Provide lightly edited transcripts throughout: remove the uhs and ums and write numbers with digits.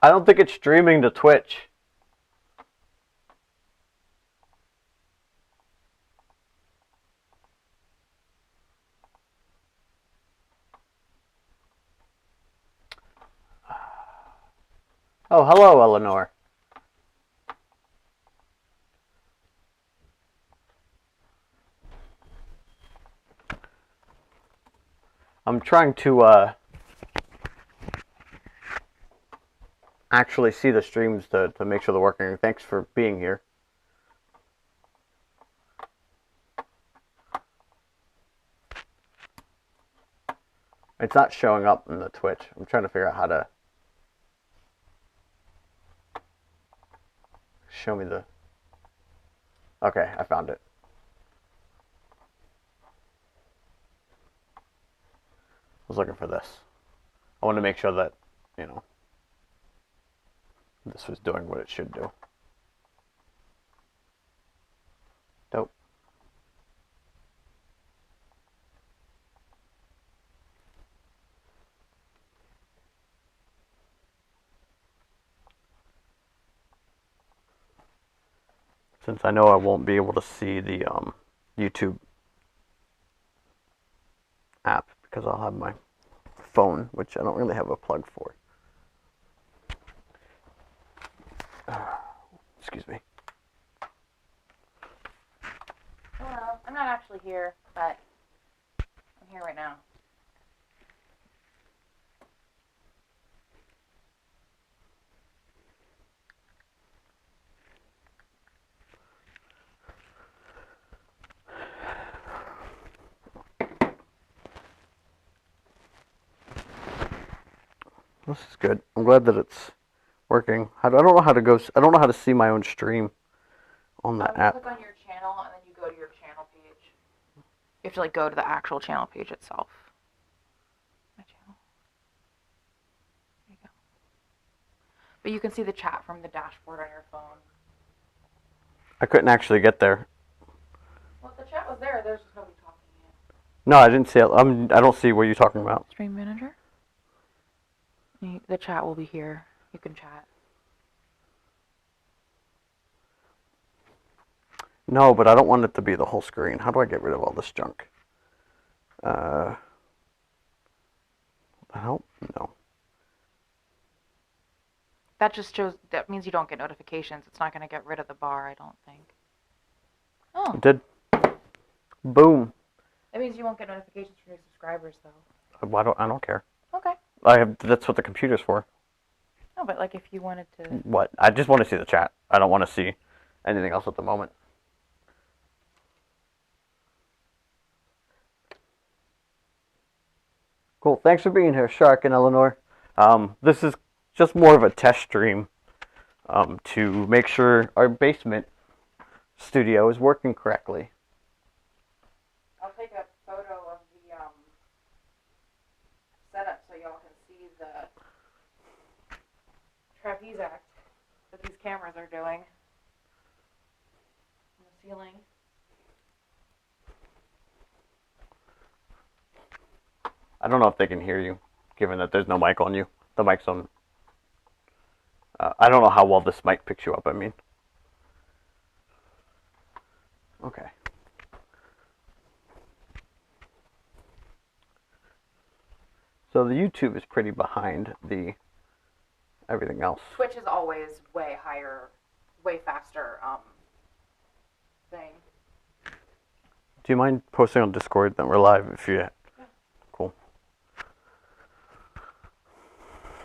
I don't think it's streaming to Twitch. Oh, hello, Eleanor. I'm trying to actually see the streams to make sure they're working. Thanks for being here. It's not showing up in the Twitch. I'm trying to figure out how to show me the... Okay, I found it. I was looking for this. I want to make sure that, you know, this was doing what it should do. Dope. Since I know I won't be able to see the YouTube app because I'll have my phone, which I don't really have a plug for. Excuse me. Hello. I'm not actually here, but I'm here right now. This is good. I'm glad that it's working. I don't know how to go. I don't know how to see my own stream on the app. Click on your channel and then you go to your channel page. You have to go to the actual channel page itself. My channel. There you go. But you can see the chat from the dashboard on your phone. I couldn't actually get there. Well, if the chat was there, there's just nobody talking yet. No, I didn't see it. I don't see what you're talking about. Stream manager. The chat will be here. You can chat. No, but I don't want it to be the whole screen. How do I get rid of all this junk? Help? No. That just shows, that means you don't get notifications. It's not going to get rid of the bar, I don't think. Oh. It did. Boom. That means you won't get notifications from new subscribers, though. I don't care. Okay. That's what the computer's for. No, but if you wanted to... What? I just want to see the chat. I don't want to see anything else at the moment. Cool. Thanks for being here, Shark and Eleanor. This is just more of a test stream to make sure our basement studio is working correctly. I'll take a photo of the setup so y'all can see the trapeze act that these cameras are doing on the ceiling. I don't know if they can hear you, given that there's no mic on you. The mic's on. I don't know how well this mic picks you up, I mean. Okay. So the YouTube is pretty behind the everything else. Twitch is always way higher, way faster thing. Do you mind posting on Discord that we're live if you... Yeah. Cool.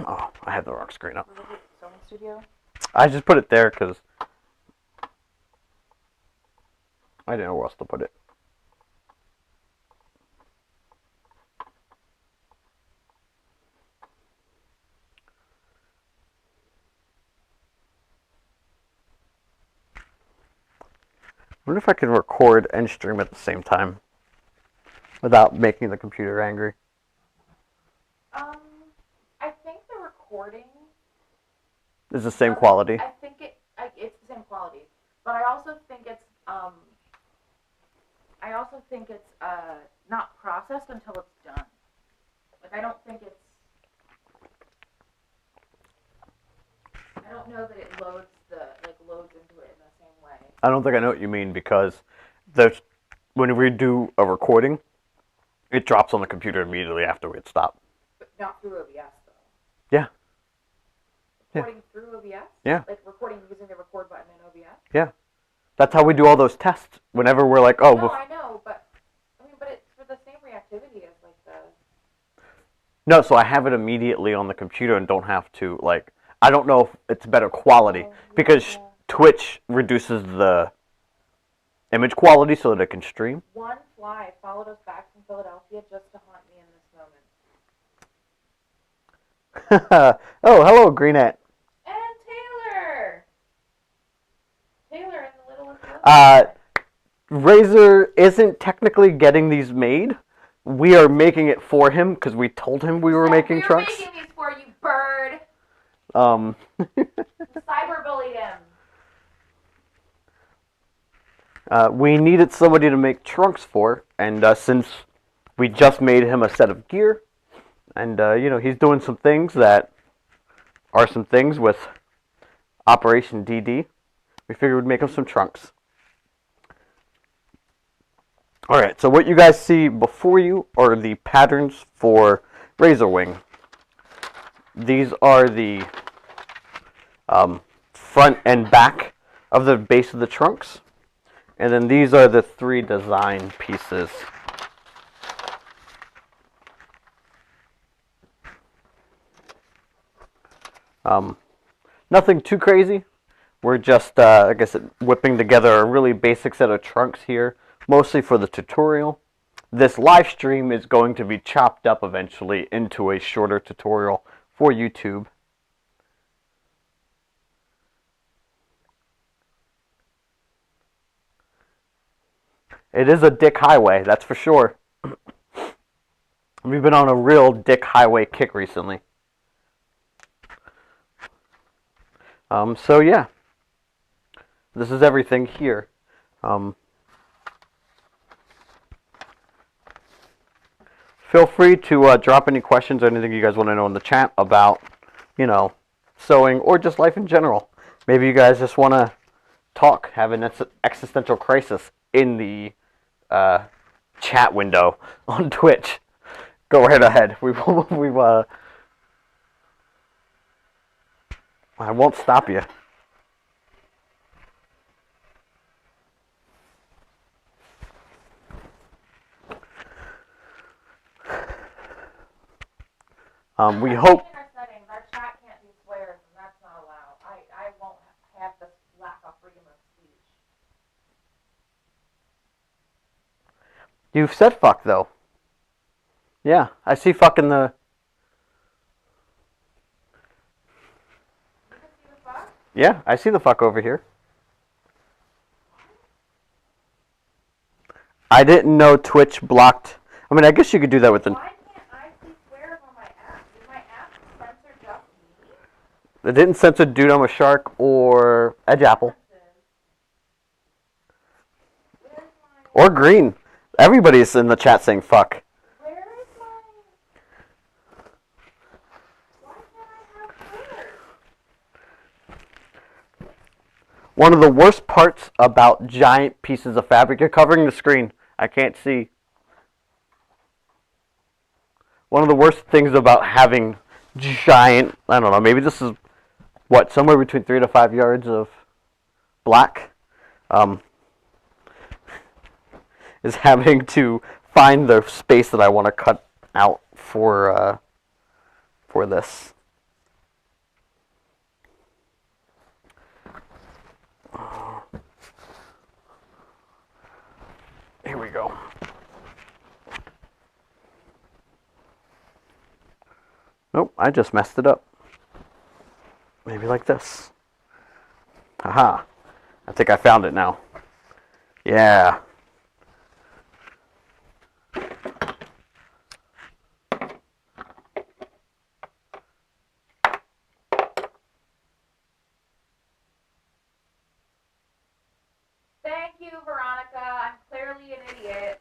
Oh, I had the wrong screen up. Sony Studio? I just put it there because I didn't know where else to put it. I wonder if I can record and stream at the same time without making the computer angry. I think the recording Is the same quality. I think it's the same quality, but I also think it's not processed until it's done. I don't think it's I don't know that it loads into it in the same way. I don't think I know what you mean because there's when we do a recording, it drops on the computer immediately after we hit stop. But not through OBS though. Yeah. Recording through OBS? Yeah. Like recording using the record button in OBS? Yeah. That's how we do all those tests. Whenever we're like, oh, no, I know, but it's for the same reactivity as like the. No, so I have it immediately on the computer and don't have to like. I don't know if it's better quality because Twitch reduces the image quality so that it can stream. One fly followed us back from Philadelphia just to haunt me in this moment. Oh, hello, Greenette. And Taylor! Taylor in the Littlest Razor isn't technically getting these made. We are making it for him because we told him we were making trucks. We're making these for you, bird! Cyberbullied him. We needed somebody to make trunks for, and since we just made him a set of gear, and he's doing some things that are some things with Operation DD, we figured we'd make him some trunks. Alright, so what you guys see before you are the patterns for Razor Wing. These are the front and back of the base of the trunks. And then these are the 3 design pieces. Nothing too crazy. We're just, like I said, whipping together a really basic set of trunks here, mostly for the tutorial. This live stream is going to be chopped up eventually into a shorter tutorial for YouTube. It is a dick highway, that's for sure. We've been on a real dick highway kick recently. So yeah, this is everything here. Feel free to drop any questions or anything you guys want to know in the chat about, sewing or just life in general. Maybe you guys just want to talk, have an existential crisis in the chat window on Twitch. Go right ahead. I won't stop you. We hope. Our chat can't do swears, and that's not allowed. I won't have this lack of freedom of speech. You've said fuck though. Yeah, I see fuck in the. You can see the fuck? Yeah, I see the fuck over here. I didn't know Twitch blocked. I mean, I guess you could do that with the. Why can't I see swears on my app? Did my app censor just me? It didn't censor Dude I'm a Shark or Edge Apple. Or Green. Everybody's in the chat saying fuck. Where is my... Why can't I have swears? One of the worst parts about giant pieces of fabric, you're covering the screen. I can't see. One of the worst things about having giant, I don't know, maybe this is, what, somewhere between 3 to 5 yards of black, is having to find the space that I want to cut out for this. Here we go. Nope, I just messed it up. Maybe like this. Haha. I think I found it now. Yeah. Thank you, Veronica. I'm clearly an idiot.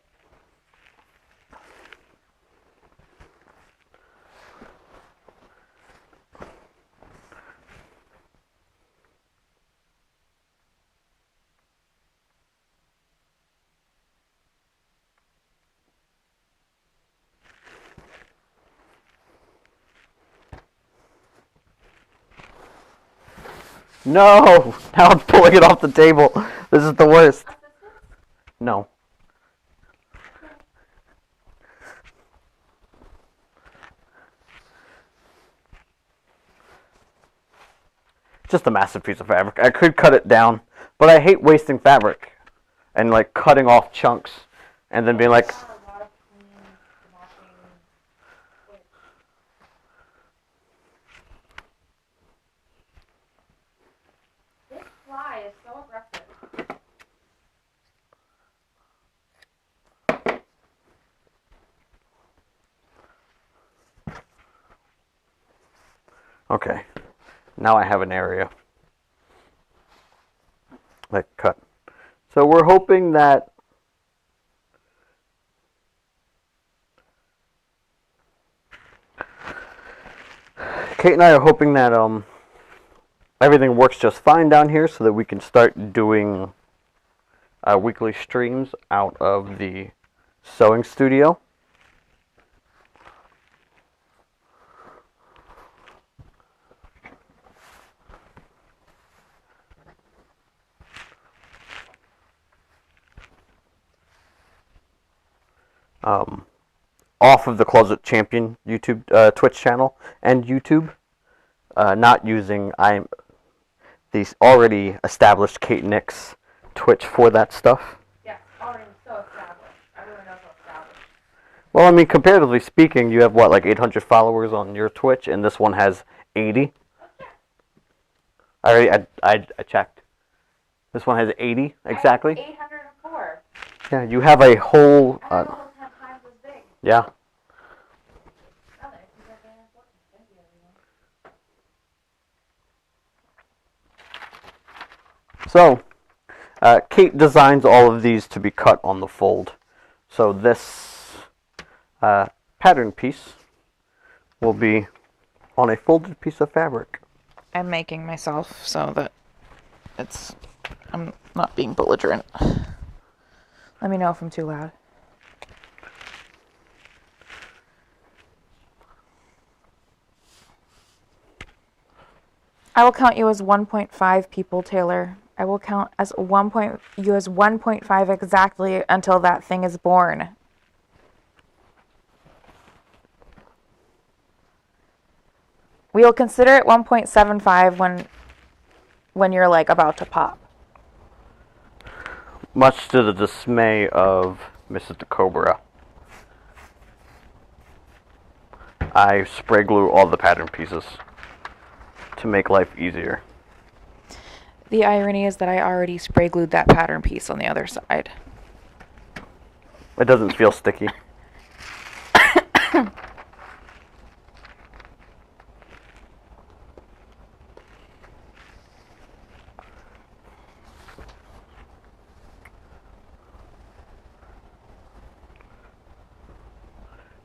No! Now I'm pulling it off the table. This is the worst. No. Just a massive piece of fabric. I could cut it down, but I hate wasting fabric and like cutting off chunks and then being like, this fly is so aggressive. okay, now I have an area. Like cut. So we're hoping that Kate and I are hoping that everything works just fine down here so that we can start doing weekly streams out of the sewing studio. Off of the Closet Champion YouTube Twitch channel and YouTube, not using the already established Kate Nix Twitch for that stuff. Yeah, already so established. Everyone knows how established. Well, I mean, comparatively speaking, you have what, like 800 followers on your Twitch, and this one has 80. I checked. This one has 80 exactly. 804. Yeah, you have a whole. Almost 10 times as big. Yeah. So, Kate designs all of these to be cut on the fold. So this pattern piece will be on a folded piece of fabric. I'm making myself so that I'm not being belligerent. Let me know if I'm too loud. I will count you as 1.5 people, Taylor. I will count as you as 1.5 exactly until that thing is born. We will consider it 1.75 when you're like about to pop. Much to the dismay of Mrs. DeCobra, I spray glue all the pattern pieces to make life easier. The irony is that I already spray glued that pattern piece on the other side. It doesn't feel sticky.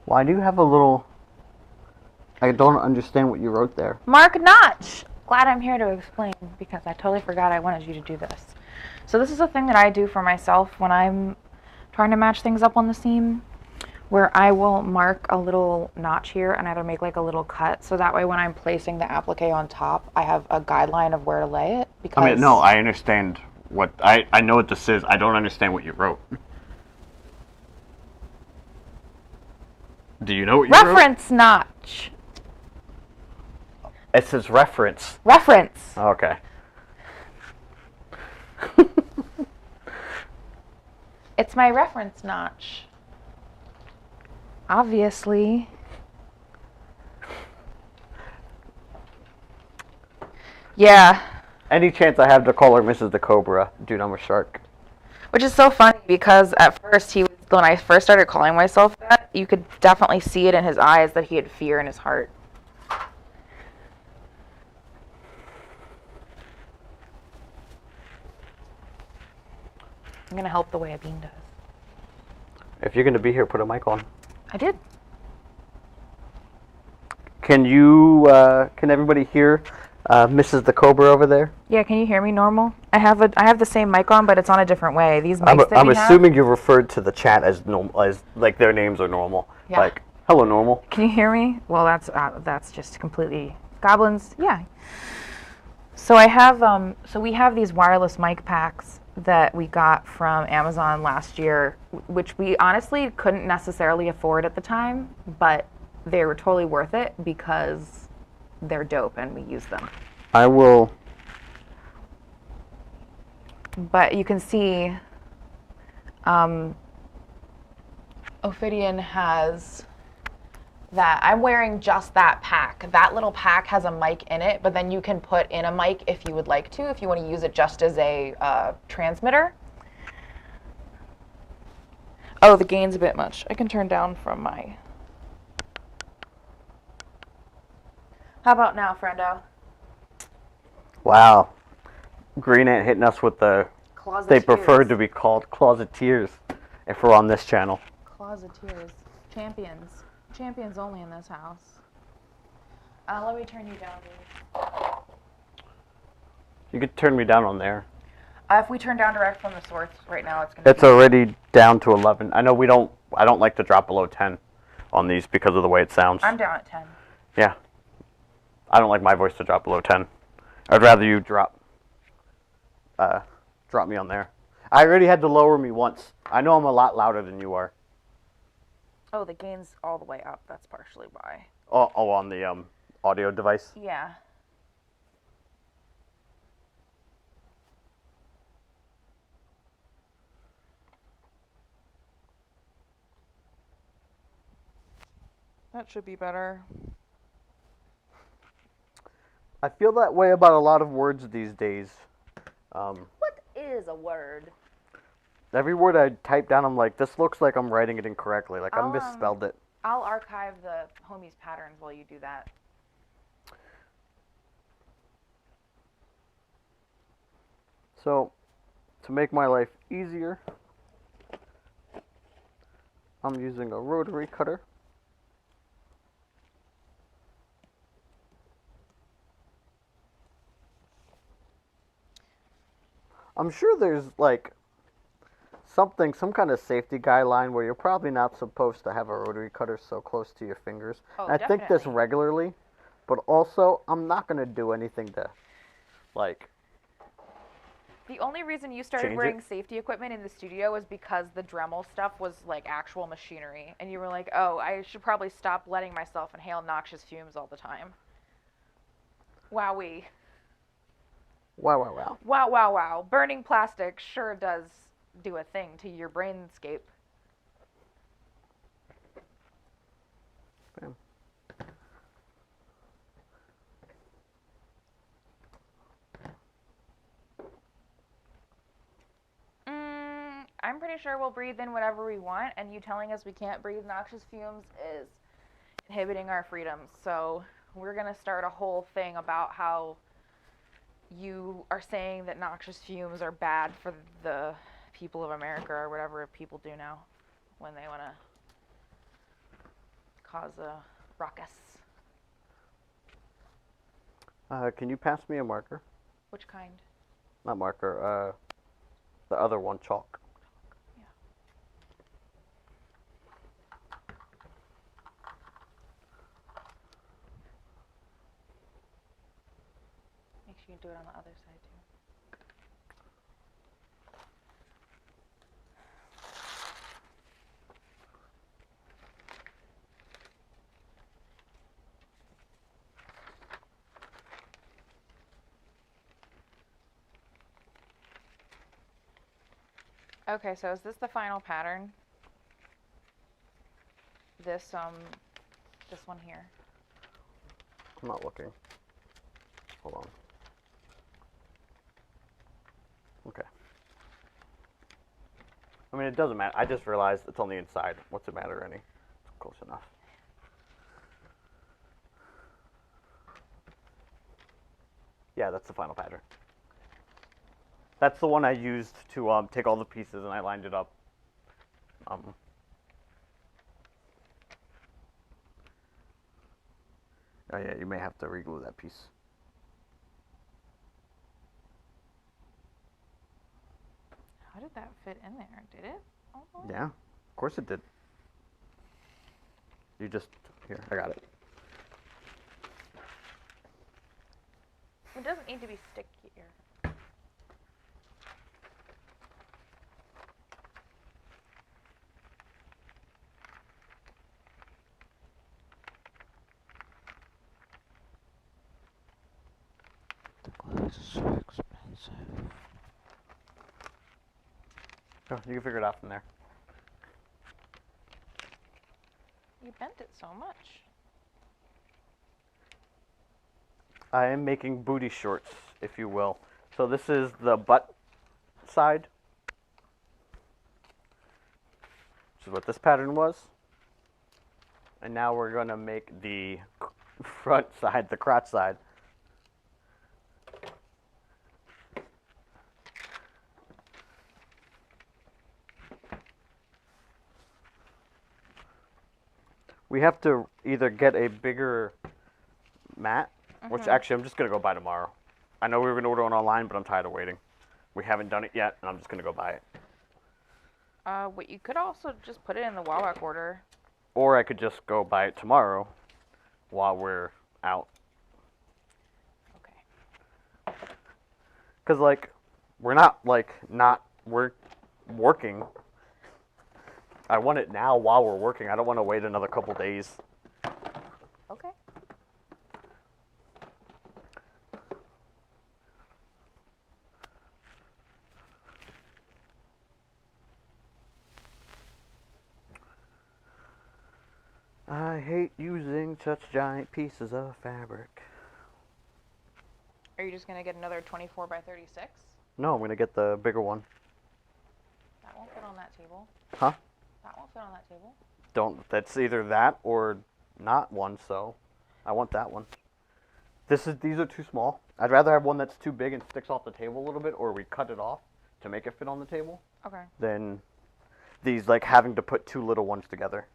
Why do you have a little... I don't understand what you wrote there. Mark Notch! Glad I'm here to explain because I totally forgot I wanted you to do this. So this is a thing that I do for myself when I'm trying to match things up on the seam, where I will mark a little notch here and either make like a little cut so that way when I'm placing the applique on top, I have a guideline of where to lay it. Because I mean, no, I understand what... I know what this is. I don't understand what you wrote. Do you know what you wrote? Reference notch. It says reference. Reference. Okay. It's my reference notch. Obviously. Yeah. Any chance I have to call her Mrs. DeCobra, dude, I'm a shark. Which is so funny because at first when I first started calling myself that, you could definitely see it in his eyes that he had fear in his heart. I'm going to help the way a bean does. If you're going to be here, put a mic on. I did. Can everybody hear Mrs. DeCobra over there? Yeah, can you hear me normal? I have the same mic on, but it's on a different way. These mics I'm assuming you referred to the chat as normal, as like their names are normal. Yeah. Like, hello, normal. Can you hear me? Well, that's just completely goblins. Yeah. So I have so we have these wireless mic packs that we got from Amazon last year, which we honestly couldn't necessarily afford at the time, but they were totally worth it because they're dope and we use them. I will. But you can see Ophidian has that. I'm wearing just that pack. That little pack has a mic in it, but then you can put in a mic if you would like to, if you want to use it just as a transmitter. Oh, the gain's a bit much. I can turn down from my... How about now, friendo? Wow. Green Ant hitting us with the... Closeteers. They prefer to be called closeteers if we're on this channel. Closeteers. Champions. Champions only in this house. Let me turn you down, dude. You could turn me down on there. If we turn down direct from the source right now, it's gonna. It's already down to 11. I know we don't. I don't like to drop below 10 on these because of the way it sounds. I'm down at 10. Yeah. I don't like my voice to drop below 10. I'd rather you drop me on there. I already had to lower me once. I know I'm a lot louder than you are. Oh, the gain's all the way up. That's partially why. Oh, on the audio device. Yeah. That should be better. I feel that way about a lot of words these days. What is a word? Every word I type down, I'm like, this looks like I'm writing it incorrectly. Like I misspelled it. I'll archive the homies patterns while you do that. So, to make my life easier, I'm using a rotary cutter. I'm sure there's like some kind of safety guideline where you're probably not supposed to have a rotary cutter so close to your fingers. Oh, I think this definitely. regularly, but also I'm not going to do anything to like... The only reason you started Change wearing it? safety equipment in the studio was because the Dremel stuff was like actual machinery. And you were like, oh, I should probably stop letting myself inhale noxious fumes all the time. Wowee. Wow. Wow, wow, wow. Burning plastic sure does do a thing to your brainscape. Bam. I'm pretty sure we'll breathe in whatever we want, and you telling us we can't breathe noxious fumes is inhibiting our freedoms. So we're going to start a whole thing about how you are saying that noxious fumes are bad for the people of America, or whatever people do now when they want to cause a ruckus. Can you pass me a marker? Which kind? Not marker, the other one, chalk. Yeah. Make sure you do it on the other side too. Okay, so is this the final pattern? This one here. I'm not looking. Hold on. Okay. I mean, it doesn't matter. I just realized it's on the inside. What's it matter any? It's close enough. Yeah, that's the final pattern. That's the one I used to take all the pieces and I lined it up. Oh yeah, you may have to reglue that piece. How did that fit in there? Did it? Oh. Yeah, of course it did. You just, here, I got it. It doesn't need to be stickier. The glass is so expensive. Oh, you can figure it out from there. You bent it so much. I am making booty shorts, if you will. So this is the butt side, which is what this pattern was. And now we're going to make the front side, the crotch side. We have to either get a bigger mat, which actually I'm just going to go buy tomorrow. I know we were going to order one online, but I'm tired of waiting. We haven't done it yet, and I'm just going to go buy it. Wait, you could also just put it in the Wawa order. Or I could just go buy it tomorrow while we're out. Okay. Because, we're working. I want it now while we're working. I don't want to wait another couple days. Okay. I hate using such giant pieces of fabric. Are you just gonna get another 24 by 36? No, I'm going to get the bigger one. That won't fit on that table. Huh? That won't fit on that table. That's either that or not one, so I want that one. These are too small. I'd rather have one that's too big and sticks off the table a little bit, or we cut it off to make it fit on the table, Okay. than these having to put two little ones together.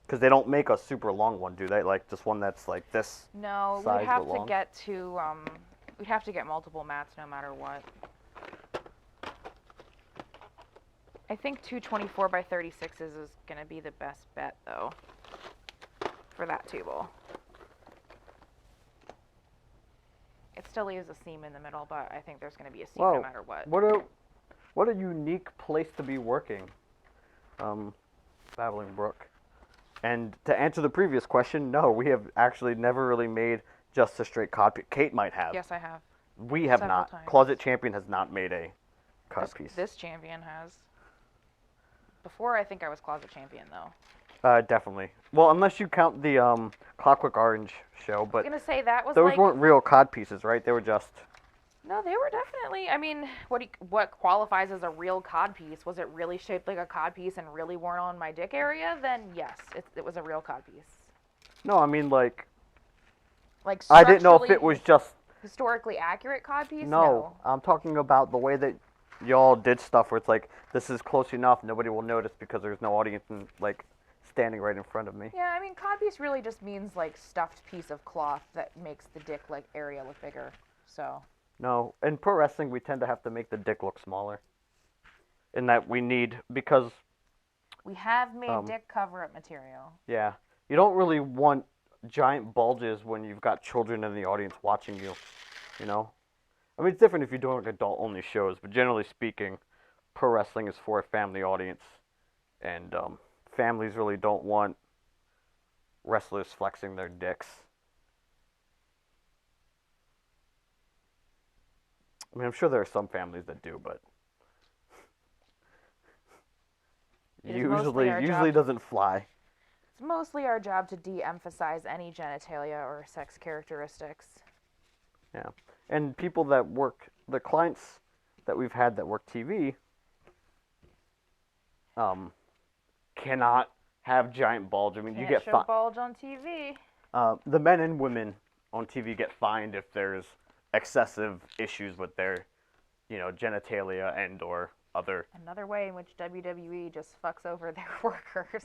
Because they don't make a super long one, do they? Just one that's like this. No, size we'd have but to long. get to we'd have to get multiple mats no matter what. I think 224 by 36s is gonna be the best bet though for that table. It still leaves a seam in the middle, but I think there's gonna be a seam no matter what. What a unique place to be working, Babbling Brook. And to answer the previous question, no, we have actually never really made just a straight cut piece. Kate might have. Yes, I have. We have Several not. times. Closet Champion has not made a cut piece. This champion has. Before, I think I was Closet Champion though. Definitely. Well, unless you count the Clockwork Orange show, I but was gonna say that was those weren't real cod pieces, right? They were just. No, they were definitely. I mean, what qualifies as a real cod piece? Was it really shaped like a cod piece and really worn on my dick area? Then yes, it was a real cod piece. No, I mean Like I didn't know if it structurally, was just. historically accurate cod piece. No, I'm talking about the way that y'all did stuff where it's like this is close enough, nobody will notice because there's no audience and standing right in front of me. Yeah, I mean, cod piece really just means stuffed piece of cloth that makes the dick area look bigger. So. No, in pro wrestling we tend to have to make the dick look smaller. In that we need because. We have made dick cover-up material. Yeah, you don't really want giant bulges when you've got children in the audience watching you. You know, I mean it's different if you're doing adult-only shows, but generally speaking, pro wrestling is for a family audience, and families really don't want wrestlers flexing their dicks. I mean, I'm sure there are some families that do, but usually doesn't fly. It's mostly our job to de-emphasize any genitalia or sex characteristics. Yeah, and people that work, the clients that we've had that work TV, cannot have giant bulge. I mean, you get show bulge on TV. The men and women on TV get fined if there's excessive issues with their, genitalia and or other. Another way in which WWE just fucks over their workers.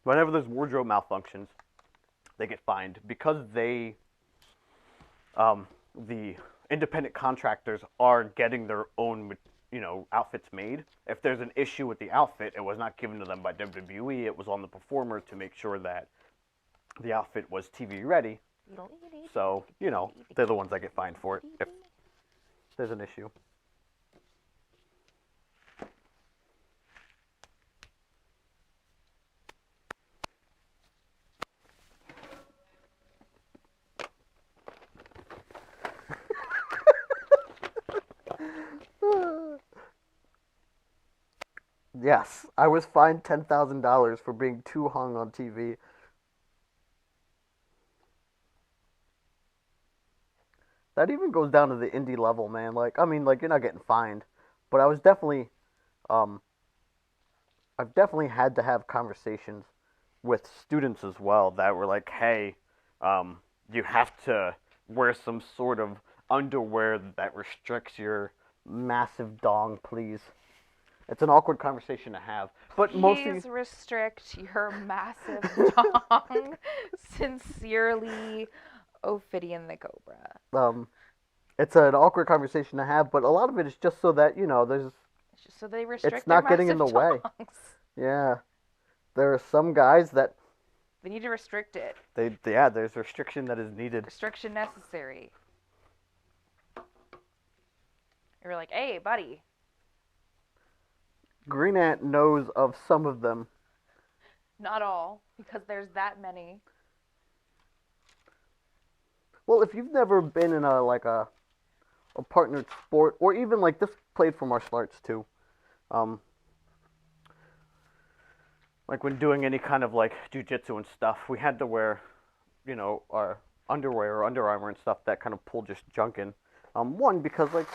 Whenever there's wardrobe malfunctions, they get fined because they, the independent contractors are getting their own, outfits made. If there's an issue with the outfit, it was not given to them by WWE. It was on the performer to make sure that the outfit was TV ready. So, you know, they're the ones that get fined for it if there's an issue. Yes, I was fined $10,000 for being too hung on TV. That even goes down to the indie level, man. Like, I mean, like you're not getting fined, but um, I've definitely had to have conversations with students as well that were like, hey, you have to wear some sort of underwear that restricts your massive dong, please. It's an awkward conversation to have, but mostly Please restrict your massive dong. Sincerely, Ophidian the Cobra. um, it's an awkward conversation to have. But a lot of it is just so that there's It's just so they it's restrict their not getting in massive the way. dongs. Yeah, there are some guys that They need to restrict it. there's restriction that is needed. Restriction necessary. You're like, hey, buddy. Green Ant knows of some of them. Not all, because there's that many. Well, if you've never been in a partnered sport, or even like this played for martial arts too, like when doing any kind of like jujitsu and stuff, we had to wear, our underwear or Under Armour and stuff that kind of pulled just junk in. One because like,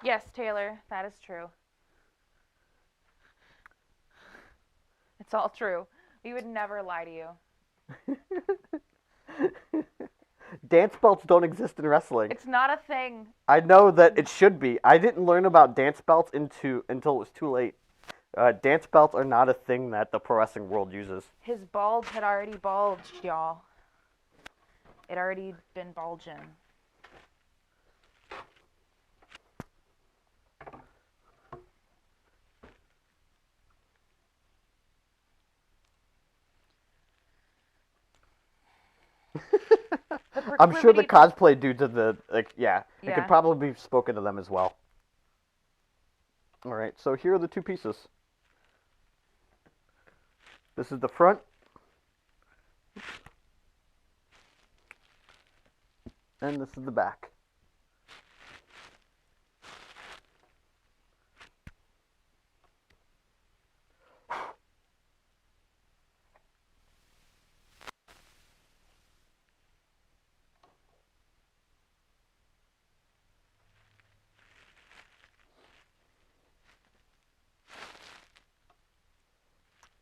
Yes, Taylor, that is true. It's all true. We would never lie to you. dance belts don't exist in wrestling. It's not a thing. I know that it should be. I didn't learn about dance belts until it was too late. Dance belts are not a thing that the pro wrestling world uses. His bulge had already bulged, y'all. It already been bulging. I'm sure the cosplay dudes of it Yeah. could probably be spoken to them as well. All right, so here are the two pieces. This is the front. And this is the back.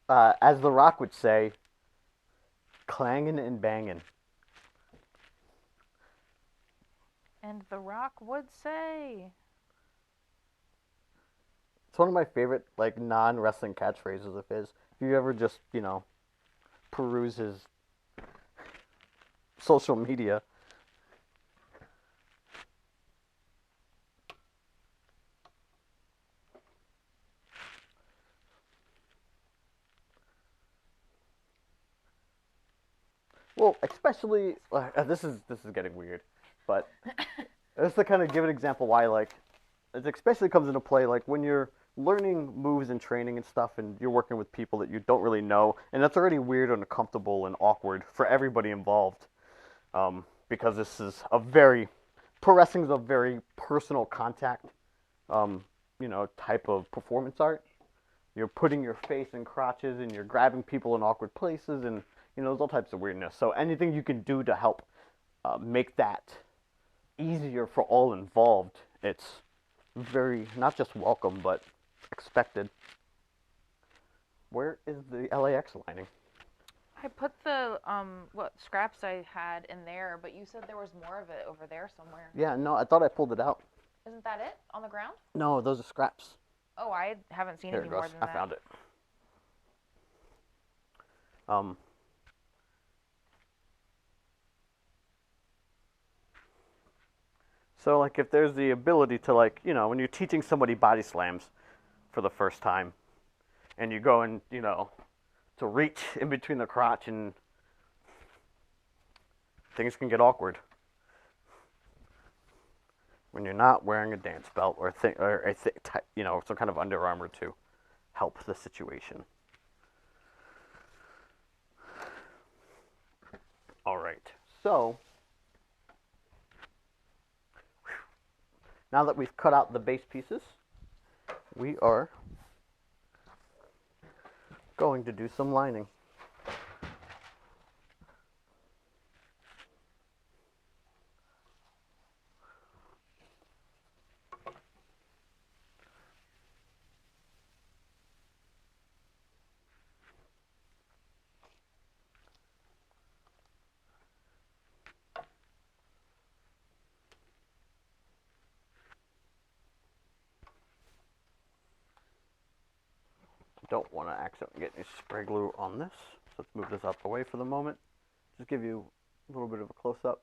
As The Rock would say, clanging and banging. And The Rock would say. It's one of my favorite like non-wrestling catchphrases of his. If you ever just peruse his social media. Well, especially this is getting weird, but this to kind of give an example why like it especially comes into play like when you're learning moves and training and stuff, and you're working with people that you don't really know, and that's already weird and uncomfortable and awkward for everybody involved, because this is pro wrestling is a very personal contact, type of performance art. You're putting your face in crotches and you're grabbing people in awkward places, and there's all types of weirdness. So anything you can do to help make that easier for all involved, it's very not just welcome but expected. Where is the LAX lining? I put the what scraps I had in there, but you said there was more of it over there somewhere. Yeah, no, I thought I pulled it out. Isn't that it on the ground? No, those are scraps. Oh, I haven't seen Here any it goes. more than I that. found it. So like if there's the ability to like, when you're teaching somebody body slams for the first time and you go and, to reach in between the crotch, and things can get awkward when you're not wearing a dance belt or some kind of Under Armour to help the situation. All right, so now that we've cut out the base pieces, we are going to do some lining. Don't want to accidentally get any spray glue on this, so let's move this out the way for the moment. Just give you a little bit of a close-up.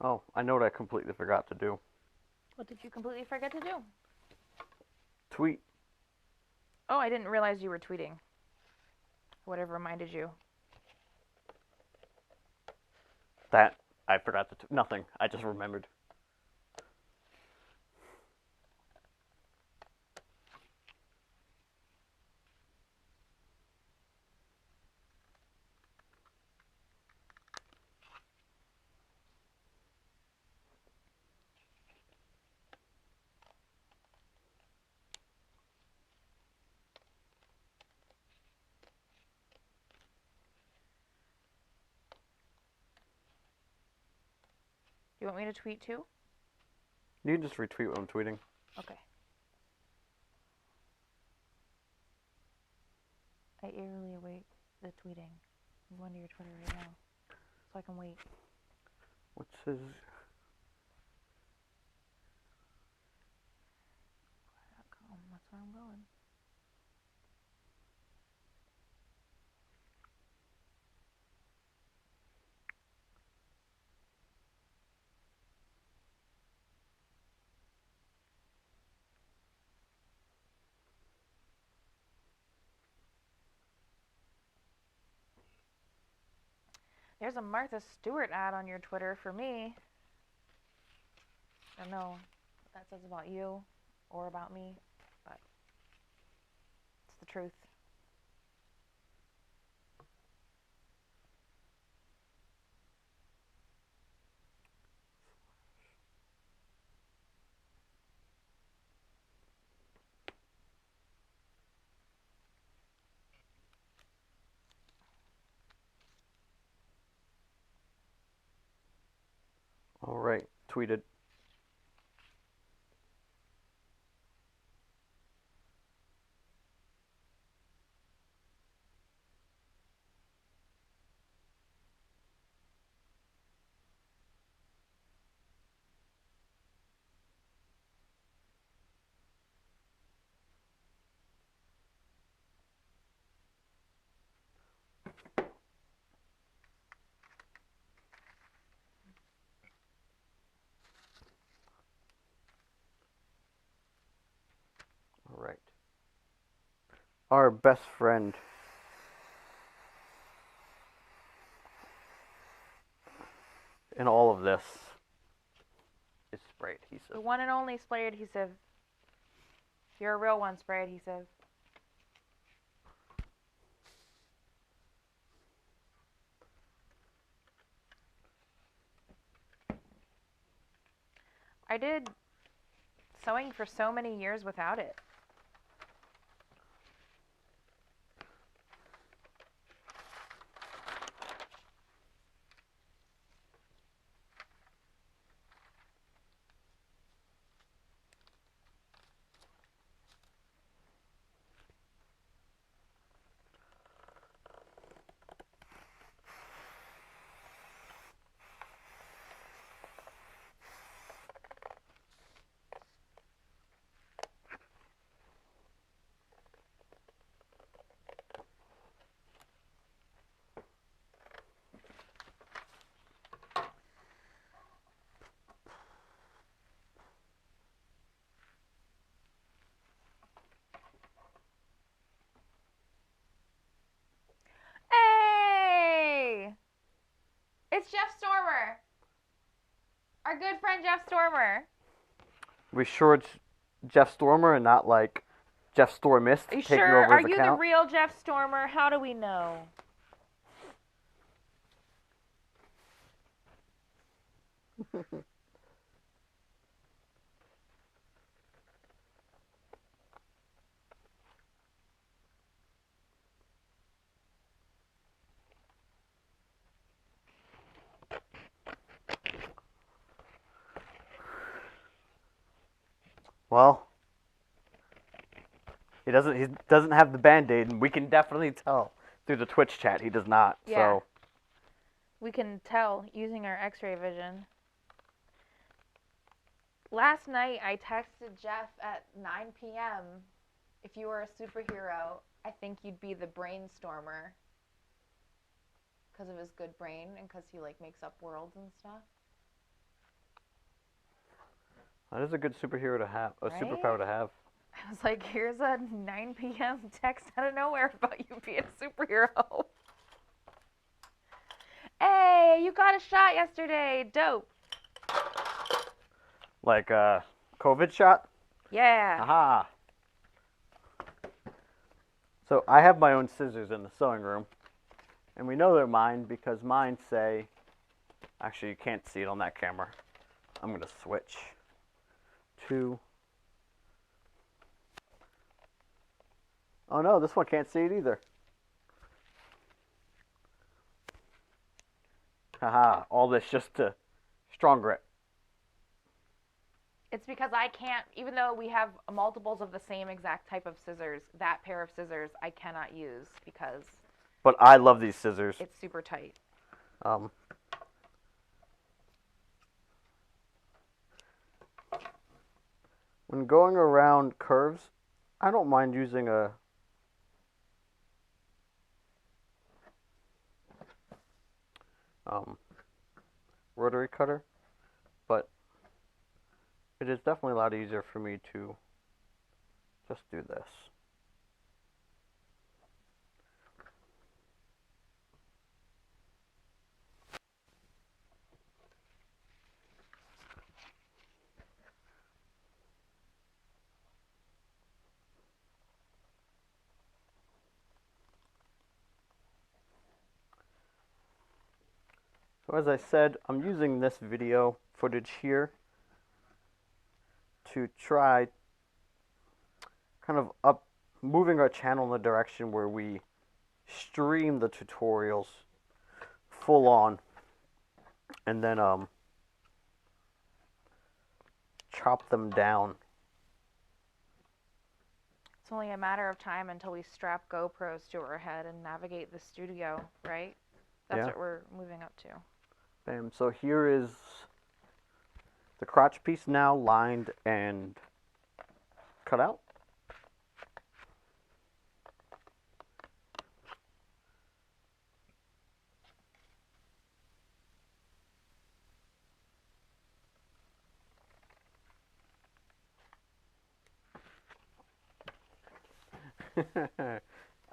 Oh, I know what I completely forgot to do. What did you completely forget to do? Tweet. Oh, I didn't realize you were tweeting. Whatever reminded you. That I forgot to. Nothing. I just remembered. Do you want me to tweet too? You can just retweet what I'm tweeting. Okay. I eagerly await the tweeting. I'm going to your Twitter right now, so I can wait. What's his? That's where I'm going. There's a Martha Stewart ad on your Twitter for me. I don't know what that says about you or about me, but it's the truth. All right, tweeted. All right. Our best friend in all of this is spray adhesive. The one and only spray adhesive. You're a real one, spray adhesive. I did sewing for so many years without it. It's Jeff Stormer. Our good friend Jeff Stormer. We sure it's Jeff Stormer and not like Jeff Stormist Are you taking sure? over Are his you the account? real Jeff Stormer? How do we know? Well, he doesn't have the Band-Aid, and we can definitely tell through the Twitch chat he does not. Yeah. So We can tell using our X-ray vision. Last night I texted Jeff at 9 p.m. If you were a superhero, I think you'd be the Brainstormer. Because of his good brain and because he like makes up worlds and stuff. that is a good superhero to have, a Right? superpower to have. I was like, here's a 9 p.m. text out of nowhere about you being a superhero. Hey, you got a shot yesterday. Dope. Like COVID shot. Yeah. Aha. So I have my own scissors in the sewing room, and we know they're mine because mine say. Actually, you can't see it on that camera. I'm gonna switch to. Oh no, this one can't see it either. Haha, all this just to stronger it. It's because I can't, even though we have multiples of the same exact type of scissors, that pair of scissors I cannot use because But I love these scissors. it's super tight. When going around curves, I don't mind using a rotary cutter, but it is definitely a lot easier for me to just do this. So as I said, I'm using this video footage here to try kind of moving our channel in the direction where we stream the tutorials full on and then chop them down. It's only a matter of time until we strap GoPros to our head and navigate the studio, right? That's Yeah. what we're moving up to. Bam. So here is the crotch piece now lined and cut out.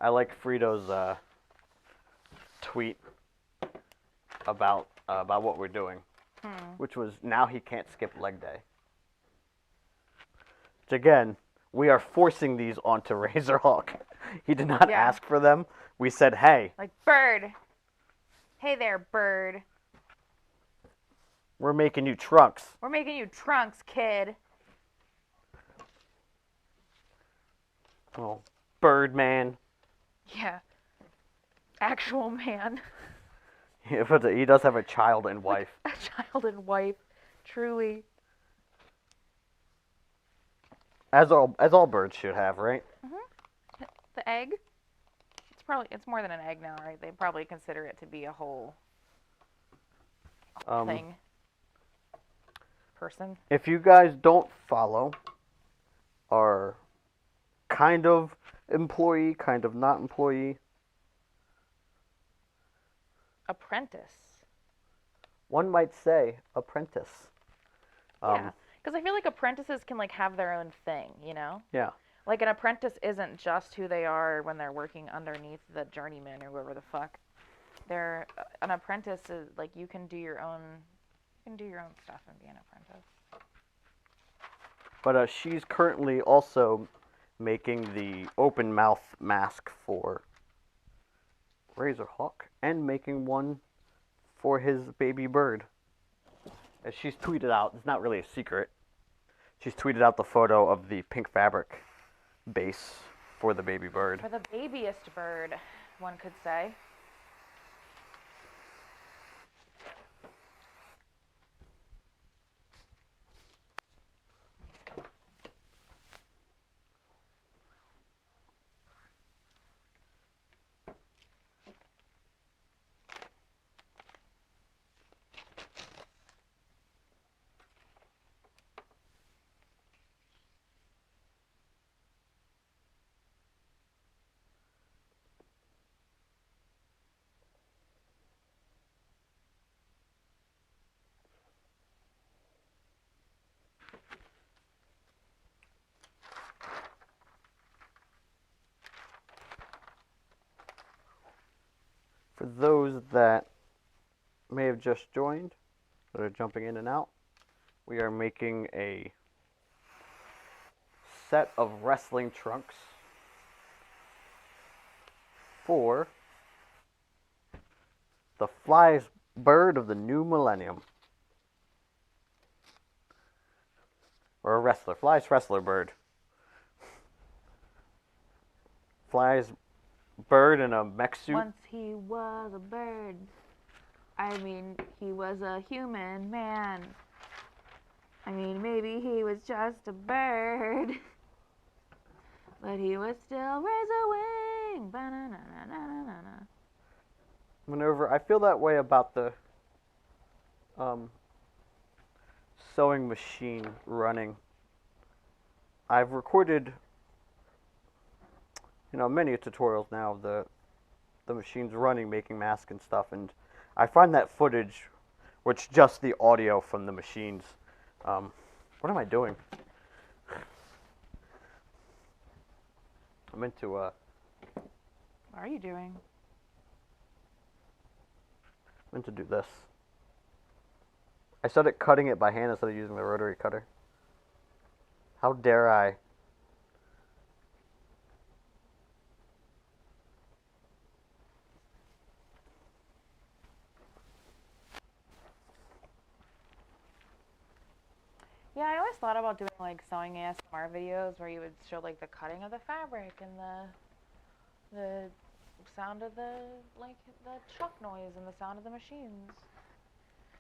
I like Frito's tweet about what we're doing, which was now he can't skip leg day. Which again, we are forcing these onto Razorhawk. He did not Yeah. ask for them. We said, hey, Like, Bird. Hey there, Bird. we're making you trunks. We're making you trunks, kid. Oh, Birdman. Yeah. Actual man. But he does have a child and wife. A child and wife. Truly. As all birds should have, right? The egg? It's more than an egg now, right? They probably consider it to be a whole thing. Person. If you guys don't follow our kind of employee, kind of not employee, Apprentice. one might say apprentice. Yeah. Because I feel like apprentices can like have their own thing, you know? Yeah. Like an apprentice isn't just who they are when they're working underneath the journeyman or whoever the fuck. They're an apprentice is like you can do your own stuff and be an apprentice. But she's currently also making the open mouth mask for Razorhawk and making one for his baby bird. As she's tweeted out, it's not really a secret. She's tweeted out the photo of the pink fabric base for the baby bird. For the babyest bird, one could say. For those that may have just joined, that are jumping in and out, we are making a set of wrestling trunks for the Fly's bird of the new millennium. Or a wrestler. Fly's wrestler bird. Fly's bird in a mech suit. Once he was a bird. I mean, he was a human man. I mean, maybe he was just a bird. But he would still raise a wing. Ba-na-na-na-na-na-na. Whenever I feel that way about the sewing machine running. I've recorded, many tutorials now of the machines running, making masks and stuff, and I find that footage, which just the audio from the machines. What am I doing? I meant to. What are you doing? Meant to do this. I started cutting it by hand instead of using the rotary cutter. How dare I? Yeah, I always thought about doing like sewing ASMR videos where you would show like the cutting of the fabric and the sound of the chuck noise and the sound of the machines.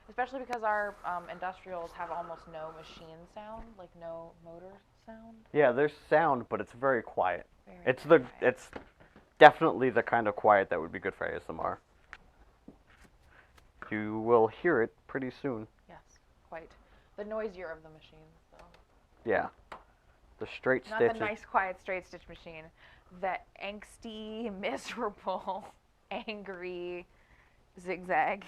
Especially because our industrials have almost no machine sound, like no motor sound. Yeah, there's sound, but it's very quiet. Very quiet. It's definitely the kind of quiet that would be good for ASMR. You will hear it pretty soon. Yes, quite. The noisier of the machines, though. Yeah. The straight Not stitches. the nice, quiet, straight stitch machine. The angsty, miserable, angry zigzag.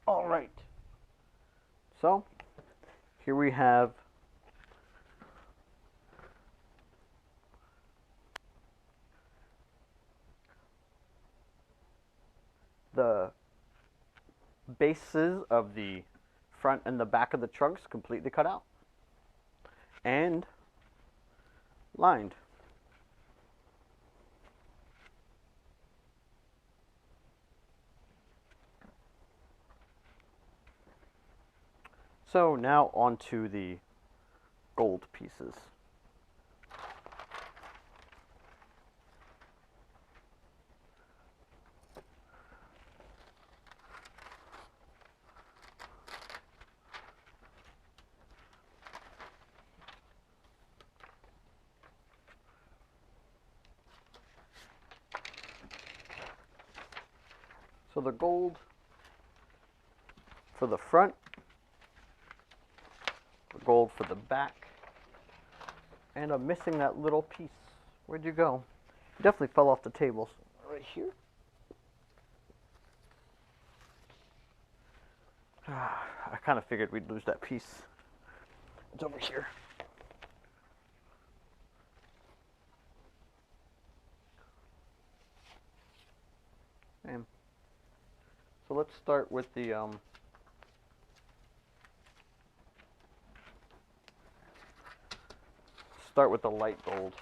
All right. So, here we have the bases of the front and the back of the trunks completely cut out and lined. So now onto the gold pieces. So the gold for the front gold for the back. And I'm missing that little piece. Where'd you go? It definitely fell off the table. Right here. I kind of figured we'd lose that piece. It's over here. And so let's start with the light gold.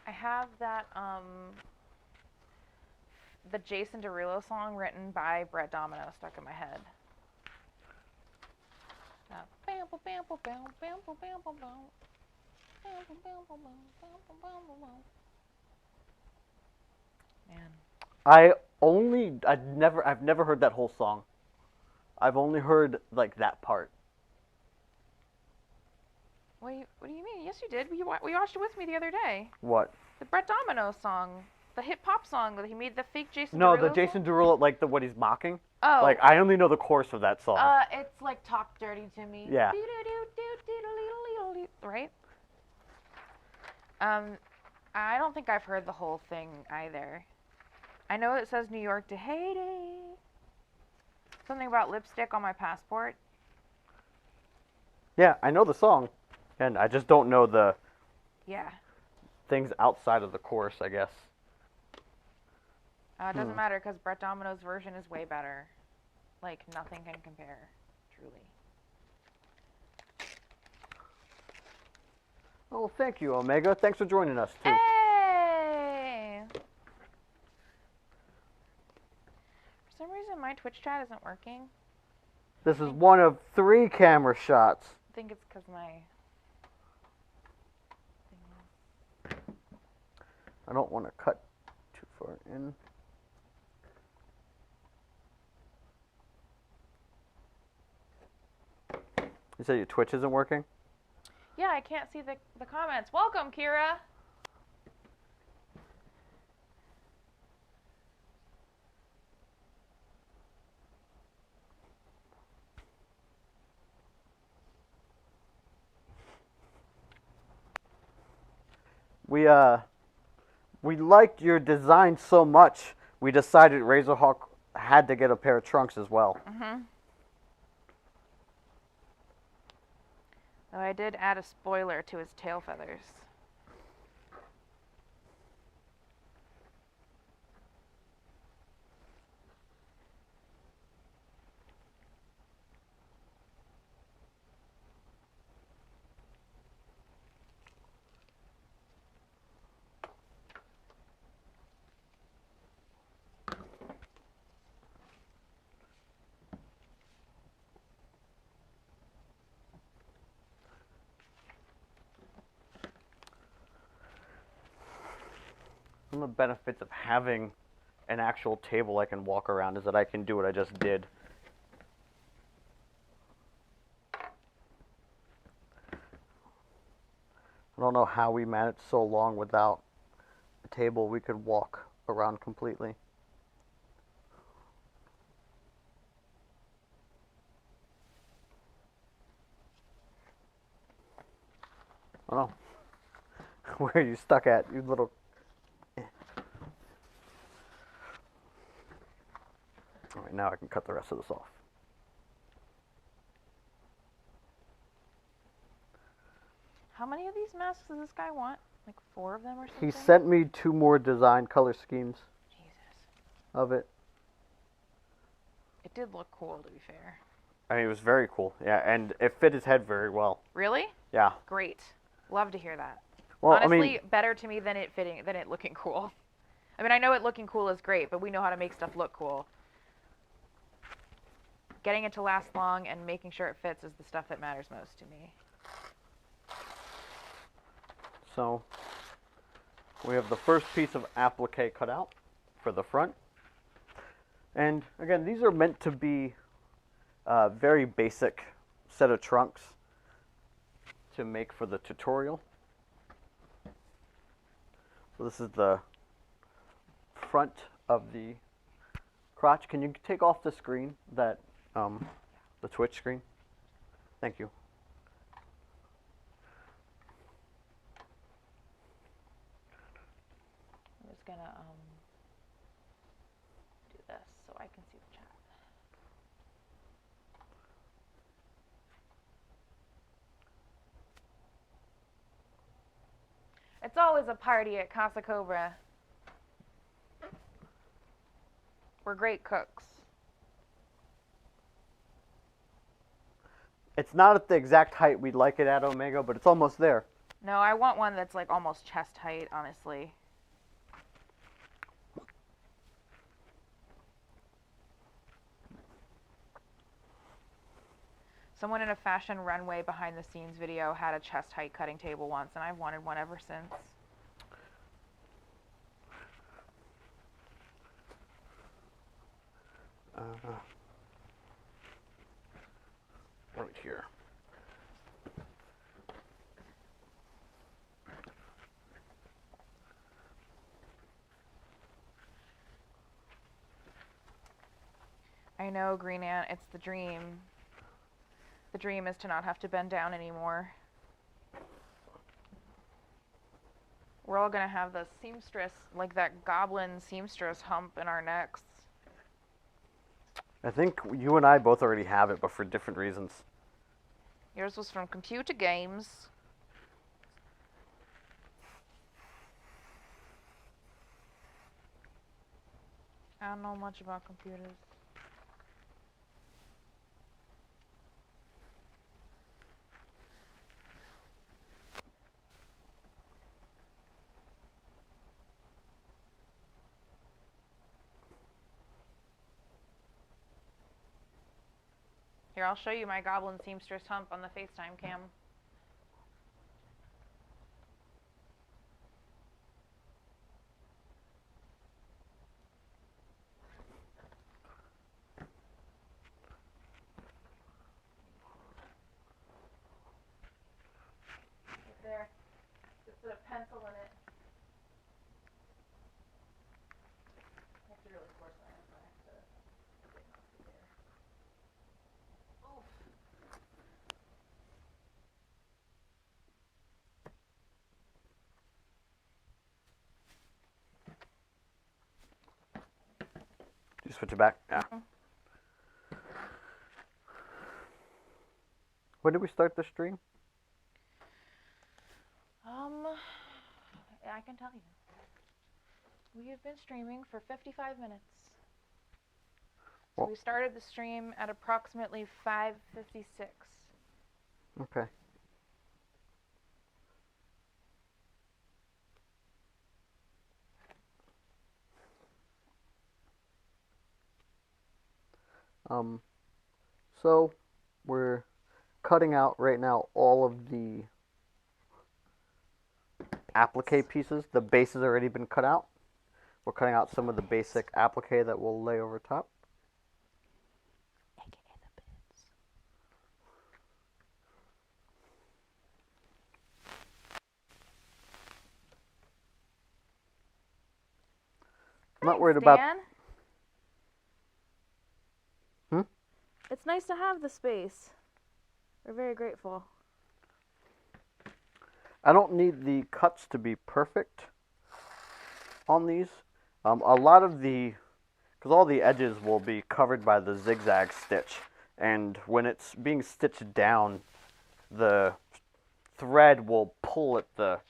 I have that the Jason Derulo song written by Brett Domino stuck in my head. Man. I've never heard that whole song. I've only heard like that part. What do you mean? Yes, you did. We watched it with me the other day. What? The Brett Domino song, the hip hop song that he made, the fake Jason. No, Derulo the Jason Derulo, like what he's mocking. Oh. Like I only know the chorus of that song. It's like "Talk Dirty to Me." Yeah. Right. I don't think I've heard the whole thing either. I know it says New York to Haiti. Something about lipstick on my passport. Yeah, I know the song, and I just don't know the things outside of the chorus, I guess. It doesn't matter because Brett Domino's version is way better. Like nothing can compare, truly. Oh, thank you, Omega. Thanks for joining us too. Hey! For some reason, my Twitch chat isn't working. This is one of 3 camera shots. I think it's because my thing is... I don't want to cut too far in. You said your Twitch isn't working? Yeah, I can't see the comments. Welcome, Kira. We liked your design so much, we decided Razorhawk had to get a pair of trunks as well. Mm-hmm. Though I did add a spoiler to his tail feathers. One of the benefits of having an actual table I can walk around is that I can do what I just did. I don't know how we managed so long without a table we could walk around completely. Oh, where are you stuck at, you little... Alright, now I can cut the rest of this off. How many of these masks does this guy want? Like 4 of them or something? He sent me 2 more design color schemes. Jesus. of it. It did look cool, to be fair. I mean, it was very cool. Yeah, and it fit his head very well. Really? Yeah. Great. Love to hear that. Well, Honestly, I mean, better to me than it looking cool. I mean, I know it looking cool is great, but we know how to make stuff look cool. Getting it to last long and making sure it fits is the stuff that matters most to me. so we have the first piece of applique cut out for the front. And again, these are meant to be a very basic set of trunks to make for the tutorial. So this is the front of the crotch. Can you take off the screen, the Twitch screen? Thank you. I'm just gonna do this so I can see the chat. It's always a party at Casa Cobra. We're great cooks. It's not at the exact height we'd like it at, Omega, but it's almost there. No, I want one that's like almost chest height, honestly. Someone in a fashion runway behind the scenes video had a chest height cutting table once, and I've wanted one ever since. Right here. I know, Green Ant, it's the dream. The dream is to not have to bend down anymore. We're all gonna have the seamstress, like that goblin seamstress hump in our necks. I think you and I both already have it, but for different reasons. Yours was from computer games. I don't know much about computers. Here, I'll show you my goblin seamstress hump on the FaceTime cam. Right there. Just put a pencil in it. I have to really force my hand back to get it off there. Oof. You switch it back? Yeah. Mhm. When did we start the stream? I can tell you. We have been streaming for 55 minutes. So Well, we started the stream at approximately 5:56. okay. So we're cutting out right now all of the applique pieces. The base has already been cut out. We're cutting out some of the basic applique that we'll lay over top. AKA the bits. I'm not worried about. Dan. Hmm? It's nice to have the space. We're very grateful. I don't need the cuts to be perfect on these. A lot of the, because all the edges will be covered by the zigzag stitch, and when it's being stitched down, the thread will pull at the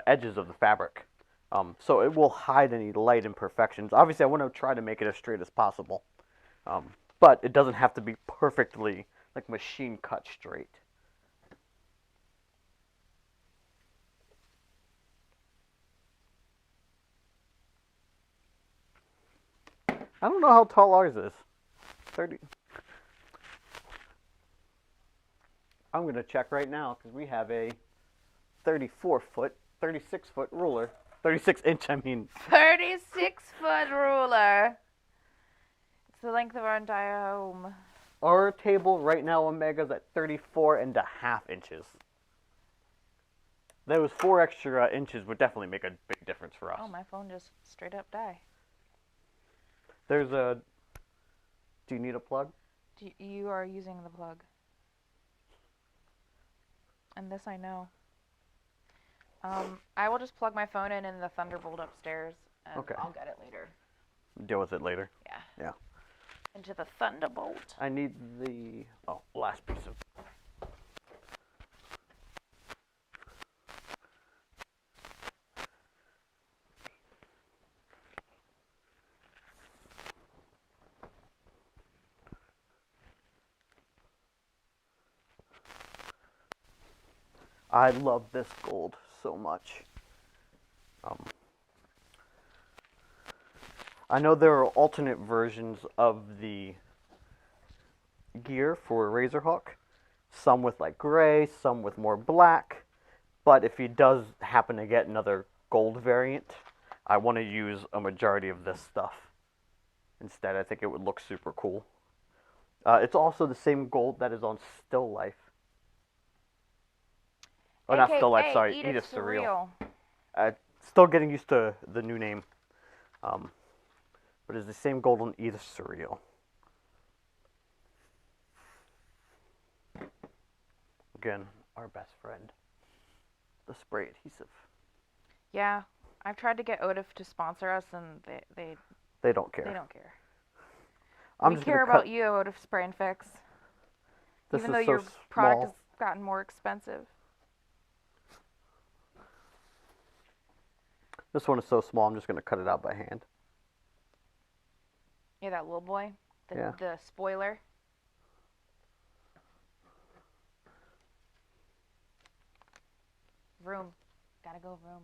edges of the fabric. So it will hide any light imperfections. Obviously, I want to try to make it as straight as possible, but it doesn't have to be perfectly like machine cut straight. I don't know how tall ours is. 30. I'm going to check right now because we have a 34-foot, 36-foot ruler. 36-inch, I mean. 36-foot ruler. It's the length of our entire home. Our table right now, Omega's at 34.5 inches. Those 4 extra inches would definitely make a big difference for us. Oh, my phone just straight up died. There's a... Do you need a plug? You are using the plug. And this I know. I will just plug my phone in the Thunderbolt upstairs, and Okay. I'll get it later. Deal with it later. Yeah. Yeah. Into the Thunderbolt. I need the last piece of. I love this gold so much. I know there are alternate versions of the gear for Razorhawk. Some with like gray, some with more black. But if he does happen to get another gold variant, I want to use a majority of this stuff. Instead, I think it would look super cool. It's also the same gold that is on Still Life. Oh, not Still Life, sorry, Edith Surreal. Still getting used to the new name. But it's the same gold on Edith Surreal. Again, our best friend. The spray adhesive. Yeah, I've tried to get Odif to sponsor us, and They don't care. They don't care. We care about you, Odif Spray and Fix. Even though your product has gotten more expensive. This one is so small, I'm just going to cut it out by hand. Yeah, that little boy. The spoiler. Vroom. Gotta go vroom.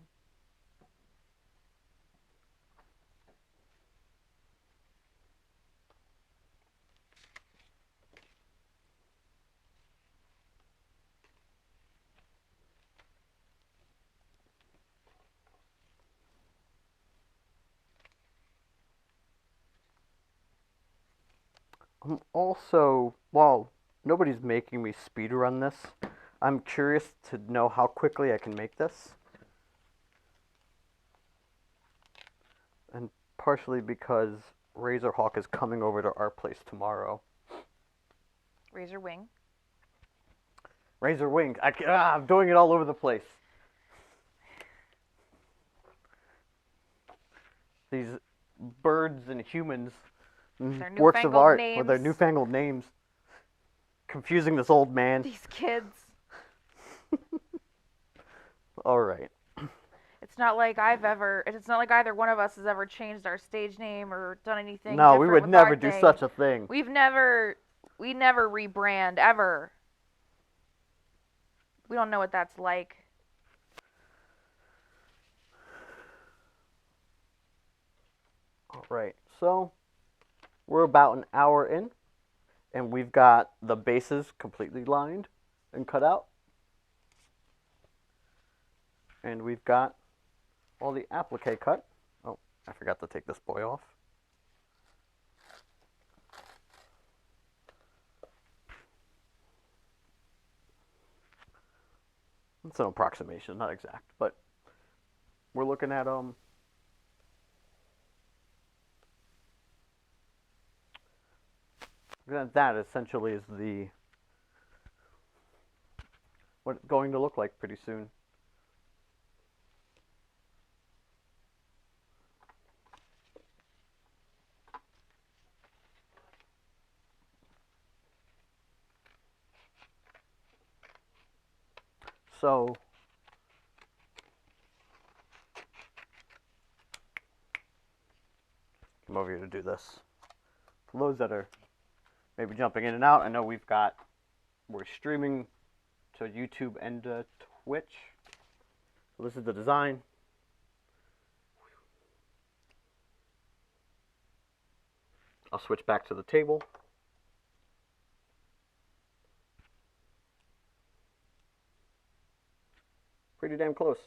I'm also, while nobody's making me speed run this, I'm curious to know how quickly I can make this. And partially because Razorhawk is coming over to our place tomorrow. Razor Wing. Razor Wing. I'm doing it all over the place. These birds and humans, works of art with their newfangled names, confusing this old man. These kids. All right. It's not like either one of us has ever changed our stage name or done anything. No, we would never do such a thing. We never rebrand ever. We don't know what that's like. All right, so we're about an hour in, and we've got the bases completely lined and cut out. And we've got all the applique cut. Oh, I forgot to take this boy off. It's an approximation, not exact, but we're looking at that essentially is what it's going to look like pretty soon. So over here to do this. For those that are maybe jumping in and out, I know we're streaming to YouTube and Twitch. So this is the design. I'll switch back to the table. Pretty damn close.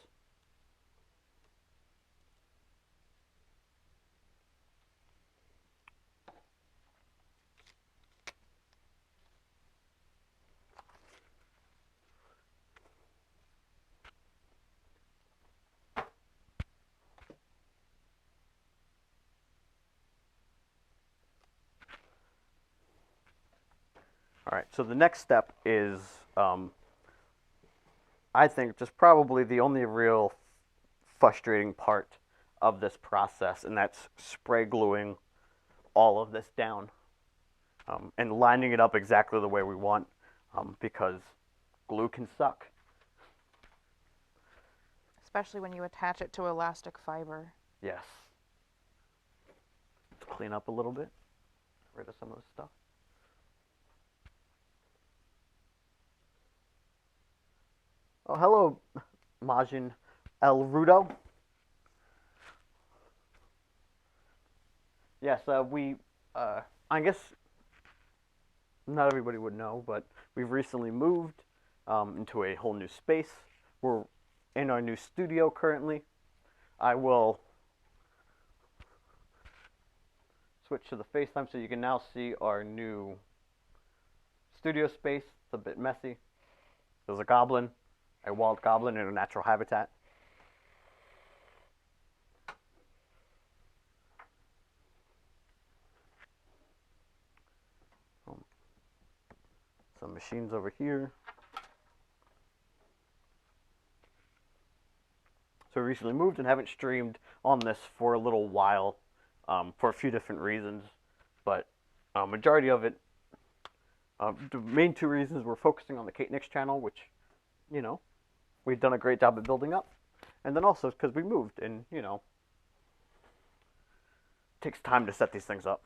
All right, so the next step is, I think, just probably the only real frustrating part of this process, and that's spray gluing all of this down and lining it up exactly the way we want, because glue can suck. Especially when you attach it to elastic fiber. Yes. Let's clean up a little bit, get rid of some of this stuff. Oh, hello, Majin El Rudo. Yes, I guess not everybody would know, but we've recently moved into a whole new space. We're in our new studio currently. I will switch to the FaceTime so you can now see our new studio space. It's a bit messy. There's a goblin, a wild goblin in a natural habitat. Some machines over here. So we recently moved and haven't streamed on this for a little while, for a few different reasons, but majority of it, the main two reasons, we're focusing on the Kate Nix channel, which, you know, we've done a great job at building up, and then also because we moved, and, you know, it takes time to set these things up.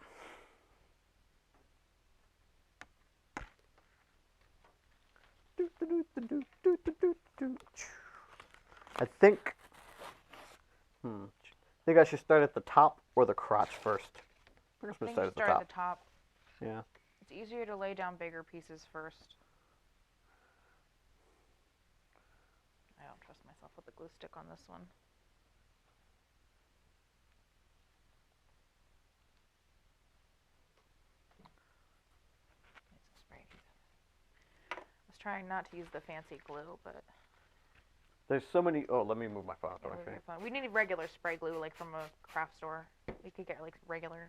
I think I should start at the top or the crotch first. I guess we'll start at the top. Yeah. It's easier to lay down bigger pieces first. I don't trust myself with the glue stick on this one. Need some spray adhesive. I was trying not to use the fancy glue, but There's so many. Oh, let me move my phone. we need regular spray glue, like from a craft store. We could get like regular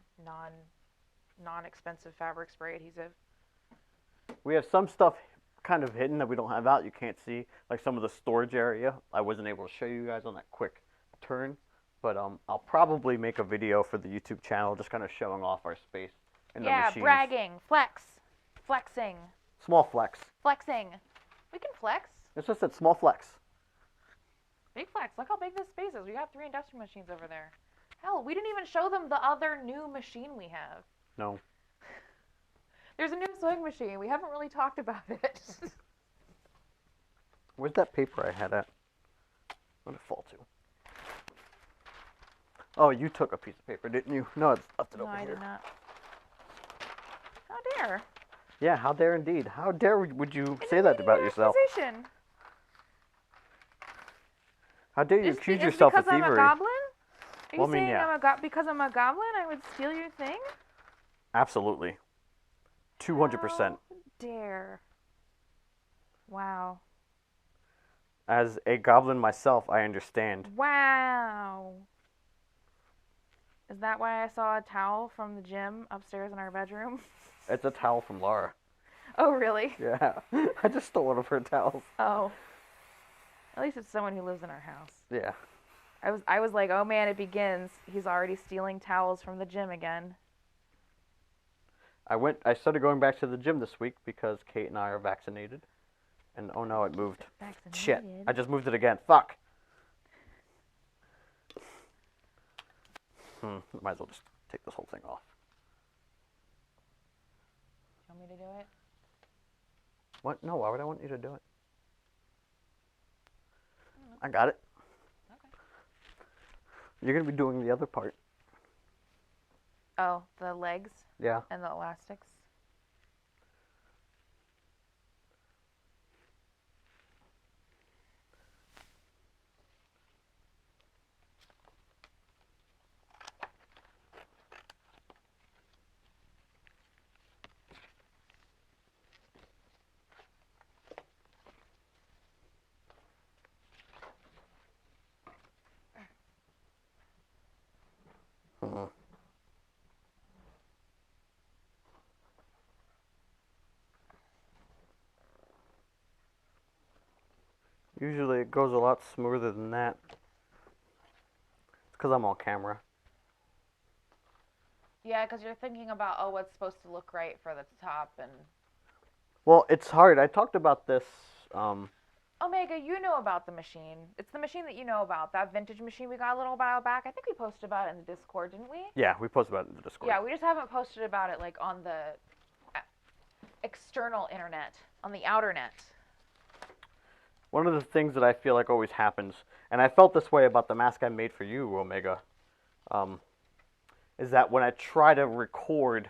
non-expensive fabric spray adhesive. We have some stuff kind of hidden that we don't have out. You can't see, like some of the storage area. I wasn't able to show you guys on that quick turn, but I'll probably make a video for the YouTube channel, just kind of showing off our space and the machines. Yeah, bragging, flexing. Small flex. Flexing. We can flex. It's just that small flex. Big flex. Look how big this space is. We got 3 industrial machines over there. Hell, we didn't even show them the other new machine we have. No. There's a new sewing machine. We haven't really talked about it. Where's that paper I had at? Where'd it fall to? Oh, you took a piece of paper, didn't you? No, it's left it over here. No, I did not. How dare? Yeah, how dare indeed. How dare would you say that about yourself? Accusation. How dare you accuse yourself of thievery? Because I'm a goblin? Are you Well, I mean, saying yeah. because I'm a goblin, I would steal your thing? Absolutely. 200%. How dare. Wow. As a goblin myself, I understand. Wow. Is that why I saw a towel from the gym upstairs in our bedroom? It's a towel from Laura. Oh, really? Yeah. I just stole one of her towels. Oh. At least it's someone who lives in our house. Yeah. I was like, oh man, it begins. He's already stealing towels from the gym again. I started going back to the gym this week because Kate and I are vaccinated. And oh no, it moved. Vaccinated. Shit. I just moved it again. Fuck. Might as well just take this whole thing off. Do you want me to do it? What? No, why would I want you to do it? I I got it. Okay. You're going to be doing the other part. Oh, the legs Yeah. and the elastics. Mhm. Usually it goes a lot smoother than that. It's because I'm on camera. Yeah, because you're thinking about, oh, what's supposed to look right for the top. And Well, it's hard. I talked about this. Omega, you know about the machine. It's the machine that you know about. That vintage machine we got a little while back. I think we posted about it in the Discord, didn't we? Yeah, we posted about it in the Discord. Yeah, we just haven't posted about it like on the external internet, on the outer net. One of the things that I feel like always happens, and I felt this way about the mask I made for you, Omega, is that when I try to record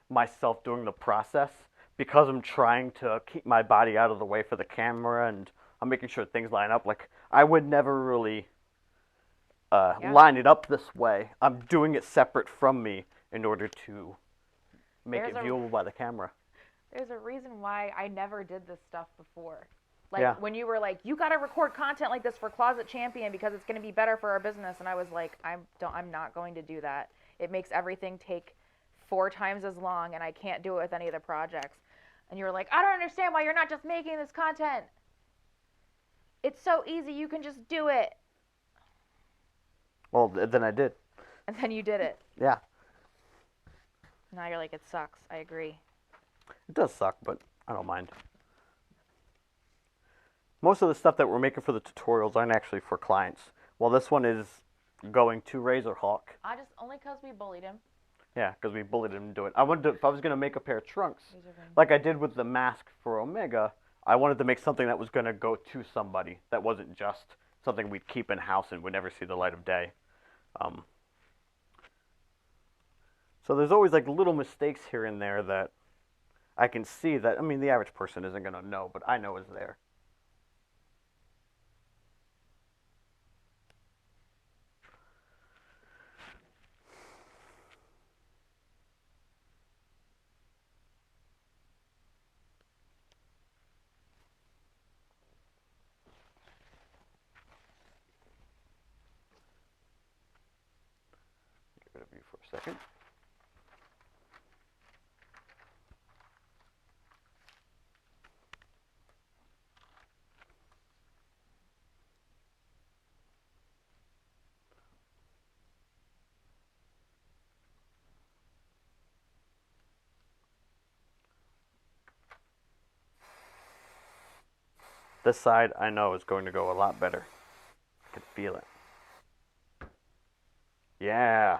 myself doing the process, because I'm trying to keep my body out of the way for the camera and I'm making sure things line up, like I would never really line it up this way. I'm doing it separate from me in order to make it viewable by the camera. There's a reason why I never did this stuff before. Like Yeah. when you were like, you got to record content like this for Closet Champion because it's going to be better for our business, and I was like, I'm not going to do that. It makes everything take 4 times as long, and I can't do it with any of the projects. And you were like, I don't understand why you're not just making this content. It's so easy, you can just do it. Well, then I did. And then you did it. Yeah. Now you're like, it sucks. I agree. It does suck, but I don't mind. Most of the stuff that we're making for the tutorials aren't actually for clients. Well, this one is going to Razorhawk. Only because we bullied him. Yeah, because we bullied him to do it. I wanted to, if I was going to make a pair of trunks, like I did with the mask for Omega, I wanted to make something that was going to go to somebody. That wasn't just something we'd keep in house and would never see the light of day. So there's always like little mistakes here and there that I can see that, I mean, the average person isn't going to know, but I know is there. Get rid of you for a second. This side, I know, is going to go a lot better. I can feel it. Yeah.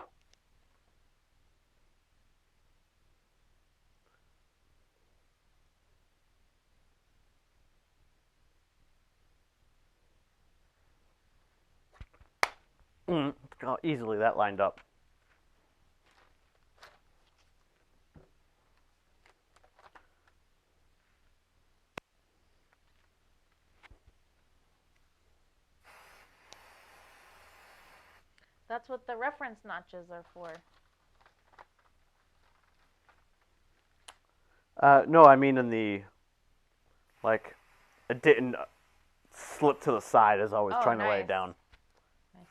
Look how easily that lined up. That's what the reference notches are for. No, I mean in the, like, it didn't slip to the side as I was trying to lay it down. Nice.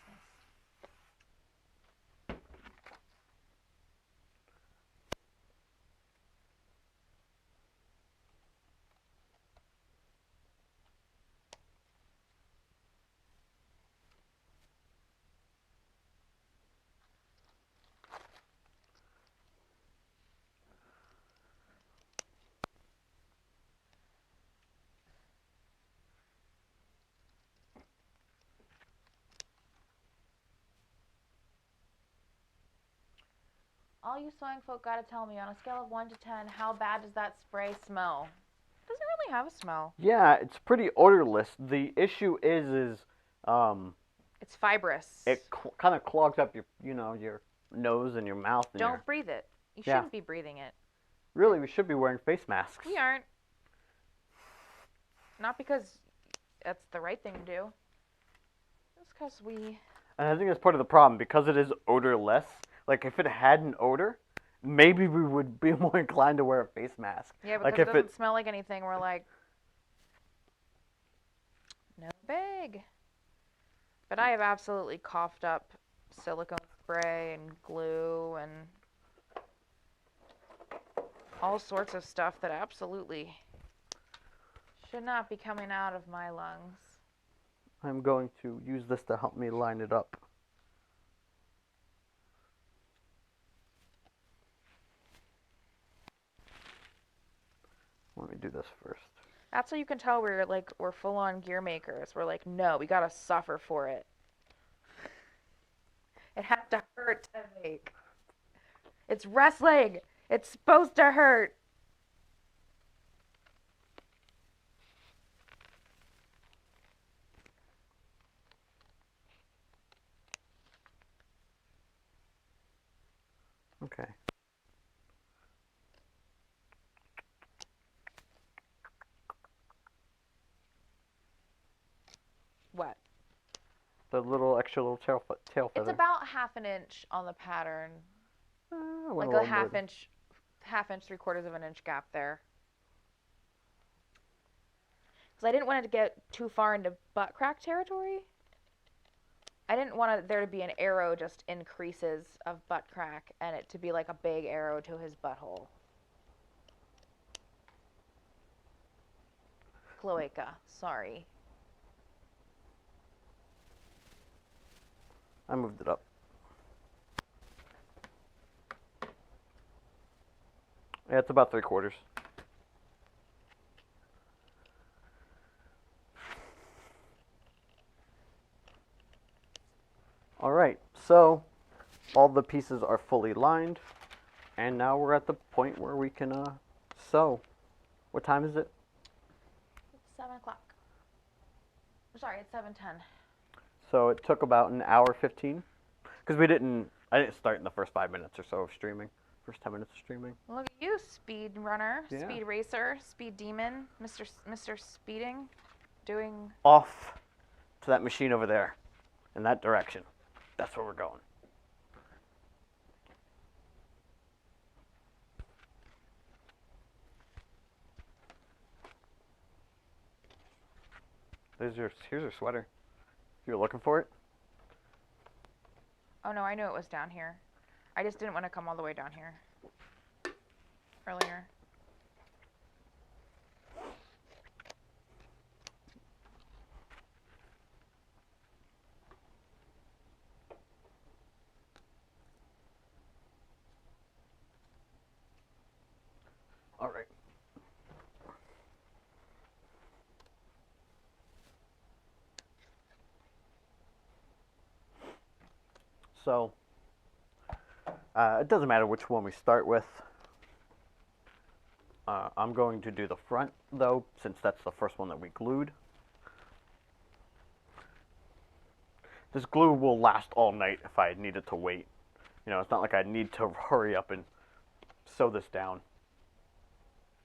all you sewing folk gotta tell me on a scale of 1 to 10, how bad does that spray smell? It doesn't really have a smell. Yeah, it's pretty odorless. The issue is It's fibrous. it kind of clogs up your, your nose and your mouth. And Don't breathe it. You Yeah. shouldn't be breathing it. Really, we should be wearing face masks. We aren't. Not because that's the right thing to do. Just because we... And I think that's part of the problem, because it is odorless. Like, if it had an odor, maybe we would be more inclined to wear a face mask. Yeah, because Like, it if doesn't smell like anything. We're like, no big. But I have absolutely coughed up silicone spray and glue and all sorts of stuff that absolutely should not be coming out of my lungs. I'm going to use this to help me line it up. Let me do this first. That's how you can tell we're full on gear makers. We're like, no, we gotta suffer for it. It has to hurt to make. It's wrestling. It's supposed to hurt. Okay. What? The little tail It's feather. about half an inch on the pattern. I Like went a little half more. inch, 3/4 of an inch gap there. Because I didn't want it to get too far into butt crack territory. I didn't want there to be an arrow just in creases of butt crack and it to be like a big arrow to his butthole. Cloaca, sorry. I moved it up. Yeah, it's about 3/4. Alright, so all the pieces are fully lined, and now we're at the point where we can sew. What time is it? It's 7 o'clock. Sorry, it's 7:10. So it took about an hour 15, because I didn't start in the first 5 minutes or so of streaming. First 10 minutes of streaming. Look at you, speed runner, Yeah. speed racer, speed demon, Mr. Speeding, doing... Off to that machine over there, in that direction. That's where we're going. Here's your sweater. You were looking for it? Oh no, I knew it was down here. I just didn't want to come all the way down here earlier. All right. So, it doesn't matter which one we start with. I'm going to do the front, though, since that's the first one that we glued. This glue will last all night if I needed to wait. It's not like I need to hurry up and sew this down.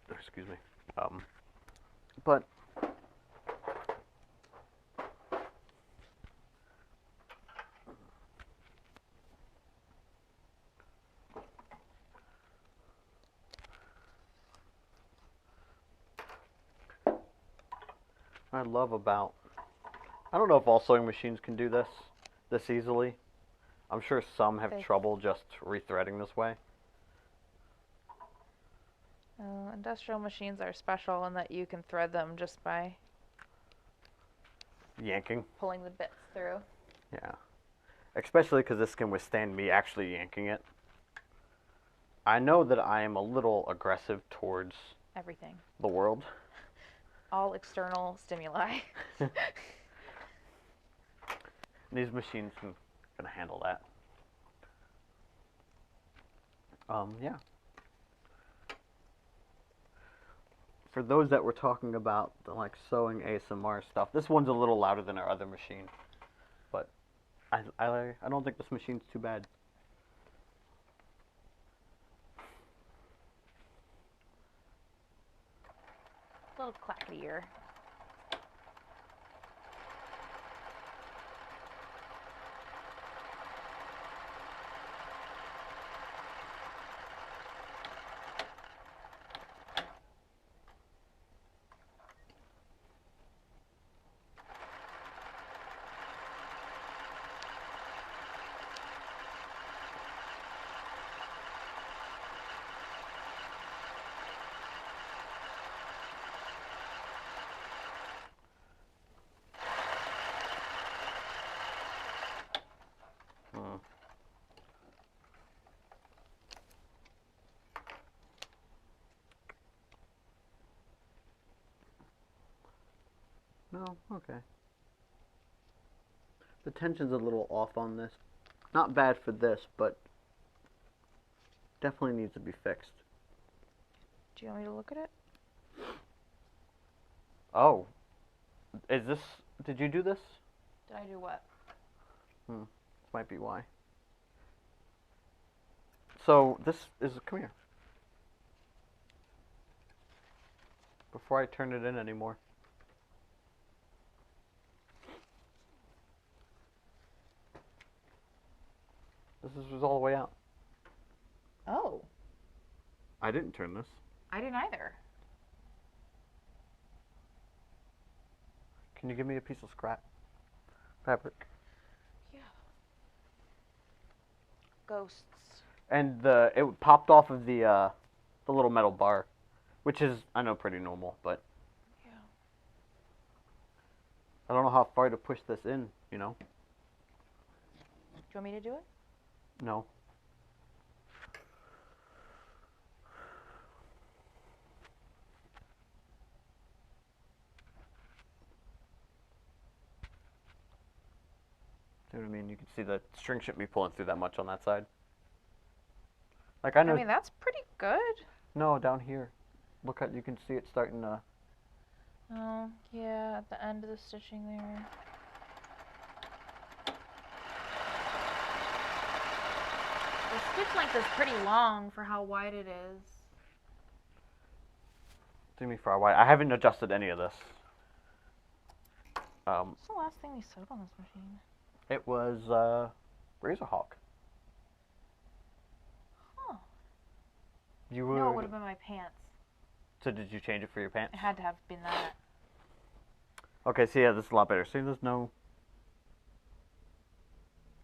Excuse me. But I love about, I don't know if all sewing machines can do this easily. I'm sure some have trouble just rethreading this way. Industrial machines are special in that you can thread them just by yanking. Pulling the bits through. Yeah. Especially because this can withstand me actually yanking it. I know that I am a little aggressive towards everything. The world. All external stimuli. These machines can handle that. Yeah. For those that were talking about the like sewing ASMR stuff, this one's a little louder than our other machine, but I don't think this machine's too bad. A little clackier. Hmm. No, okay. The tension's a little off on this. Not bad for this, but definitely needs to be fixed. Do you want me to look at it? Oh, is this? Did you do this? Did I do what? Might be why. So this is, come here. Before I turn it in anymore. Was all the way out. Oh. I didn't turn this. I didn't either. Can you give me a piece of scrap fabric? Yeah. Ghosts. And it popped off of the little metal bar, which is, I know, pretty normal, but Yeah. I don't know how far to push this in, you know? Do you want me to do it? No. See what I mean? You can see the string shouldn't be pulling through that much on that side. Like I know. I mean, that's pretty good. No, down here. Look at, you can see it starting to. Oh, yeah, at the end of the stitching there. The stitch length is pretty long for how wide it is. Do me far wide. I haven't adjusted any of this. What's the last thing we sewed on this machine? It was Razorhawk. Huh. You were. No, it would have been my pants. So did you change it for your pants? It had to have been that. Okay, so yeah, this is a lot better. See, there's no.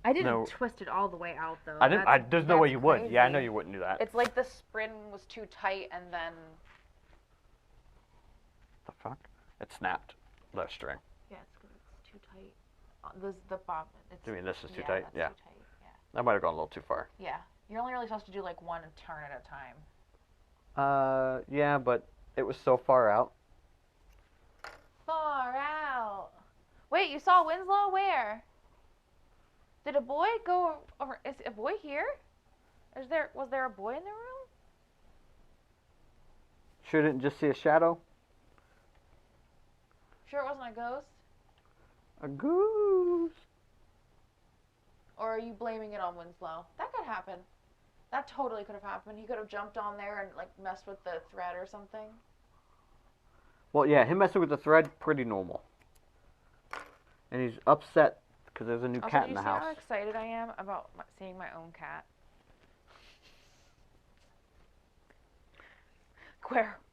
I didn't No. twist it all the way out though. I didn't. There's no way you would. Yeah, I know crazy. you wouldn't do that. It's like the spring was too tight and then. The fuck? It snapped. The string. Yeah, it's too tight. The bobbin. It's, You mean this is too yeah, tight? that's Yeah. Too tight. Yeah. I might have gone a little too far. Yeah. You're only really supposed to do like one turn at a time. Yeah, but it was so far out. Far out. Wait, you saw Winslow? Where? Did a boy go over? Is a boy here? Was there a boy in the room? Shouldn't just see a shadow. Sure, it wasn't a ghost. A goose. Or are you blaming it on Winslow? That could happen. That totally could have happened. He could have jumped on there and like messed with the thread or something. Well, yeah, him messing with the thread, pretty normal. And he's upset because there's a new Also, cat do in you the see house. how excited I am about seeing my own cat?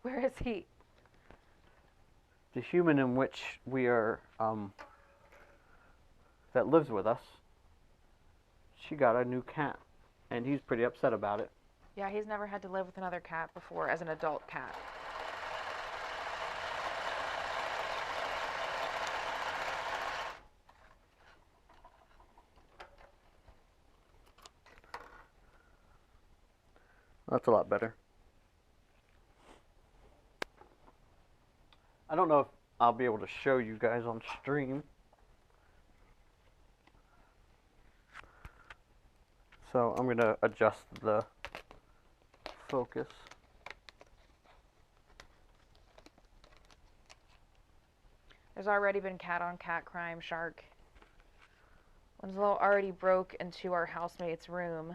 Where is he? The human in which we are, that lives with us, she got a new cat, and he's pretty upset about it. Yeah, he's never had to live with another cat before as an adult cat. That's a lot better. I don't know if I'll be able to show you guys on stream. So I'm going to adjust the focus. There's already been cat-on-cat crime, Shark. Winslow already broke into our housemate's room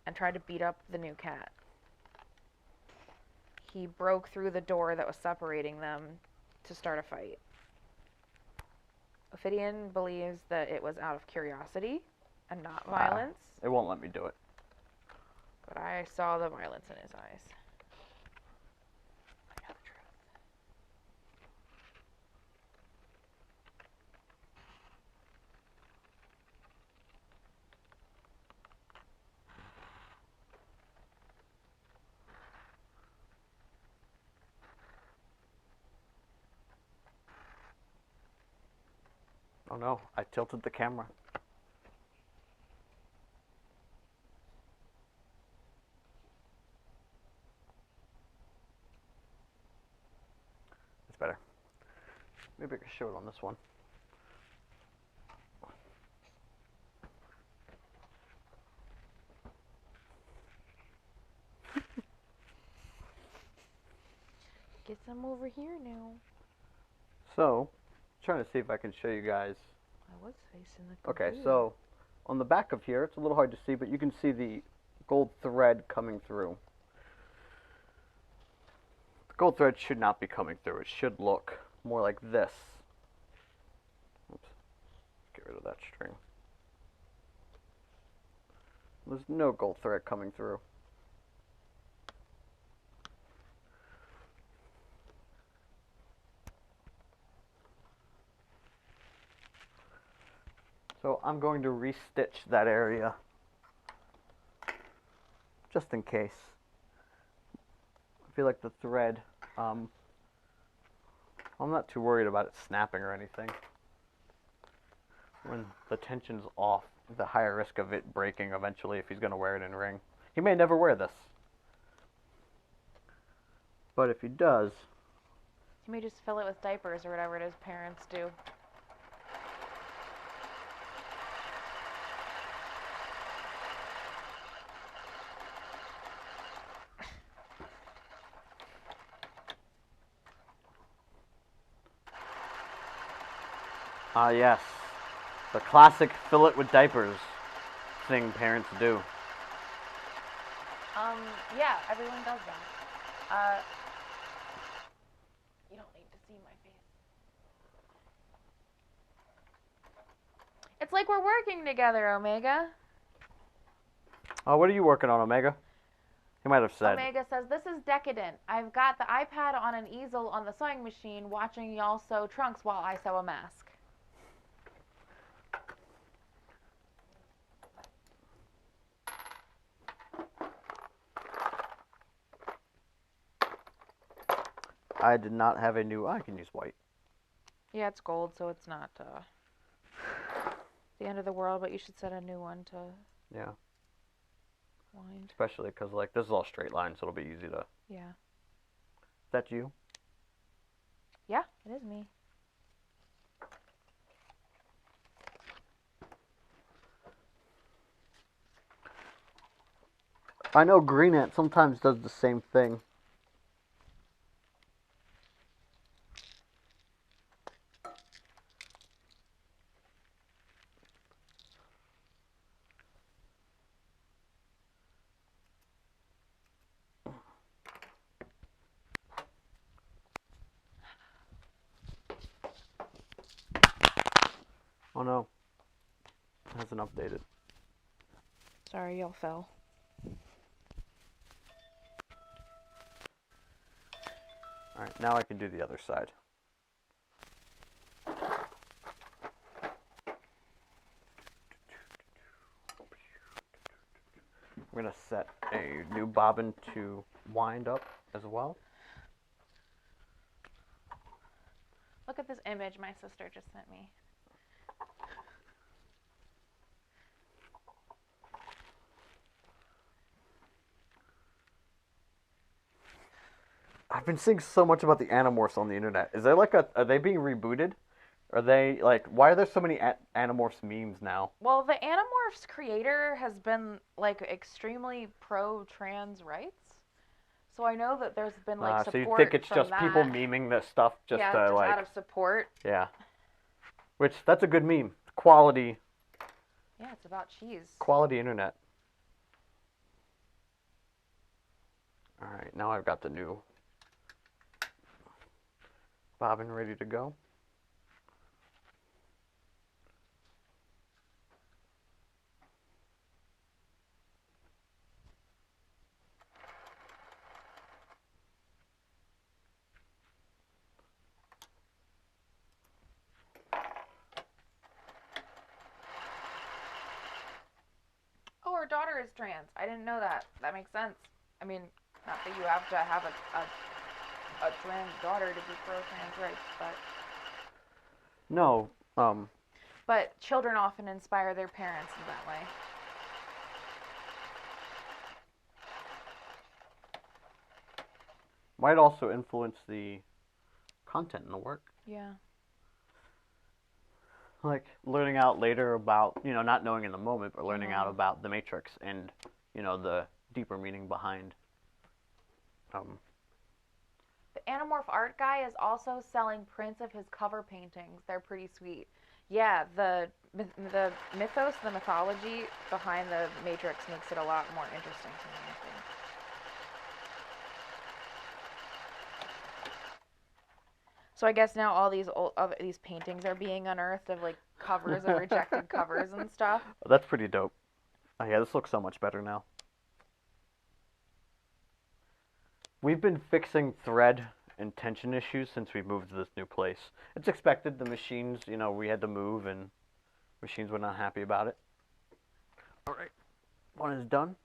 and tried to beat up the new cat. He broke through the door that was separating them to start a fight. Ophidian believes that it was out of curiosity and not violence. It won't let me do it. But I saw the violence in his eyes. I know the truth. Oh no, I tilted the camera. It's better. Maybe I can show it on this one. Get some over here now. So, trying to see if I can show you guys. I was facing the computer. Okay, so on the back of here, it's a little hard to see, but you can see the gold thread coming through. The gold thread should not be coming through. It should look more like this. Oops. Get rid of that string. There's no gold thread coming through. So I'm going to restitch that area just in case. I feel like the thread, I'm not too worried about it snapping or anything. When the tension's off, the higher risk of it breaking eventually if he's going to wear it in ring. He may never wear this. But if he does... You may just fill it with diapers or whatever it is parents do. Ah, yes. The classic fill it with diapers thing parents do. Yeah, everyone does that. You don't need to see my face. It's like we're working together, Omega. Oh, what are you working on, Omega? He might have said. Omega says, this is decadent. I've got the iPad on an easel on the sewing machine watching y'all sew trunks while I sew a mask. I did not have a new... I can use white. Yeah, it's gold, so it's not the end of the world, but you should set a new one to Yeah. wind. Especially because, like, this is all straight lines, so it'll be easy to... Yeah. Is that you? Yeah, it is me. I know Green Ant sometimes does the same thing. Oh no. It hasn't updated. Sorry, y'all fell. Alright, now I can do the other side. I'm going to set a new bobbin to wind up as well. Look at this image my sister just sent me. I've been seeing so much about the Animorphs on the internet. Is there like are they being rebooted? Are they like, why are there so many Animorphs memes now? Well, the Animorphs creator has been like extremely pro-trans rights. So I know that there's been like So support you think it's from just that. people memeing this stuff just yeah, to just like, out of support. yeah. Which, that's a good meme. Quality Yeah, it's about cheese. internet. Alright, now I've got the new bobbin ready to go. Oh, her daughter is trans. I didn't know that. That makes sense. I mean, not that you have to have a trans daughter to be pro trans rights, No, but children often inspire their parents in that way. might also influence the content in the work. Yeah. Like learning out later about, not knowing in the moment, but learning out about the Matrix and, the deeper meaning behind. The Animorph art guy is also selling prints of his cover paintings. They're pretty sweet. Yeah, the mythos, the mythology behind the Matrix makes it a lot more interesting to me, I think. So I guess now all these paintings are being unearthed of like covers of rejected covers and stuff. That's pretty dope. Oh, yeah, this looks so much better now. We've been fixing thread and tension issues since we moved to this new place. It's expected. The machines, we had to move and machines were not happy about it. All right, one is done.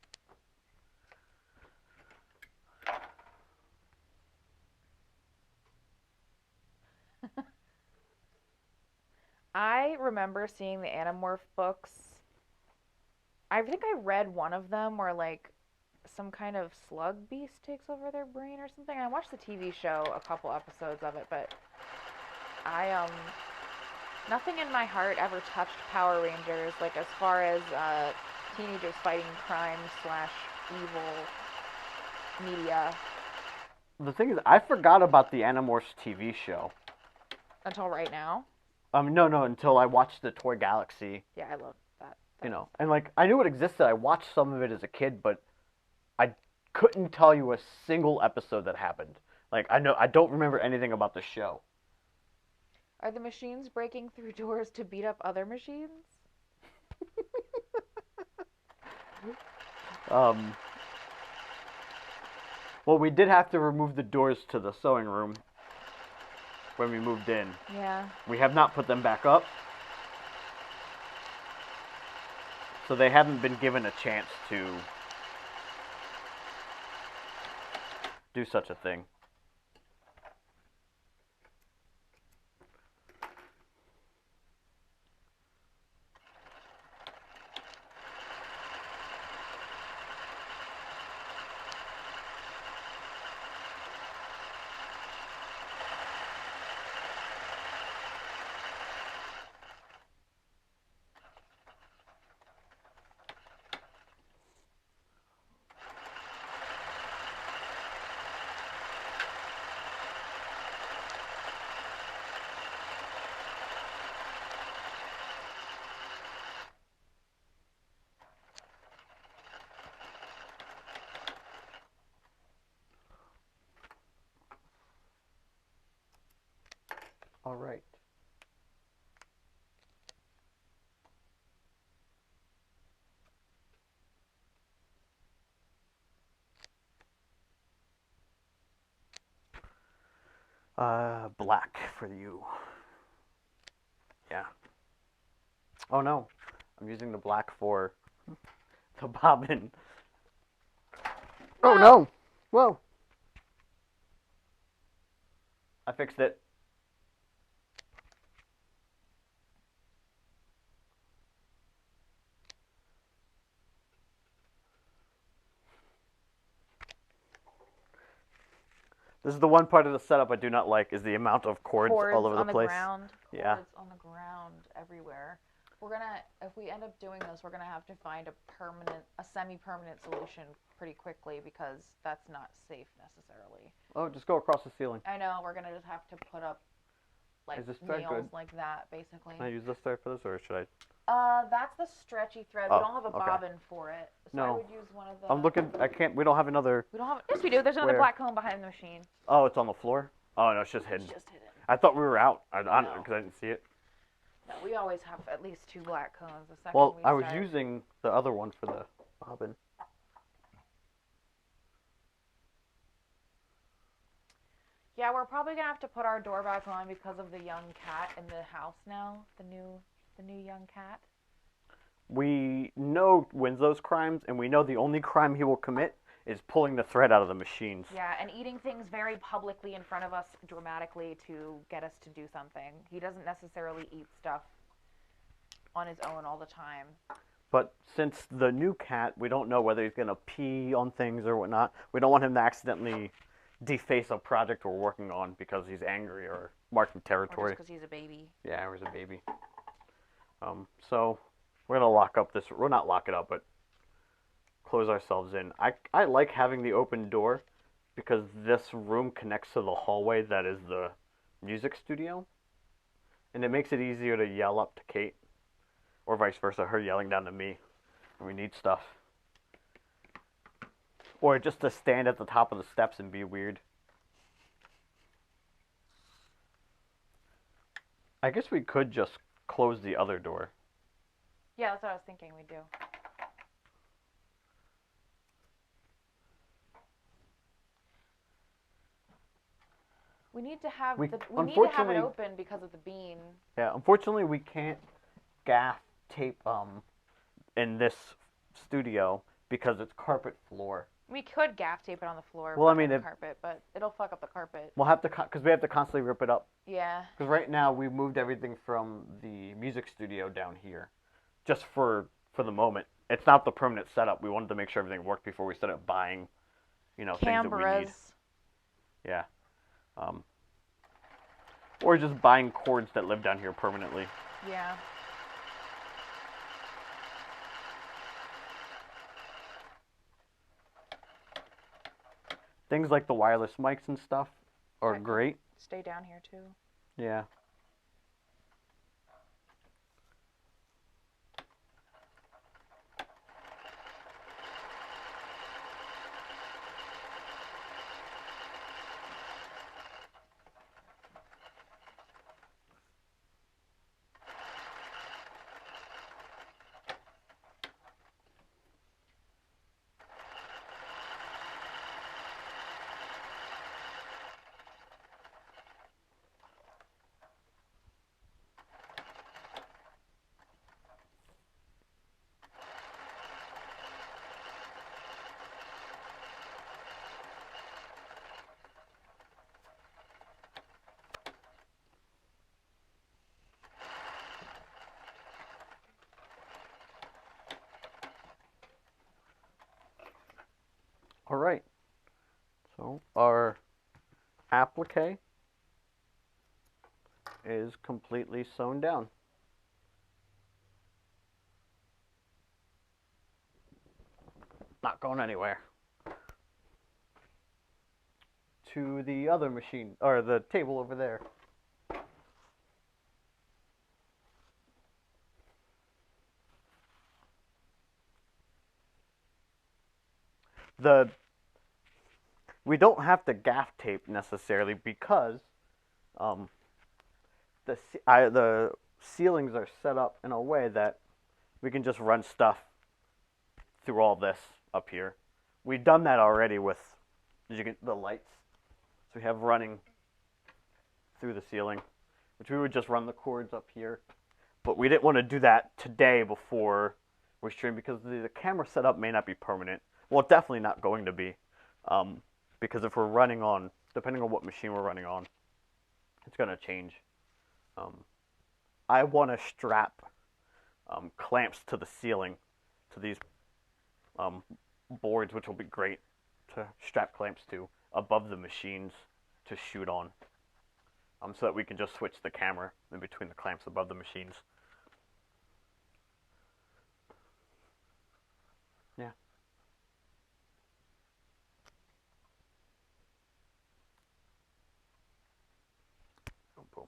I remember seeing the Animorph books. I think I read one of them where like some kind of slug beast takes over their brain or something. I watched the TV show, a couple episodes of it, but I nothing in my heart ever touched Power Rangers. Like as far as teenagers fighting crime slash evil media. The thing is, I forgot about the Animorphs TV show. Until right now. No, until I watched the Toy Galaxy. Yeah, I love that. And like I knew it existed. I watched some of it as a kid, but I couldn't tell you a single episode that happened. Like I don't remember anything about the show. Are the machines breaking through doors to beat up other machines? Well, we did have to remove the doors to the sewing room when we moved in. Yeah. We have not put them back up. So they haven't been given a chance to do such a thing. All right. Black for you. Yeah. Oh no, I'm using the black for the bobbin. Oh no! Whoa! I fixed it. This is the one part of the setup I do not like, is the amount of cords all over the place. Cords Yeah. on the ground everywhere. if we end up doing this, we're gonna have to find a semi-permanent solution pretty quickly because that's not safe necessarily. Oh, just go across the ceiling. I know, we're gonna just have to put up like Is this thread nails good? like that, basically. Can I use this thread for this, or should I? That's the stretchy thread. Oh, We don't have a okay. bobbin for it, so I No. would use one of the. I'm looking. I can't. We don't have another. We don't have. Yes, we do. There's another Where? black cone behind the machine. Oh, it's on the floor. Oh no, it's just hidden. It's just hidden. I thought we were out. I No. because I didn't see it. No, we always have at least 2 black cones. The second Well, we I was start- using the other one for the bobbin. Yeah, we're probably gonna have to put our door back on because of the young cat in the house now. The new young cat. We know Winslow's crimes, and we know the only crime he will commit is pulling the thread out of the machines. Yeah, and eating things very publicly in front of us dramatically to get us to do something. He doesn't necessarily eat stuff on his own all the time. But since the new cat, we don't know whether he's gonna pee on things or whatnot. We don't want him to accidentally deface a project we're working on because he's angry or marking Or territory. just because he's a baby. Yeah, or he's a baby. So we're gonna lock up this. We'll not lock it up, but close ourselves in. I like having the open door because this room connects to the hallway that is the music studio, and it makes it easier to yell up to Kate, or vice versa, her yelling down to me when we need stuff, or just to stand at the top of the steps and be weird. I guess we could just close the other door. Yeah, that's what I was thinking we'd do. We need to have We- we need to have it unfortunately- open because of the bean. Yeah, unfortunately we can't gaff tape in this studio because it's carpet floor. We could gaff tape it on the floor. Well, I behind mean, the carpet, but it'll fuck up the carpet. We'll have to because we have to constantly rip it up. Yeah. Because right now we moved everything from the music studio down here, just for the moment. It's not the permanent setup. We wanted to make sure everything worked before we started buying, things that we need. Canberras. Yeah. Or just buying cords that live down here permanently. Yeah. Things like the wireless mics and stuff are Okay. great. Stay down here too. Yeah. All right. So our applique is completely sewn down. Not going anywhere. To the other machine, or the table over there. We don't have to gaff tape necessarily because the ceilings are set up in a way that we can just run stuff through all this up here. We've done that already with the lights. So we have running through the ceiling, which we would just run the cords up here. But we didn't want to do that today before we stream because the camera setup may not be permanent. Well, definitely not going to be. Because if we're running on, depending on what machine we're running on, it's going to change. I want to strap clamps to the ceiling, to these boards, which will be great to strap clamps to above the machines to shoot on, so that we can just switch the camera in between the clamps above the machines. Yeah. Boom, boom.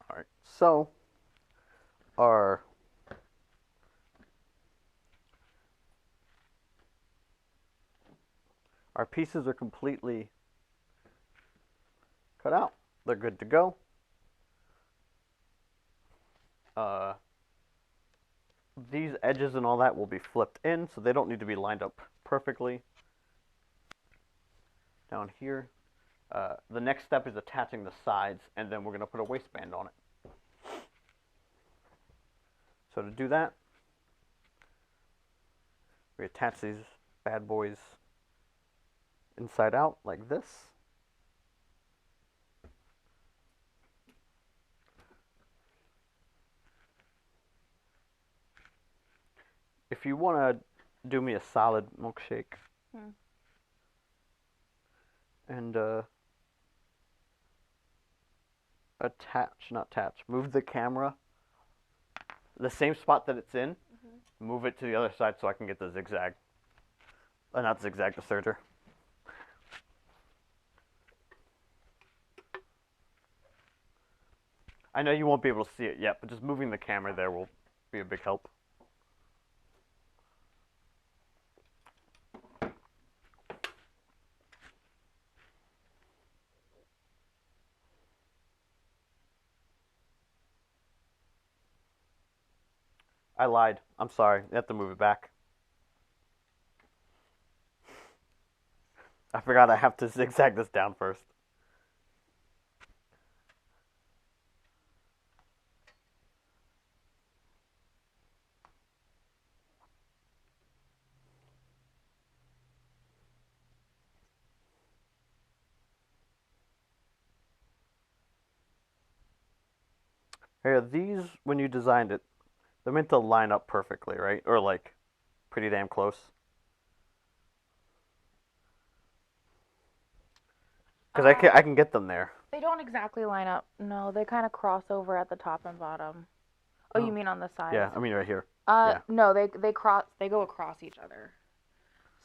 All right. So our pieces are completely cut out. They're good to go. Uh, these edges and all that will be flipped in, so they don't need to be lined up perfectly. Down here, the next step is attaching the sides, and then we're going to put a waistband on it. So to do that, we attach these bad boys inside out like this. If you want to do me a solid milkshake and move the camera the same spot that it's in, move it to the other side so I can get the zigzag. Not zigzag, the serger. I know you won't be able to see it yet, but just moving the camera there will be a big help. I lied. I'm sorry. You have to move it back. I forgot I have to zigzag this down first. Here, these, when you designed it, they're meant to line up perfectly, right? Or like pretty damn close. Because I can get them there. They don't exactly line up. No, they kind of cross over at the top and bottom. Oh, you mean on the sides? Yeah, I mean right here. Yeah. No, they go across each other.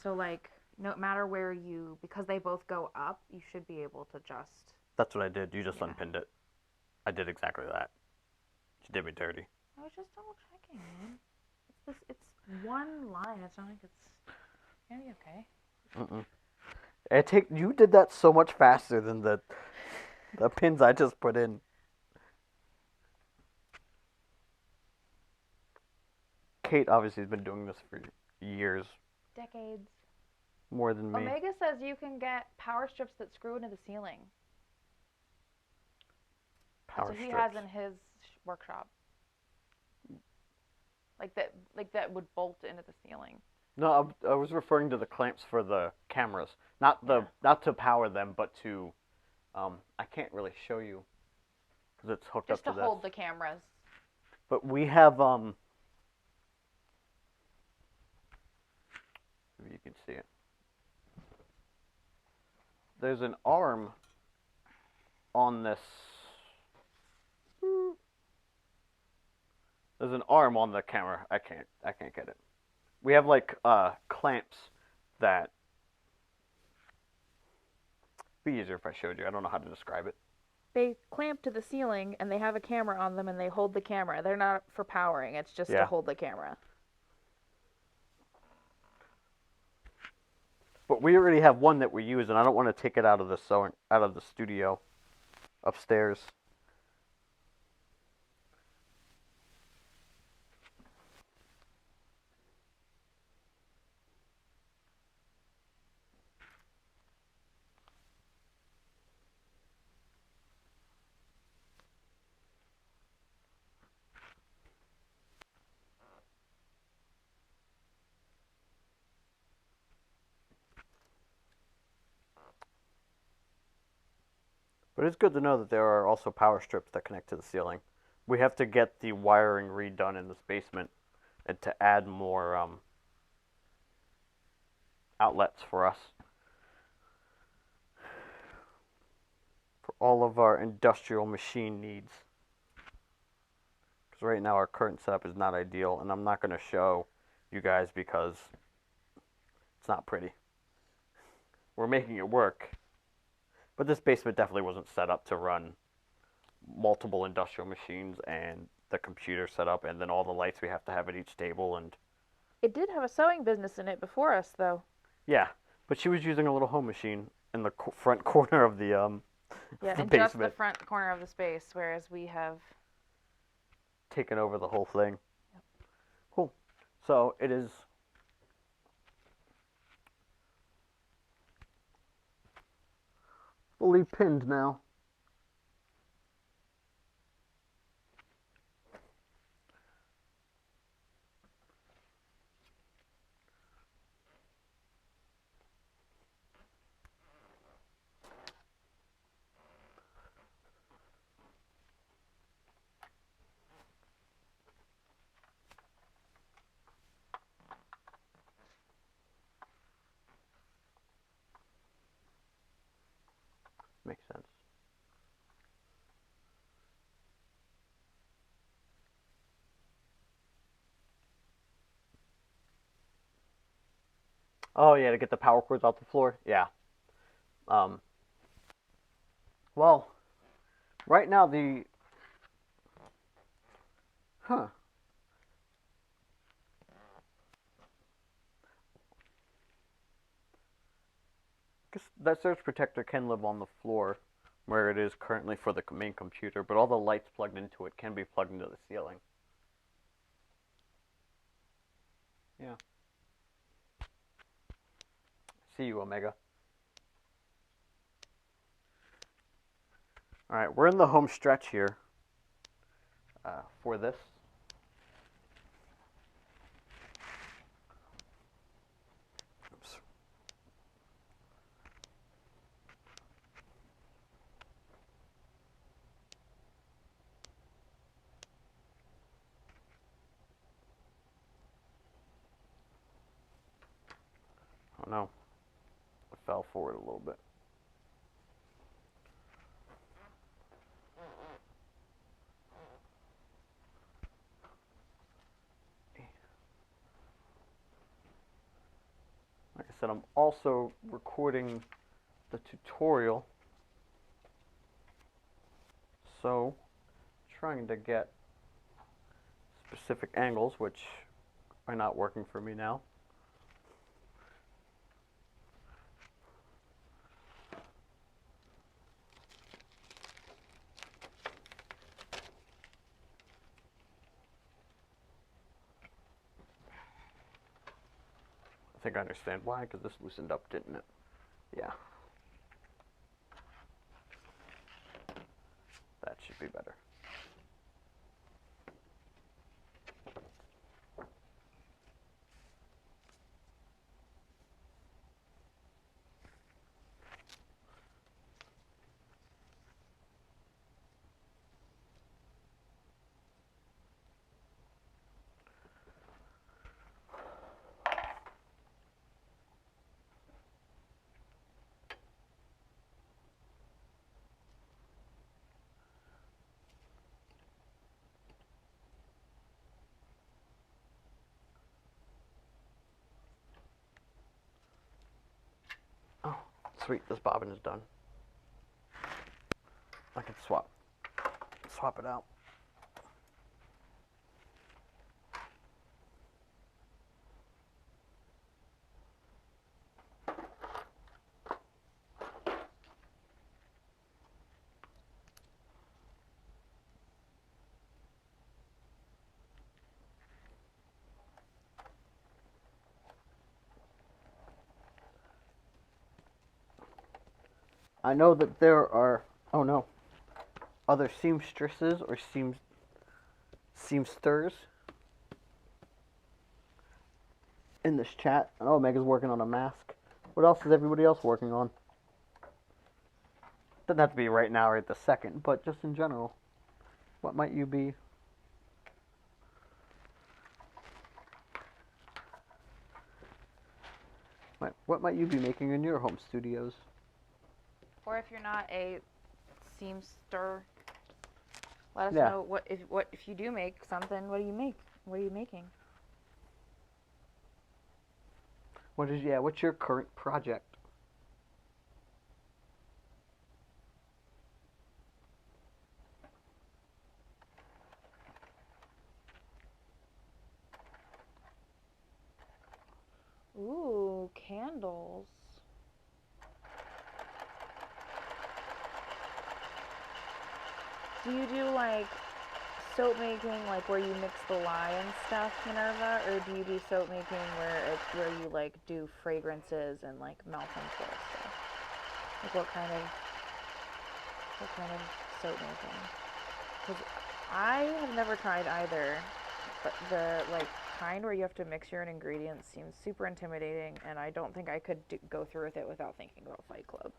So like no matter where because they both go up, you should be able to just. That's what I did. You just unpinned it. I did exactly that. You did me dirty. I was just double checking, man. It's one line. It's not like it's gonna be okay. You did that so much faster than the pins I just put in. Kate obviously has been doing this for years. Decades. More than me. Omega says you can get power strips that screw into the ceiling. Power strips. He strips. has in his workshop. Like that would bolt into the ceiling. No, I was referring to the clamps for the cameras, not to power them, but to, I can't really show you because it's hooked just up to this. Just to hold the cameras. But we have, maybe you can see it. There's an arm on this. There's an arm on the camera. I can't get it. We have like clamps that. It'd be easier if I showed you. I don't know how to describe it. They clamp to the ceiling and they have a camera on them and they hold the camera. They're not for powering. It's just to hold the camera. But we already have one that we use, and I don't want to take it out of the studio upstairs. But it's good to know that there are also power strips that connect to the ceiling. We have to get the wiring redone in this basement and to add more outlets for us. all of our industrial machine needs. Because right now our current setup is not ideal, and I'm not going to show you guys because it's not pretty. We're making it work, but this basement definitely wasn't set up to run multiple industrial machines and the computer set up and then all the lights we have to have at each table. And It did have a sewing business in it before us, though. yeah, but she was using a little home machine in the front corner of the Yeah, the in just the basement, front corner of the space, whereas we have. taking over the whole thing. Cool. So it is fully pinned now. Makes sense. Oh yeah, to get the power cords off the floor. Yeah. Um. Well, right now the huh. Guess that surge protector can live on the floor where it is currently for the main computer, but all the lights plugged into it can be plugged into the ceiling. Yeah. See you, Omega. All right, we're in the home stretch here for this. Oops. Oh no, I fell forward a little bit. Like I said, I'm also recording the tutorial, so trying to get specific angles, which are not working for me now. I think I understand why, because this loosened up, didn't it? Yeah. That should be better. Oh, sweet, this bobbin is done. I can swap it out. I know that there are, oh no, other seamstresses or seamsters in this chat. I know Mega's working on a mask. What else is everybody else working on? Doesn't have to be right now, right this second, but just in general. What might you be? What might you be making in your home studios? Or if you're not a Seamster. Let us Yeah. know what if you do make something. What do you make? What are you making? What's your current project? Ooh, candles. Do you do like soap making, like where you mix the lye and stuff, Minerva, or do you do soap making where you like do fragrances and like melting point stuff? Like what kind of soap making? Because I have never tried either, but the like kind where you have to mix your own ingredients seems super intimidating, and I don't think I could go through with it without thinking about Fight Club.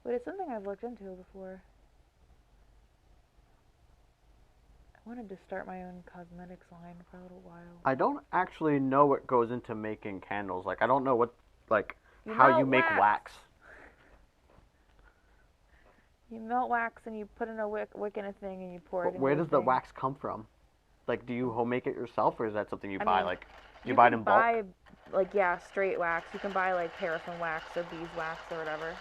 But it's something I've looked into before. I wanted to start my own cosmetics line for a little while. I don't actually know what goes into making candles. Like, I don't know how you melt make wax. You melt wax and you put in a wick in a thing and you pour it But into where a does the thing. wax come from? Like, do you home make it yourself, or is that something you buy? mean, Like, do you buy it in bulk? You can buy, like, yeah, straight wax. You can buy, like, paraffin wax or beeswax or whatever.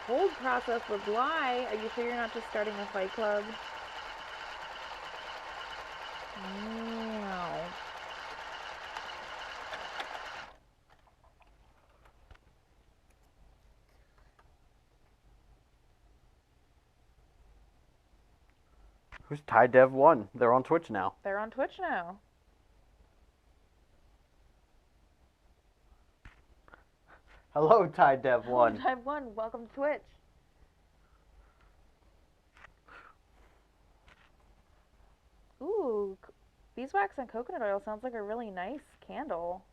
Cold process with lye. Are you sure you're not just starting a Fight Club? Meow. Who's Ty Dev 1? They're on Twitch now. They're on Twitch now. Hello, Ty Dev 1. Hello, Ty 1. Welcome to Twitch. Ooh, beeswax and coconut oil sounds like a really nice candle.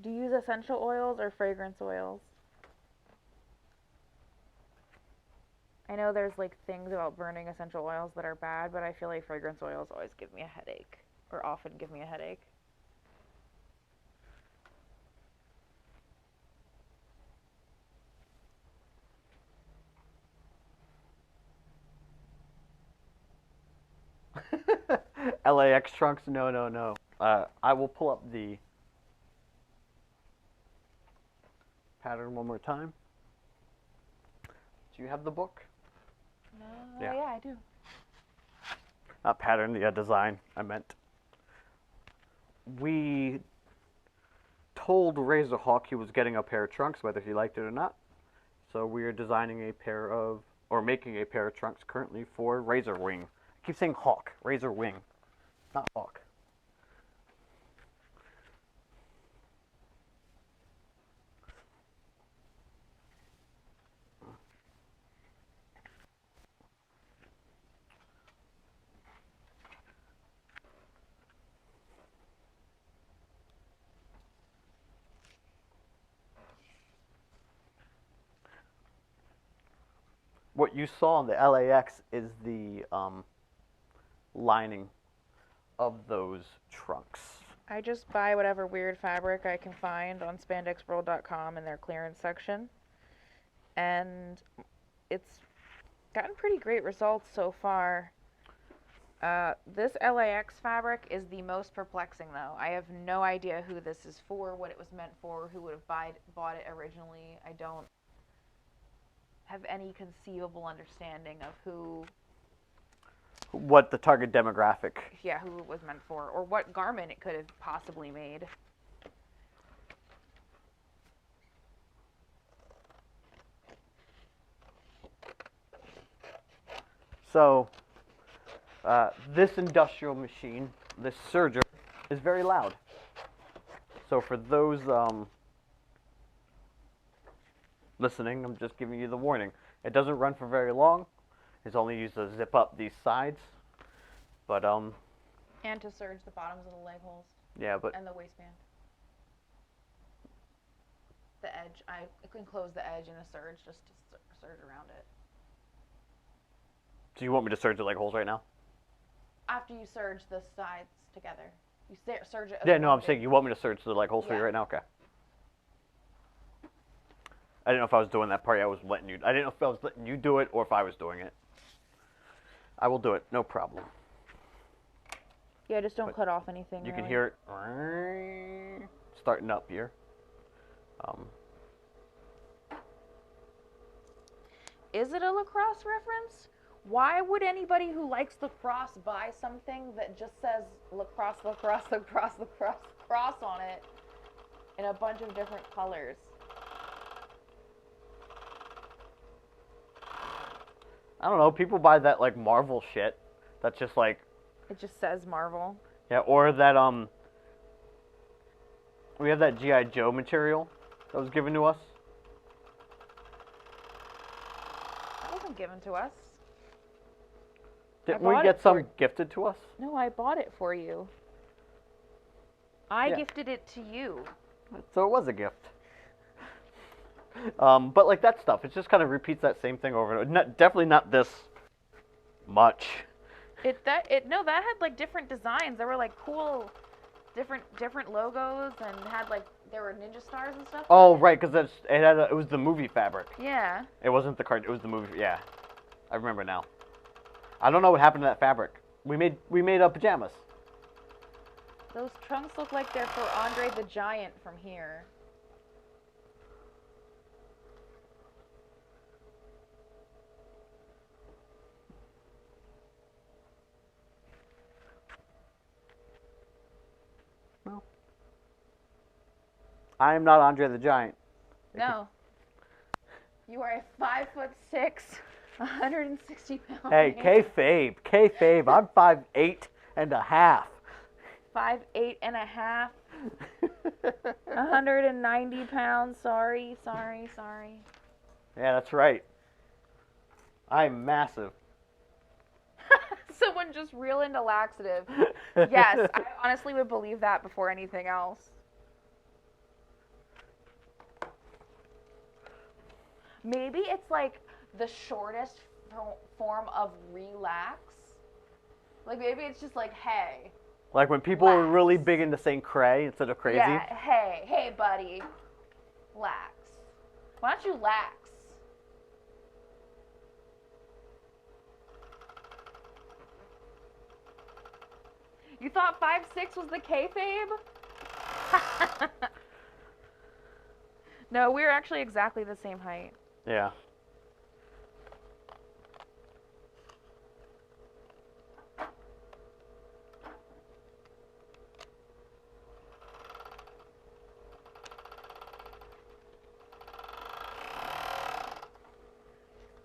Do you use essential oils or fragrance oils? I know there's like things about burning essential oils that are bad, but I feel like fragrance oils always give me a headache, or often give me a headache. LAX trunks? No. I will pull up the pattern one more time. Do you have the book? No, Yeah. yeah, I do. Not pattern, the design, I meant. We told Razorhawk he was getting a pair of trunks, whether he liked it or not. So we are designing a pair of, or making a pair of trunks currently for Razorwing. I keep saying Hawk, Razorwing, not Hawk. What you saw on the LAX is the lining of those trunks. I just buy whatever weird fabric I can find on spandexworld.com in their clearance section. And it's gotten pretty great results so far. This LAX fabric is the most perplexing, though. I have no idea who this is for, what it was meant for, who would have bought it originally. I don't have any conceivable understanding of What the target demographic. Yeah, who it was meant for, or what garment it could have possibly made. So, this industrial machine, this serger, is very loud. So for those listening, I'm just giving you the warning. It doesn't run for very long. It's only used to zip up these sides. But and to serge the bottoms of the leg holes. Yeah, but and the waistband. The edge, I can close the edge in a serge just to serge around it. Do you want me to serge it like holes right now? After you serge the sides together. You serge it as Yeah, no, one I'm saying big- you want me to serge the like holes for you Yeah. right now? Okay. I didn't know if I was doing that part. I was letting you. I didn't know if I was letting you do it or if I was doing it. I will do it. No problem. Yeah, just don't But cut off anything. You can really. hear it starting up here. Is it a lacrosse reference? Why would anybody who likes lacrosse buy something that just says lacrosse, lacrosse, lacrosse, lacrosse, cross on it in a bunch of different colors? I don't know. People buy that like Marvel shit. That's just like It just says Marvel. yeah, or that we have that GI Joe material that was given to us. That wasn't given to us. Didn't we bought get it some for- gifted to us? No, I bought it for you. I Yeah. gifted it to you. So it was a gift. But like that stuff, it just kind of repeats that same thing over and over. Definitely not this much. That had like different designs. There were like cool different logos and had like there were ninja stars and stuff. Oh right, because it was the movie fabric. Yeah. It wasn't the card. It was the movie. Yeah, I remember now. I don't know what happened to that fabric. We made pajamas. Those trunks look like they're for Andre the Giant from here. Well, I am not Andre the Giant. No. You are a 5'6", 160-pound. Hey, kayfabe. I'm 5'8" and a half. 5'8" and a half. 190 pounds. Sorry. Yeah, that's right. I'm massive. Someone just real into laxative. Yes, I honestly would believe that before anything else. Maybe it's like the shortest form of relax. Like maybe it's just like, hey. Like when people were Lax. really big into saying cray instead of crazy. Yeah, hey, buddy. Lax. Why don't you lax? You thought 5'6" was the kayfabe? No, we're actually exactly the same height. Yeah.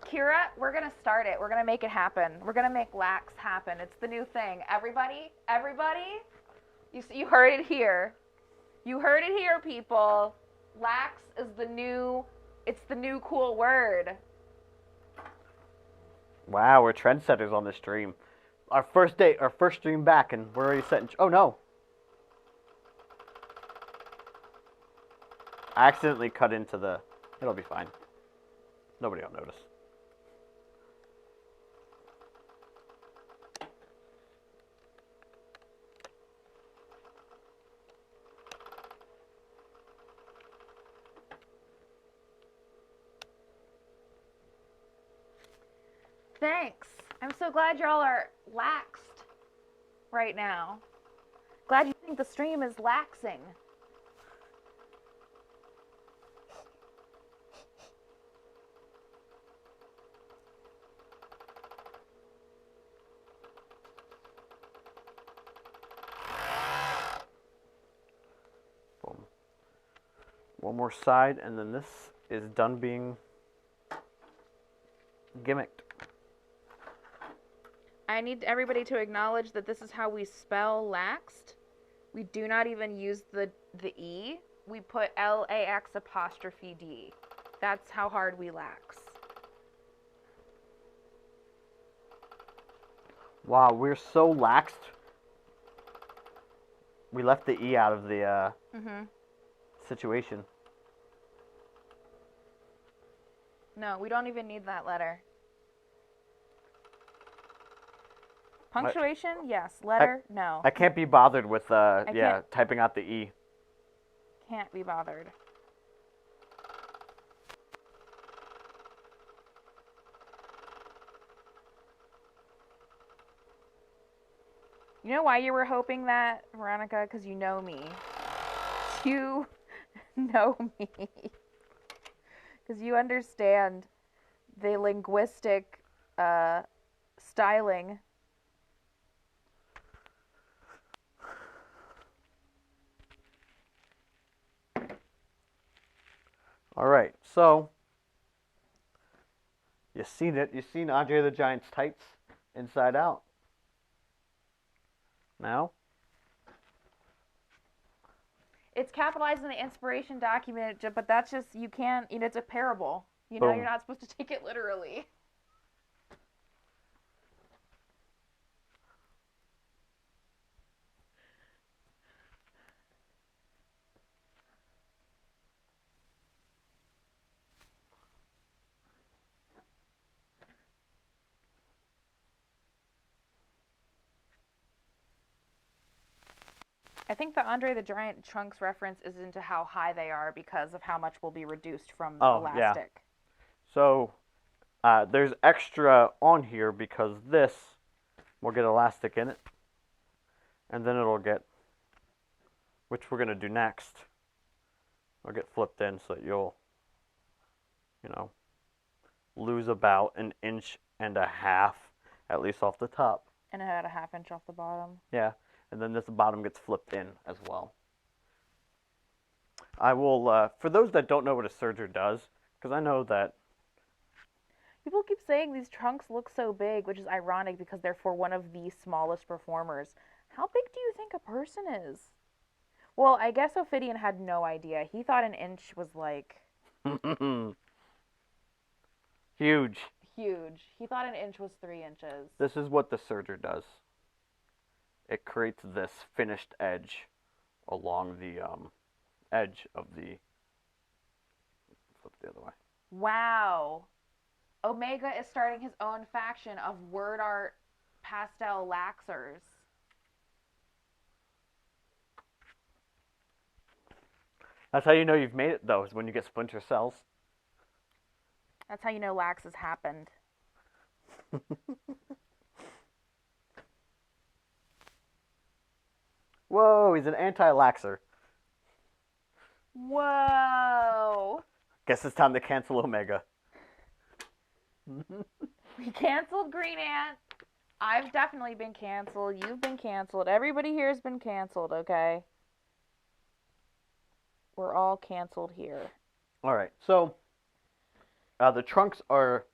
Kira, we're gonna start it. We're gonna make it happen. We're gonna make lax happen. It's the new thing. Everybody, you heard it here. You heard it here, people. Lax is it's the new cool word. Wow, we're trendsetters on this stream. Our first stream back, and we're already setting. Oh no! I accidentally cut into the. It'll be fine. Nobody will notice. Thanks. I'm so glad y'all are laxed right now. Glad you think the stream is laxing. Boom. One more side, and then this is done being gimmicked. I need everybody to acknowledge that this is how we spell laxed. We do not even use the E. We put LAX''D. That's how hard we lax. Wow, we're so laxed. We left the E out of the situation. No, we don't even need that letter. Punctuation, yes. Letter, no. I can't be bothered with yeah, can't- typing out the E. Can't be bothered. You know why you were hoping that, Veronica? Because you know me. You know me. Because you understand the linguistic styling. All right, so you seen it. You seen Andre the Giant's tights inside out. Now, It's capitalized in the inspiration document, but that's just, you can't, it's a parable. You know, Boom. you're not supposed to take it literally. I think the Andre the Giant trunks reference is into how high they are because of how much will be reduced from the elastic. Yeah. So there's extra on here because this will get elastic in it, and then it'll get, which we're gonna do next. It'll get flipped in so that you'll, lose about 1.5 inches at least off the top. And it had a 1/2 inch off the bottom. Yeah, and then this bottom gets flipped in as well. I will, for those that don't know what a serger does, because I know that People keep saying these trunks look so big, which is ironic because they're for one of the smallest performers. How big do you think a person is? Well, I guess Ophidian had no idea. He thought 1 inch was like huge. huge. He thought 1 inch was 3 inches. This is what the serger does. It creates this finished edge along the edge of the. Flip the other way. Wow. Omega is starting his own faction of word art pastel laxers. That's how you know you've made it, though, is when you get splinter cells. That's how you know lax has happened. Whoa, he's an anti-laxer. Whoa. Guess it's time to cancel Omega. We canceled Green Ant. I've definitely been canceled. You've been canceled. Everybody here has been canceled, okay? We're all canceled here. All right, so the trunks are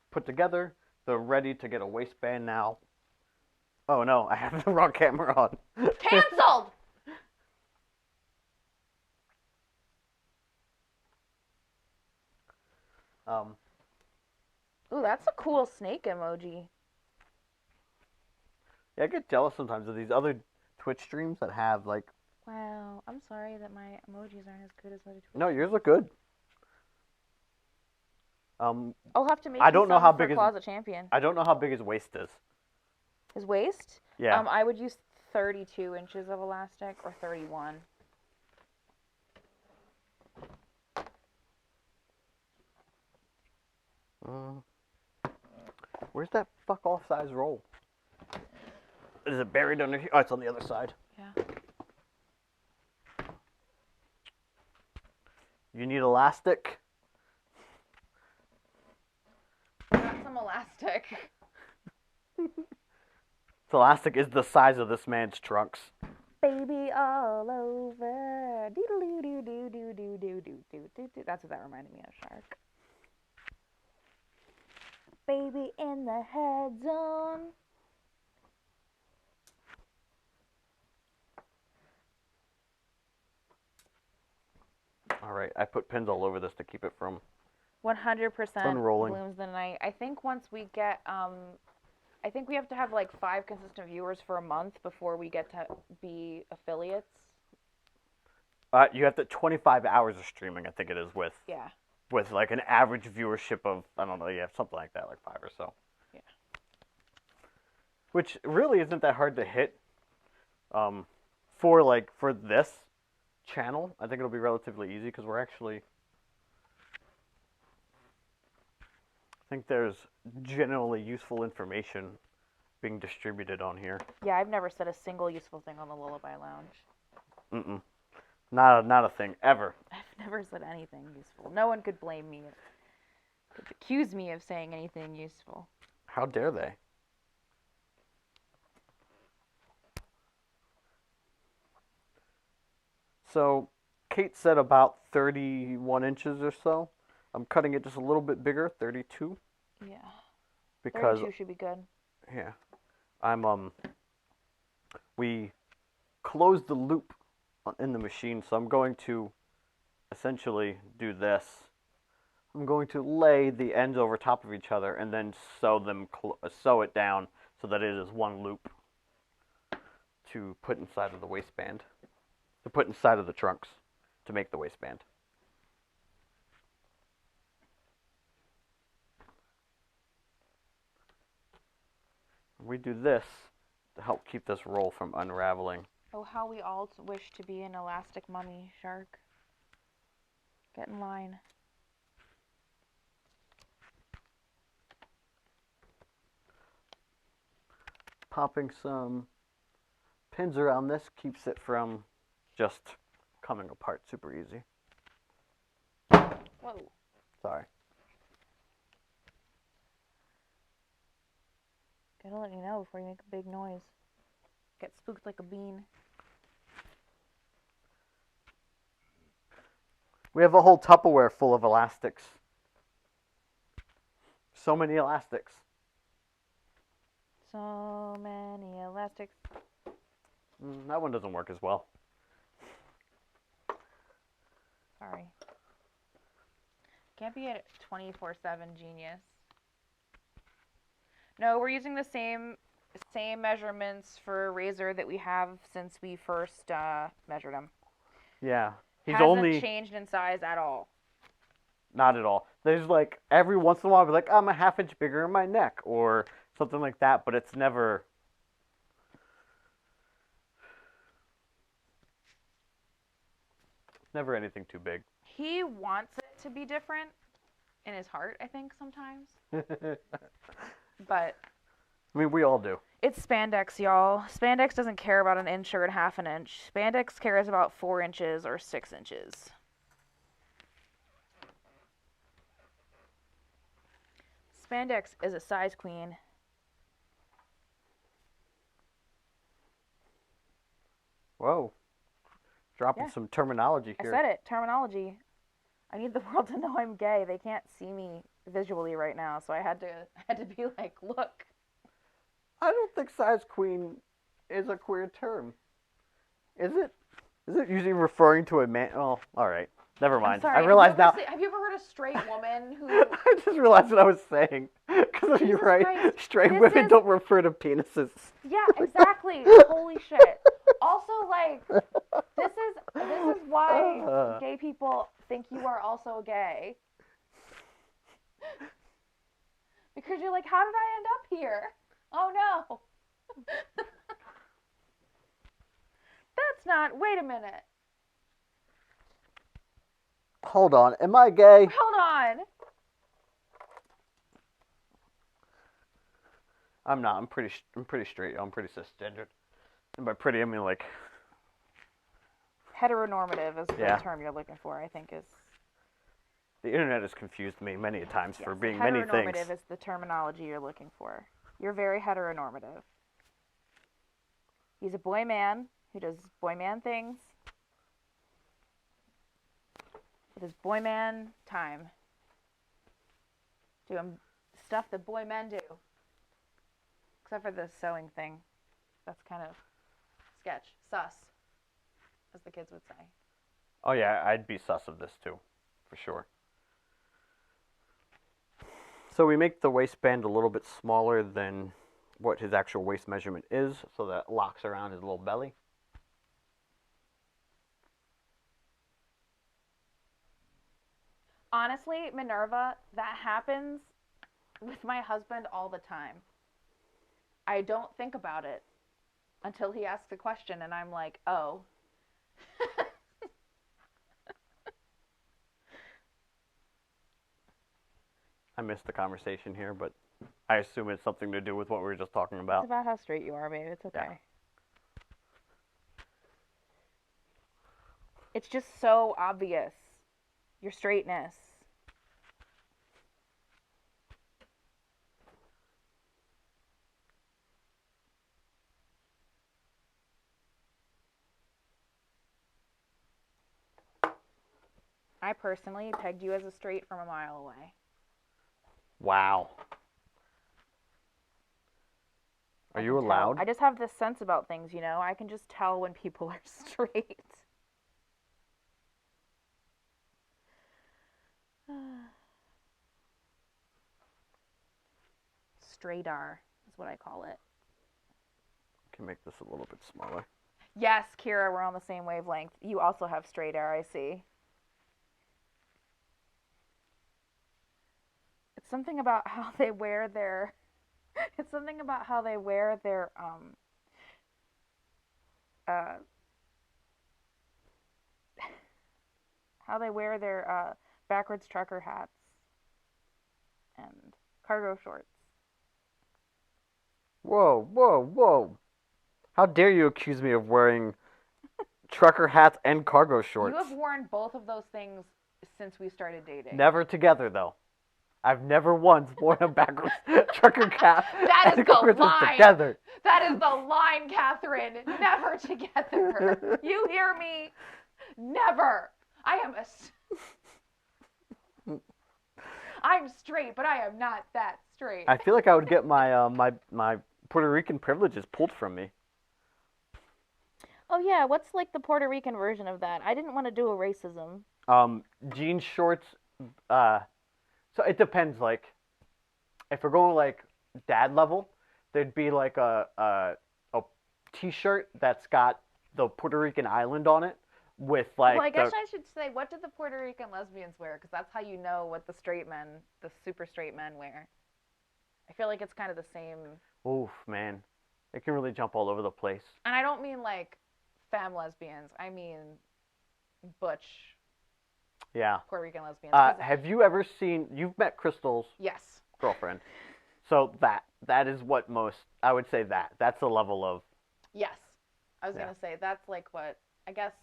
put together. They're ready to get a waistband now. Oh no, I have the wrong camera on. Canceled! Ooh, that's a cool snake emoji. Yeah, I get jealous sometimes of these other Twitch streams that have like. Wow, I'm sorry that my emojis aren't as good as other Twitch. No, yours look good. I'll have to make. I don't know how big Closet Champion. I don't know how big his waist is. His waist? Yeah. I would use 32 inches of elastic or 31. Where's that fuck off size roll? Is it buried under here? Oh, it's on the other side. Yeah. You need elastic. I got some elastic. This elastic is the size of this man's trunks. Baby all over. Doodle doo doo doo doo doo doo doo doo. That's what that reminded me of, Shark. Baby in the head zone. All right, I put pins all over this to keep it from 100% unrolling. blooms the night. I think once we get, I think we have to have like 5 consistent viewers for a month before we get to be affiliates. You have to 25 hours of streaming, I think it is, Yeah. with like an average viewership of, I don't know, yeah, something like that, like 5 or so. Yeah. which really isn't that hard to hit. For this channel, I think it'll be relatively easy because we're actually. I think there's generally useful information being distributed on here. Yeah, I've never said a single useful thing on the Lullaby Lounge. Mm-mm. Not a thing ever. I've never said anything useful. No one could blame me, could accuse me of saying anything useful. How dare they? So, Kate said about 31 inches or so. I'm cutting it just a little bit bigger, 32, Yeah. because 32 should be good. yeah, we closed the loop in the machine, so I'm going to essentially do this. I'm going to lay the ends over top of each other and then sew it down so that it is one loop to put inside of the waistband, to put inside of the trunks to make the waistband. We do this to help keep this roll from unraveling. Oh, how we all wish to be an elastic mummy shark. Get in line. Popping some pins around this keeps it from just coming apart super easy. Whoa. Sorry. Gotta let you know before you make a big noise. Get spooked like a bean. We have a whole Tupperware full of elastics. So many elastics. So many elastics. That one doesn't work as well. Sorry. Can't be a 24/7 genius. No, we're using the same measurements for razor that we have since we first measured him. Yeah. He's Hasn't only changed in size at all. not at all. There's like every once in a while, I'll be like, I'm a half inch bigger in my neck or something like that, but it's never. Never anything too big. He wants it to be different in his heart, I think, sometimes. But I mean, we all do. it's spandex, y'all. Spandex doesn't care about an inch or a half an inch. Spandex cares about 4 inches or 6 inches. Spandex is a size queen. Whoa. Dropping Yeah. some terminology I here. said it. Terminology. I need the world to know I'm gay. They can't see me visually right now, so I had to be like, look. I don't think size queen is a queer term. Is it? Is it usually referring to a man? Oh, all right. Never mind. I'm sorry. I realize now. Have you ever heard a straight woman who? I just realized what I was saying. Because you're Jesus right. Christ. Straight This women is- don't refer to penises. Yeah, exactly. Holy shit. Also, like, this is why gay people think you are also gay. Because you're like, how did I end up here? Oh no. That's not. Wait a minute. Hold on. Am I gay? Hold on. I'm not. I'm pretty straight. I'm pretty cisgendered. And by pretty, I mean like. Heteronormative is the Yeah. term you're looking for, I think is. The internet has confused me many times for Yes, being many heteronormative things. is the terminology you're looking for. You're very heteronormative. He's a boy man who does boy man things. It is boy man time. Doing stuff that boy men do. Except for the sewing thing. That's kind of sketch. Sus. As the kids would say. Oh yeah, I'd be sus of this too, for sure. So we make the waistband a little bit smaller than what his actual waist measurement is, so that it locks around his little belly. Honestly, Minerva, that happens with my husband all the time. I don't think about it until he asks a question, and I'm like, oh. I missed the conversation here, but I assume it's something to do with what we were just talking It's about. about how straight you are, babe. It's okay. Yeah. It's just so obvious. Your straightness. I personally pegged you as a straight from a mile away. Wow. Are you allowed? I just have this sense about things, you know? I can just tell when people are straight. Straighdar is what I call it. Can make this a little bit smaller. Yes, Kira, we're on the same wavelength. You also have straighdar, I see. It's something about how they wear their it's something about how they wear their how they wear their backwards trucker hats and cargo shorts. Whoa, whoa, whoa. How dare you accuse me of wearing trucker hats and cargo shorts? You have worn both of those things since we started dating. Never together, though. I've never once worn a backwards trucker cap That is and the cargo shorts line. together. That is the line, Catherine. Never together. You hear me? Never. I'm straight, but I am not that straight. I feel like I would get my my Puerto Rican privileges pulled from me. Oh yeah, what's like the Puerto Rican version of that? I didn't want to do a racism. Jean shorts. So it depends. Like, if we're going like dad level, there'd be like a t-shirt that's got the Puerto Rican island on it with like. Well, I guess I should say, what did the Puerto Rican lesbians wear? Because that's how you know what the straight men, the super straight men, wear. I feel like it's kind of the same. Oof, man, it can really jump all over the place. And I don't mean like femme lesbians. I mean butch. Yeah. Puerto Rican lesbians. Have you ever seen? You've met Crystal's yes. girlfriend, so that is what most. I would say that's the level of. Yes, I was gonna say that's like what I guess.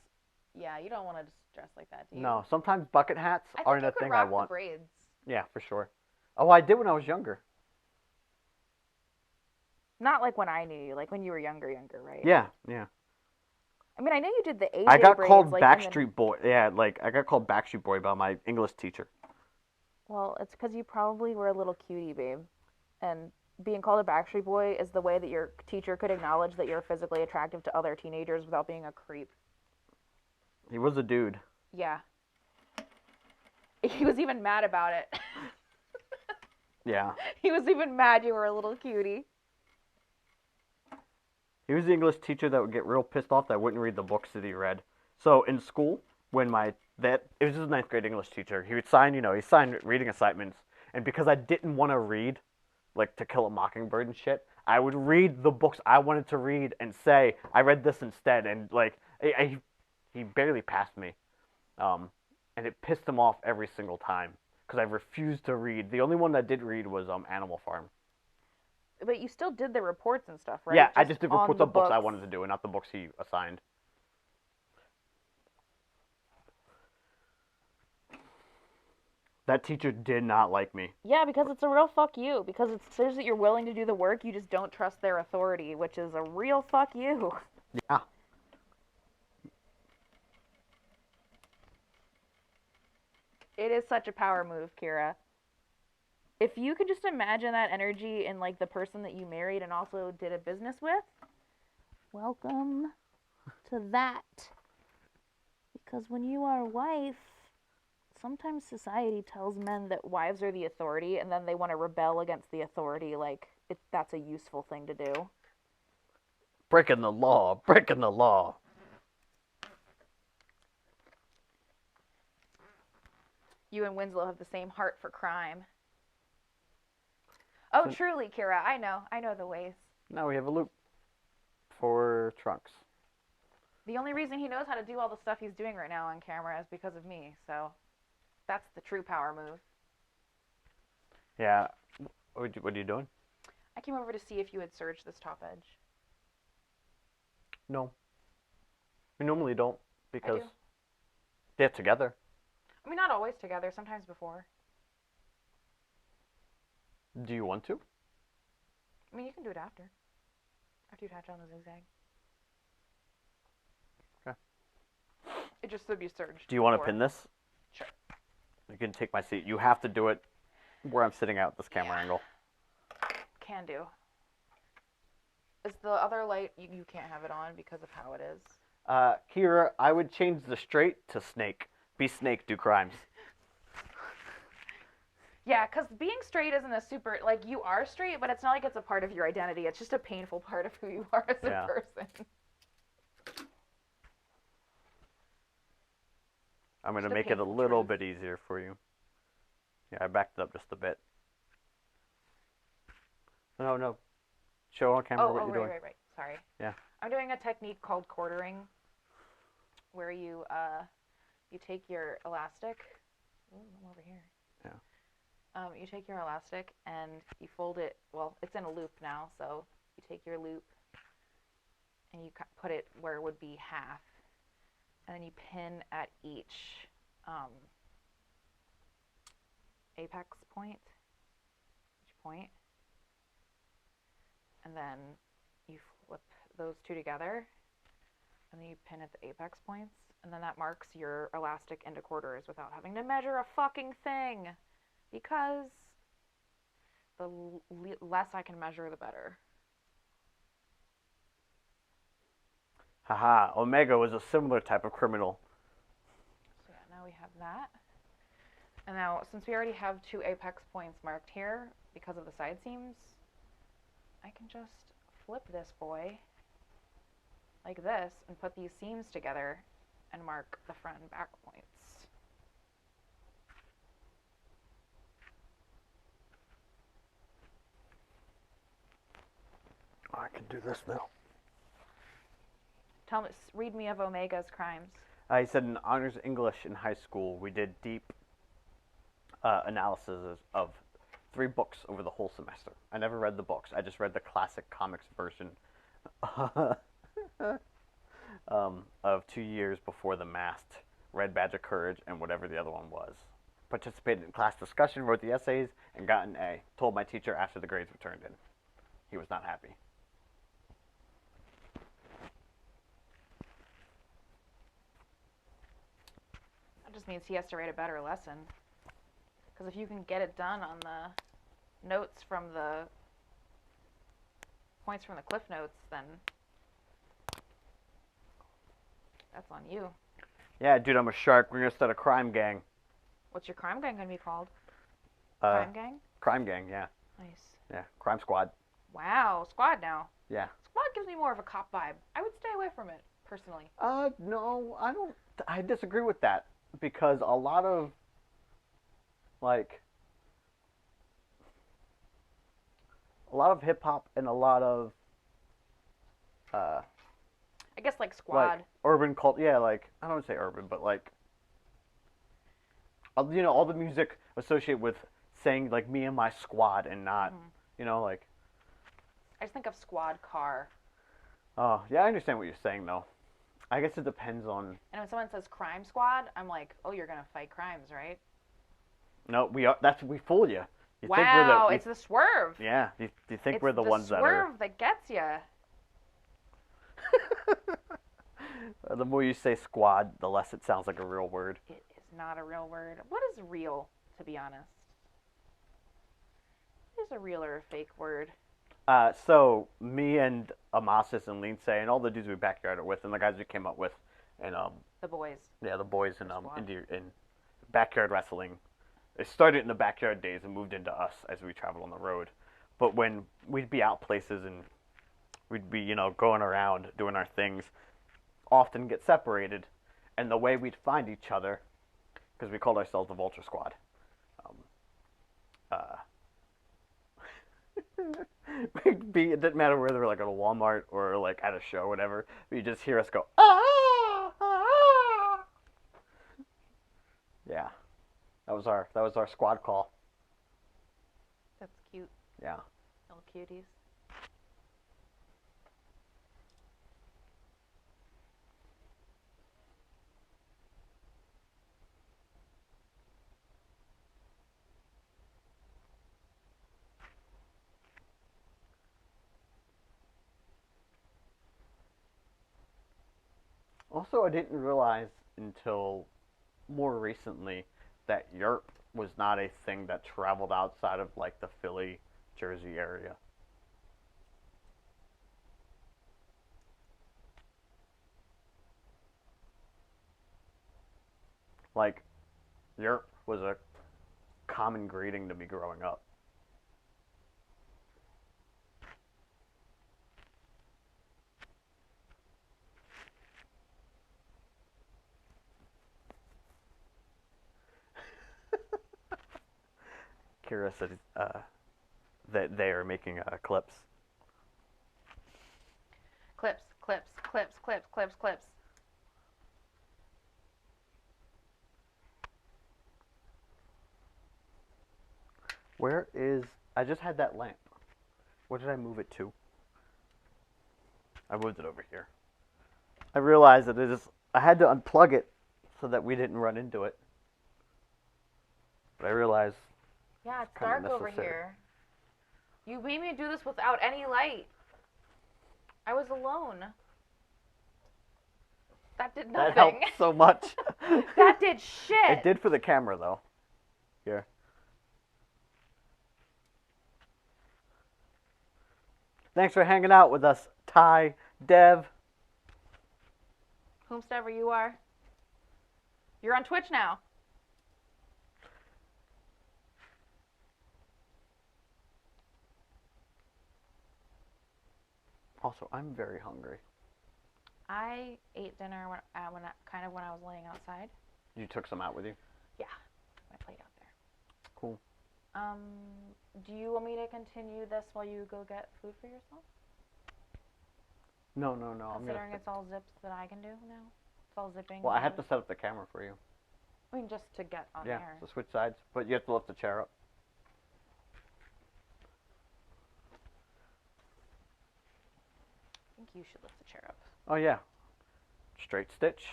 Yeah, you don't want to just dress like that, do you? No, sometimes bucket hats aren't a thing I want. The braids. Yeah, for sure. Oh, I did when I was younger. Not like when I knew you, like when you were younger, right? Yeah, yeah. I mean, I know you did the AJ I got braids, called like, Backstreet Boy. Yeah, like I got called Backstreet Boy by my English teacher. Well, it's because you probably were a little cutie, babe. And being called a Backstreet Boy is the way that your teacher could acknowledge that you're physically attractive to other teenagers without being a creep. He was a dude. Yeah. He was even mad about it. Yeah. He was even mad you were a little cutie. He was the English teacher that would get real pissed off that I wouldn't read the books that he read. So in school, when it was his ninth grade English teacher, he would sign, he signed reading assignments, and because I didn't want to read, like To Kill a Mockingbird and shit, I would read the books I wanted to read and say I read this instead, and like he barely passed me, and it pissed him off every single time because I refused to read. The only one that did read was Animal Farm. But you still did the reports and stuff, right? Yeah, I just did reports on of books I wanted to do and not the books he assigned. That teacher did not like me. Yeah, because it's a real fuck you. Because it says that you're willing to do the work, you just don't trust their authority, which is a real fuck you. Yeah. It is such a power move, Kira. If you could just imagine that energy in like the person that you married and also did a business with, welcome to that. Because when you are a wife, sometimes society tells men that wives are the authority, and then they want to rebel against the authority like that's a useful thing to do. Breaking the law, breaking the law. You and Winslow have the same heart for crime. Oh, truly, Kira, I know the ways. Now we have a loop for trunks. The only reason he knows how to do all the stuff he's doing right now on camera is because of me. So that's the true power move. Yeah. What are you doing? I came over to see if you had serged this top edge. No. We normally don't because do. they're together. I mean, not always together. Sometimes before. Do you want to? I mean, you can do it after. After you attach on the zigzag. Okay. It just should be serged. Do you want to pin this? Sure. You can take my seat. You have to do it where I'm sitting at this camera angle. Can do. Is the other light, you can't have it on because of how it is? Kira, I would change the straight to snake. Be snake, do crimes. Yeah, because being straight isn't a super, like, you are straight, but it's not like it's a part of your identity. It's just a painful part of who you are as a person. I'm going to make it a little bit easier for you. Yeah, I backed it up just a bit. No. Show on camera what you're doing. Right. Sorry. Yeah. I'm doing a technique called quartering, where you take your elastic. Ooh, I'm over here. Yeah. You take your elastic and you fold it. Well, it's in a loop now, so you take your loop and you put it where it would be half, and then you pin at each apex point, each point, and then you flip those two together, and then you pin at the apex points, and then that marks your elastic into quarters without having to measure a fucking thing, because the less I can measure, the better. Haha, Omega was a similar type of criminal. So yeah, now we have that. And now, since we already have two apex points marked here because of the side seams, I can just flip this boy like this and put these seams together and mark the front and back points. I can do this now. Read me of Omega's crimes. He said in honors English in high school, we did deep analysis of 3 books over the whole semester. I never read the books. I just read the classic comics version of 2 years before The Masked, Red Badge of Courage, and whatever the other one was. Participated in class discussion, wrote the essays, and got an A. Told my teacher after the grades were turned in. He was not happy. That just means he has to write a better lesson. Because if you can get it done on the notes from the points from the cliff notes, then that's on you. Yeah, dude, I'm a shark. We're going to start a crime gang. What's your crime gang going to be called? Crime gang? Crime gang, yeah. Nice. Yeah, crime squad. Wow, squad now. Yeah. Squad gives me more of a cop vibe. I would stay away from it, personally. No, I don't. I disagree with that. Because a lot of, hip hop and a lot of, I guess squad. Urban cult, yeah, I don't want to say urban, but all the music associated with saying me and my squad and not, I just think of squad car. Oh, yeah, I understand what you're saying though. I guess it depends on. And when someone says crime squad, I'm like, oh, you're gonna fight crimes, right? No, we are. We fool you. You wow, think we're it's the swerve. Yeah, you think we're the ones that are. It's the swerve that gets you. The more you say squad, the less it sounds like a real word. It is not a real word. What is real, to be honest? Is a real or a fake word? So me and Amasis and Lindsay and all the dudes we backyarded with and the guys we came up with and the boys. Yeah, the boys in backyard wrestling. It started in the backyard days and moved into us as we traveled on the road. But when we'd be out places and we'd be, going around doing our things, often get separated. And the way we'd find each other, because we called ourselves the Vulture Squad, It didn't matter whether we're like at a Walmart or like at a show or whatever. You just hear us go, ah, ah. Yeah, that was our squad call. That's cute. Yeah. Little cuties. Also, I didn't realize until more recently that Yerp was not a thing that traveled outside of like the Philly, Jersey area. Like, Yerp was a common greeting to me growing up. Kira said that they are making clips. Clips, clips, clips, clips, clips, clips. Where is... I just had that lamp. Where did I move it to? I moved it over here. I realized that I had to unplug it so that we didn't run into it. But I realized... Yeah, it's Kinda dark over necessary. here. You made me do this without any light. I was alone. That did nothing. That helped so much. That did shit. It did for the camera, though. Here. Thanks for hanging out with us, Ty, Dev. Whomsoever you are. You're on Twitch now. Also, I'm very hungry. I ate dinner when I was laying outside. You took some out with you? Yeah, my plate out there. Cool. Do you want me to continue this while you go get food for yourself? No. Considering it's all zips that I can do now. It's all zipping. Well, I have to set up the camera for you. I mean, just to get on Yeah, air. so switch sides. But you have to lift the chair up. I think you should lift the chair up. Oh, yeah. Straight stitch.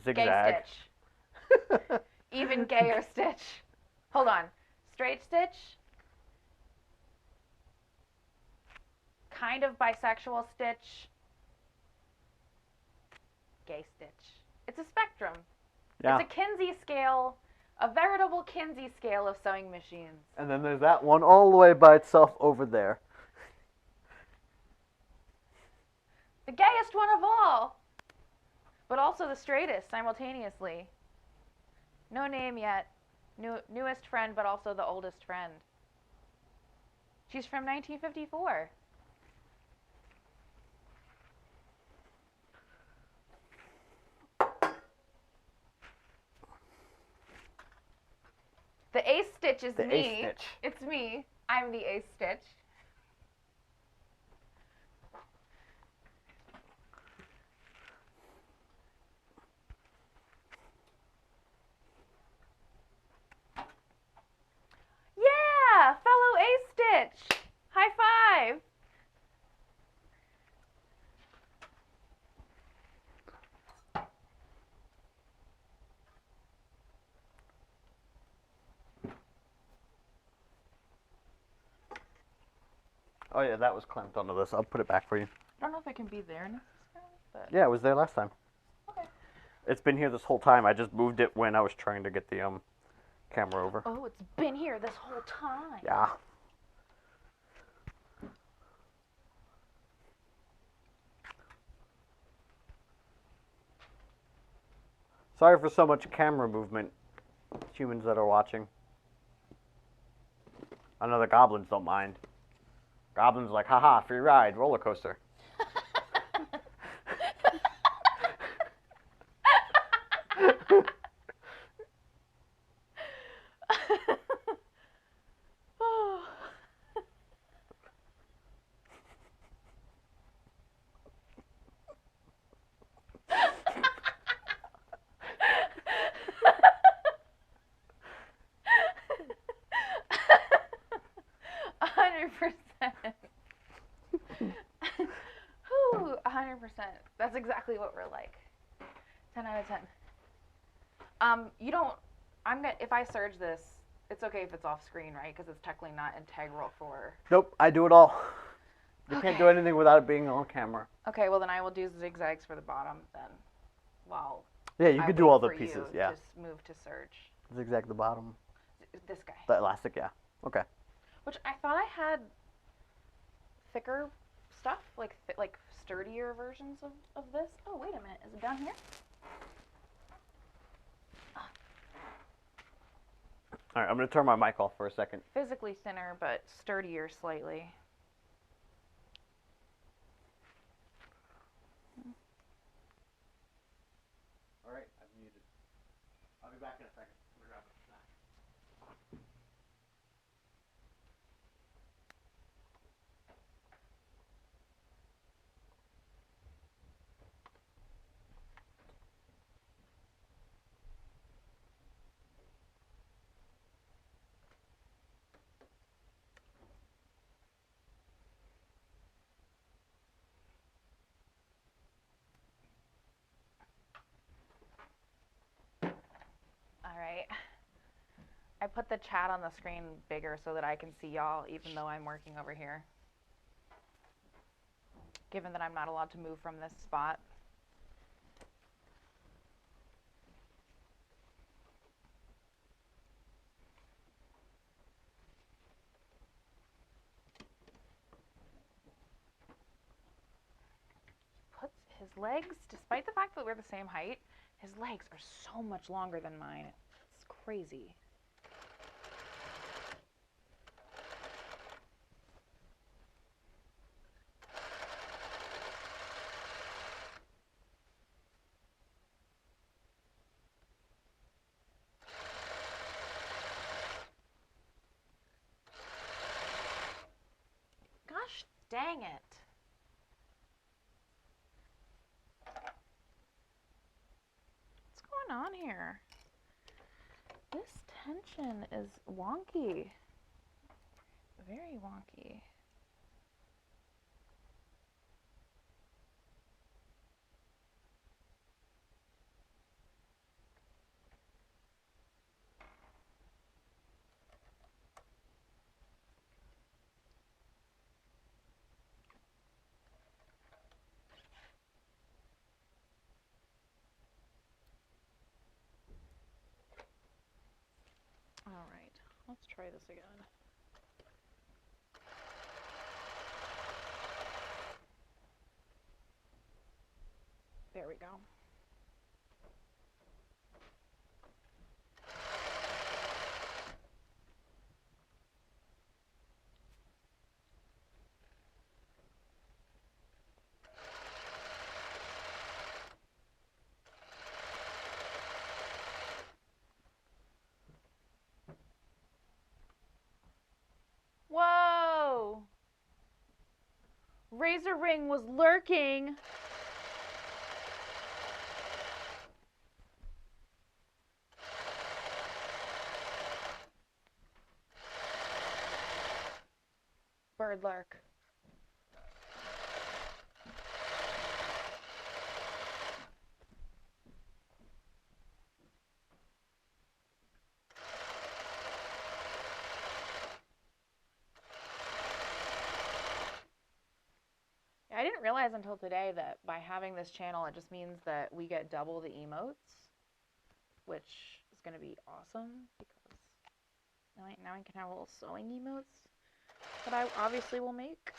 Zigzag. Gay stitch. Even gayer stitch. Hold on. Straight stitch. Kind of bisexual stitch. Gay stitch. It's a spectrum. Yeah. It's a Kinsey scale, a veritable Kinsey scale of sewing machines. And then there's that one all the way by itself over there. The gayest one of all, but also the straightest simultaneously. No name yet. Newest friend, but also the oldest friend. She's from 1954. The ace stitch is The me. ace stitch. It's me. I'm the ace stitch. Yeah, fellow ace stitch. High five. Oh, yeah, that was clamped onto this. I'll put it back for you. I don't know if it can be there necessarily, but Yeah, it was there last time. okay. It's been here this whole time. I just moved it when I was trying to get the camera over. Oh, it's been here this whole time. Yeah. Sorry for so much camera movement, humans that are watching. I know the goblins don't mind. Goblins are like, haha, free ride, roller coaster. Whew, 100%. That's exactly what we're like. 10 out of 10. You don't. If I surge this, it's okay if it's off screen, right? Because it's technically not integral for. Nope, I do it all. You Okay. can't do anything without it being on camera. Okay, well then I will do zigzags for the bottom then. While Yeah, you I could do wait all the for pieces. you Yeah, to move to surge. zigzag the bottom, This guy. the elastic. Yeah. Okay. Which I thought I had thicker stuff, like sturdier versions of this. Oh, wait a minute. Is it down here? All right, I'm gonna turn my mic off for a second. Physically thinner, but sturdier slightly. All right, I'm muted. I'll be back in a second. I'm gonna grab a snack. All right. I put the chat on the screen bigger so that I can see y'all even though I'm working over here. Given that I'm not allowed to move from this spot. Puts his legs, despite the fact that we're the same height, his legs are so much longer than mine. It's crazy. Gosh dang it. What's going on here? This tension is wonky. Very wonky. All right, let's try this again. There we go. Whoa! Razor Ring was lurking. Bird lurk. I didn't realize until today that by having this channel, it just means that we get double the emotes, which is going to be awesome because now I can have little sewing emotes that I obviously will make.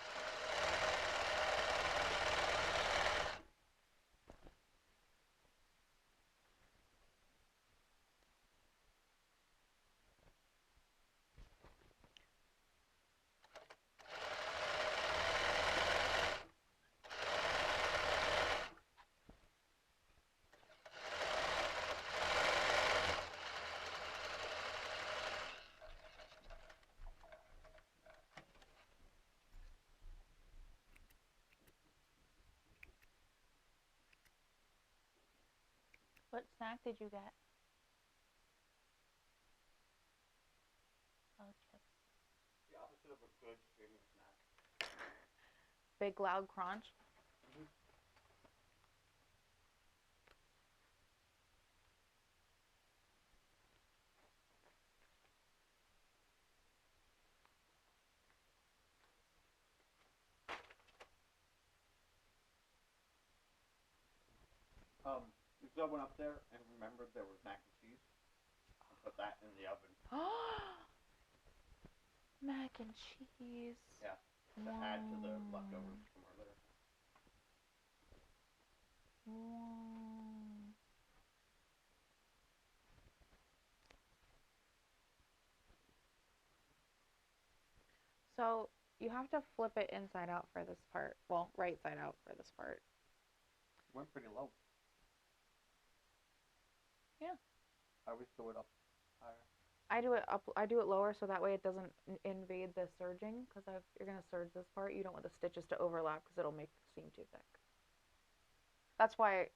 What snack did you get? Oh, chips. The opposite of a good streaming snack. Big loud crunch. Because I went up there and remembered there was mac and cheese. I put that in the oven. Mac and cheese. Yeah. To add to the leftovers from earlier. So you have to flip it inside out for this part. Well, right side out for this part. Went pretty low. Yeah. I always do it up higher. I do it up. I do it lower so that way it doesn't invade the serging. Because you're gonna serge this part, you don't want the stitches to overlap because it'll make the seam too thick. That's why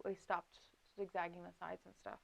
we stopped zigzagging the sides and stuff.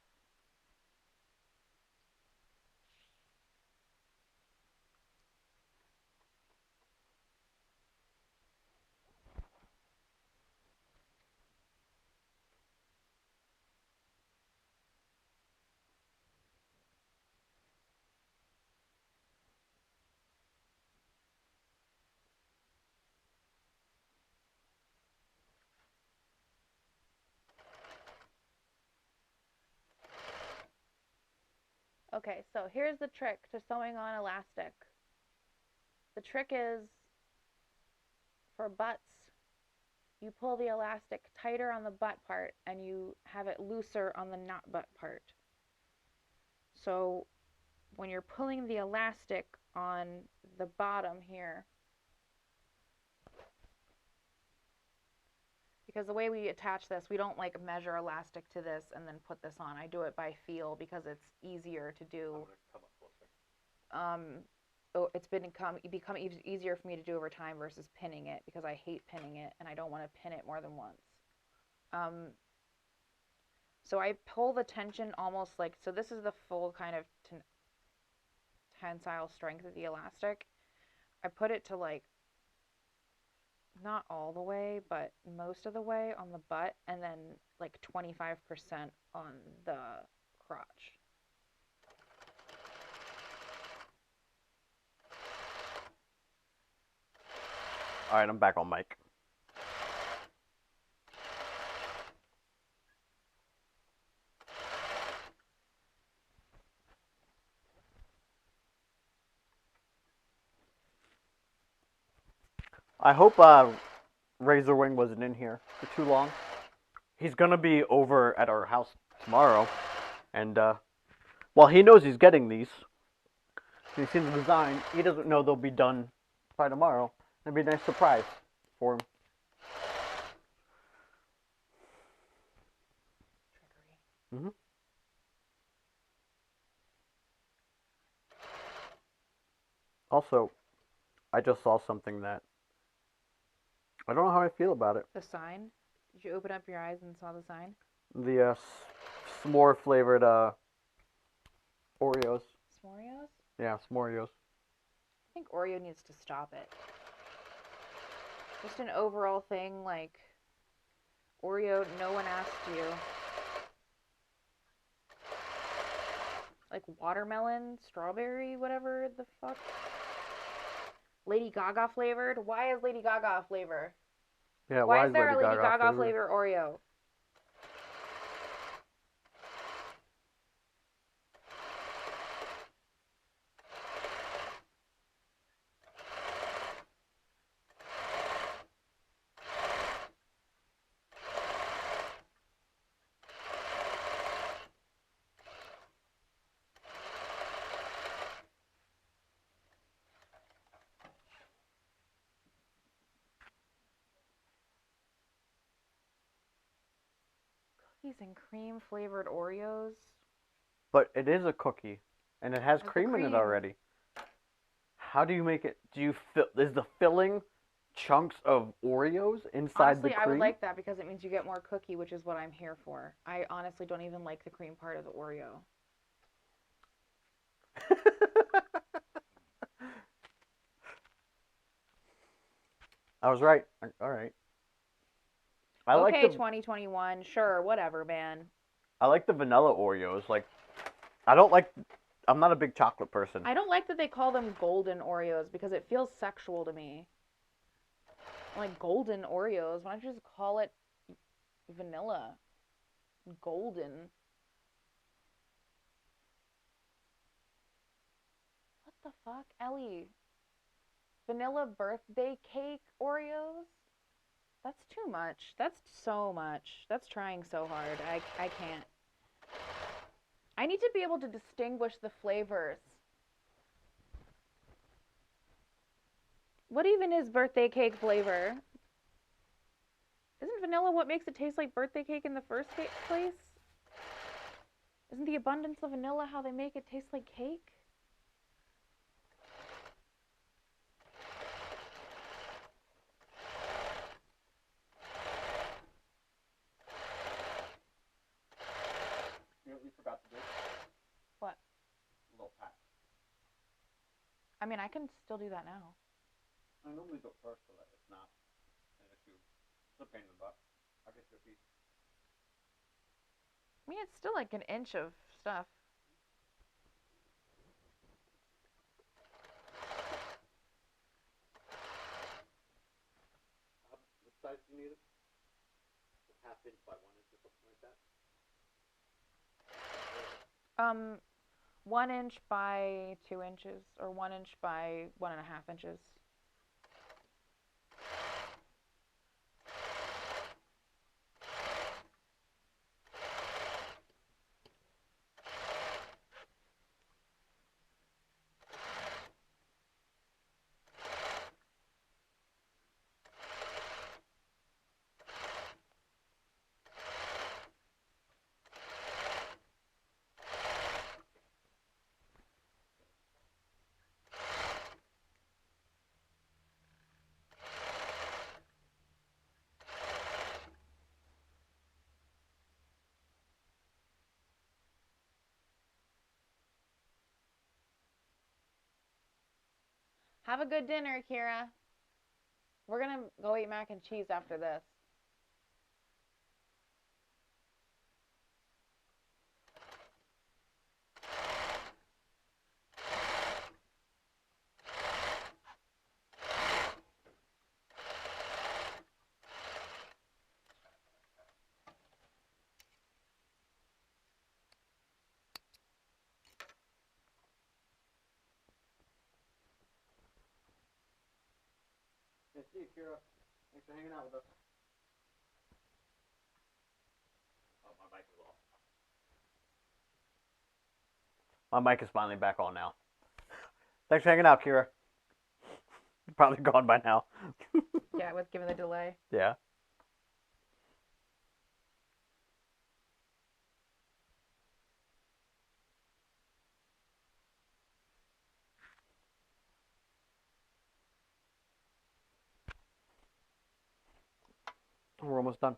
Okay, so here's the trick to sewing on elastic. The trick is, for butts, you pull the elastic tighter on the butt part and you have it looser on the not butt part. So when you're pulling the elastic on the bottom here, because the way we attach this, we don't like measure elastic to this and then put this on. I do it by feel because it's easier to do. It's become easier for me to do over time versus pinning it because I hate pinning it and I don't want to pin it more than once. So I pull the tension almost like, so this is the full kind of tensile strength of the elastic. I put it to like, not all the way, but most of the way on the butt, and then like 25% on the crotch. All right, I'm back on mic. I hope Razorwing wasn't in here for too long. He's gonna be over at our house tomorrow, and well, he knows he's getting these. He's seen the design. He doesn't know they'll be done by tomorrow. It'd be a nice surprise for him. Trickery. Also, I just saw something that I don't know how I feel about it. The sign? Did you open up your eyes and saw the sign? The s'more flavored Oreos. S'moreos? Yeah, s'moreos. I think Oreo needs to stop it. Just an overall thing, like, Oreo, no one asked you. Like watermelon, strawberry, whatever the fuck. Lady Gaga flavored? Why is Lady Gaga a flavor? Yeah, why is there Lady a Lady Gaga flavored? flavor Oreo? Cookies and cream flavored Oreos? But it is a cookie, and it has Has the cream in it cream. already. How do you make it? Do you fill? Is the filling chunks of Oreos inside Honestly, the cream? I would like that because it means you get more cookie, which is what I'm here for. I honestly don't even like the cream part of the Oreo. I was right. All right. I like Okay, the 2021, sure, whatever, man. I like the vanilla Oreos. Like I don't like. I'm not a big chocolate person. I don't like that they call them golden Oreos because it feels sexual to me. Like golden Oreos. Why don't you just call it vanilla? Golden. What the fuck, Ellie? Vanilla birthday cake Oreos? That's too much. That's so much. That's trying so hard. I can't. I need to be able to distinguish the flavors. What even is birthday cake flavor? Isn't vanilla what makes it taste like birthday cake in the first place? Isn't the abundance of vanilla how they make it taste like cake? You know what we forgot to do? What? A little pat. I mean, I can still do that now. I normally go first so that it's not an issue. It's a pain in the butt. I'll get you a piece. I mean, it's still like an inch of stuff. What size do you need it? A half inch by 1 inch or something like that? 1 inch by 2 inches, or 1 inch by 1.5 inches. Have a good dinner, Kira. We're gonna go eat mac and cheese after this. Hey, see you, Kira. Thanks for hanging out with us. Oh, my mic is off. My mic is finally back on now. Thanks for hanging out, Kira. Probably gone by now. Yeah, with given the delay. Yeah. We're almost done.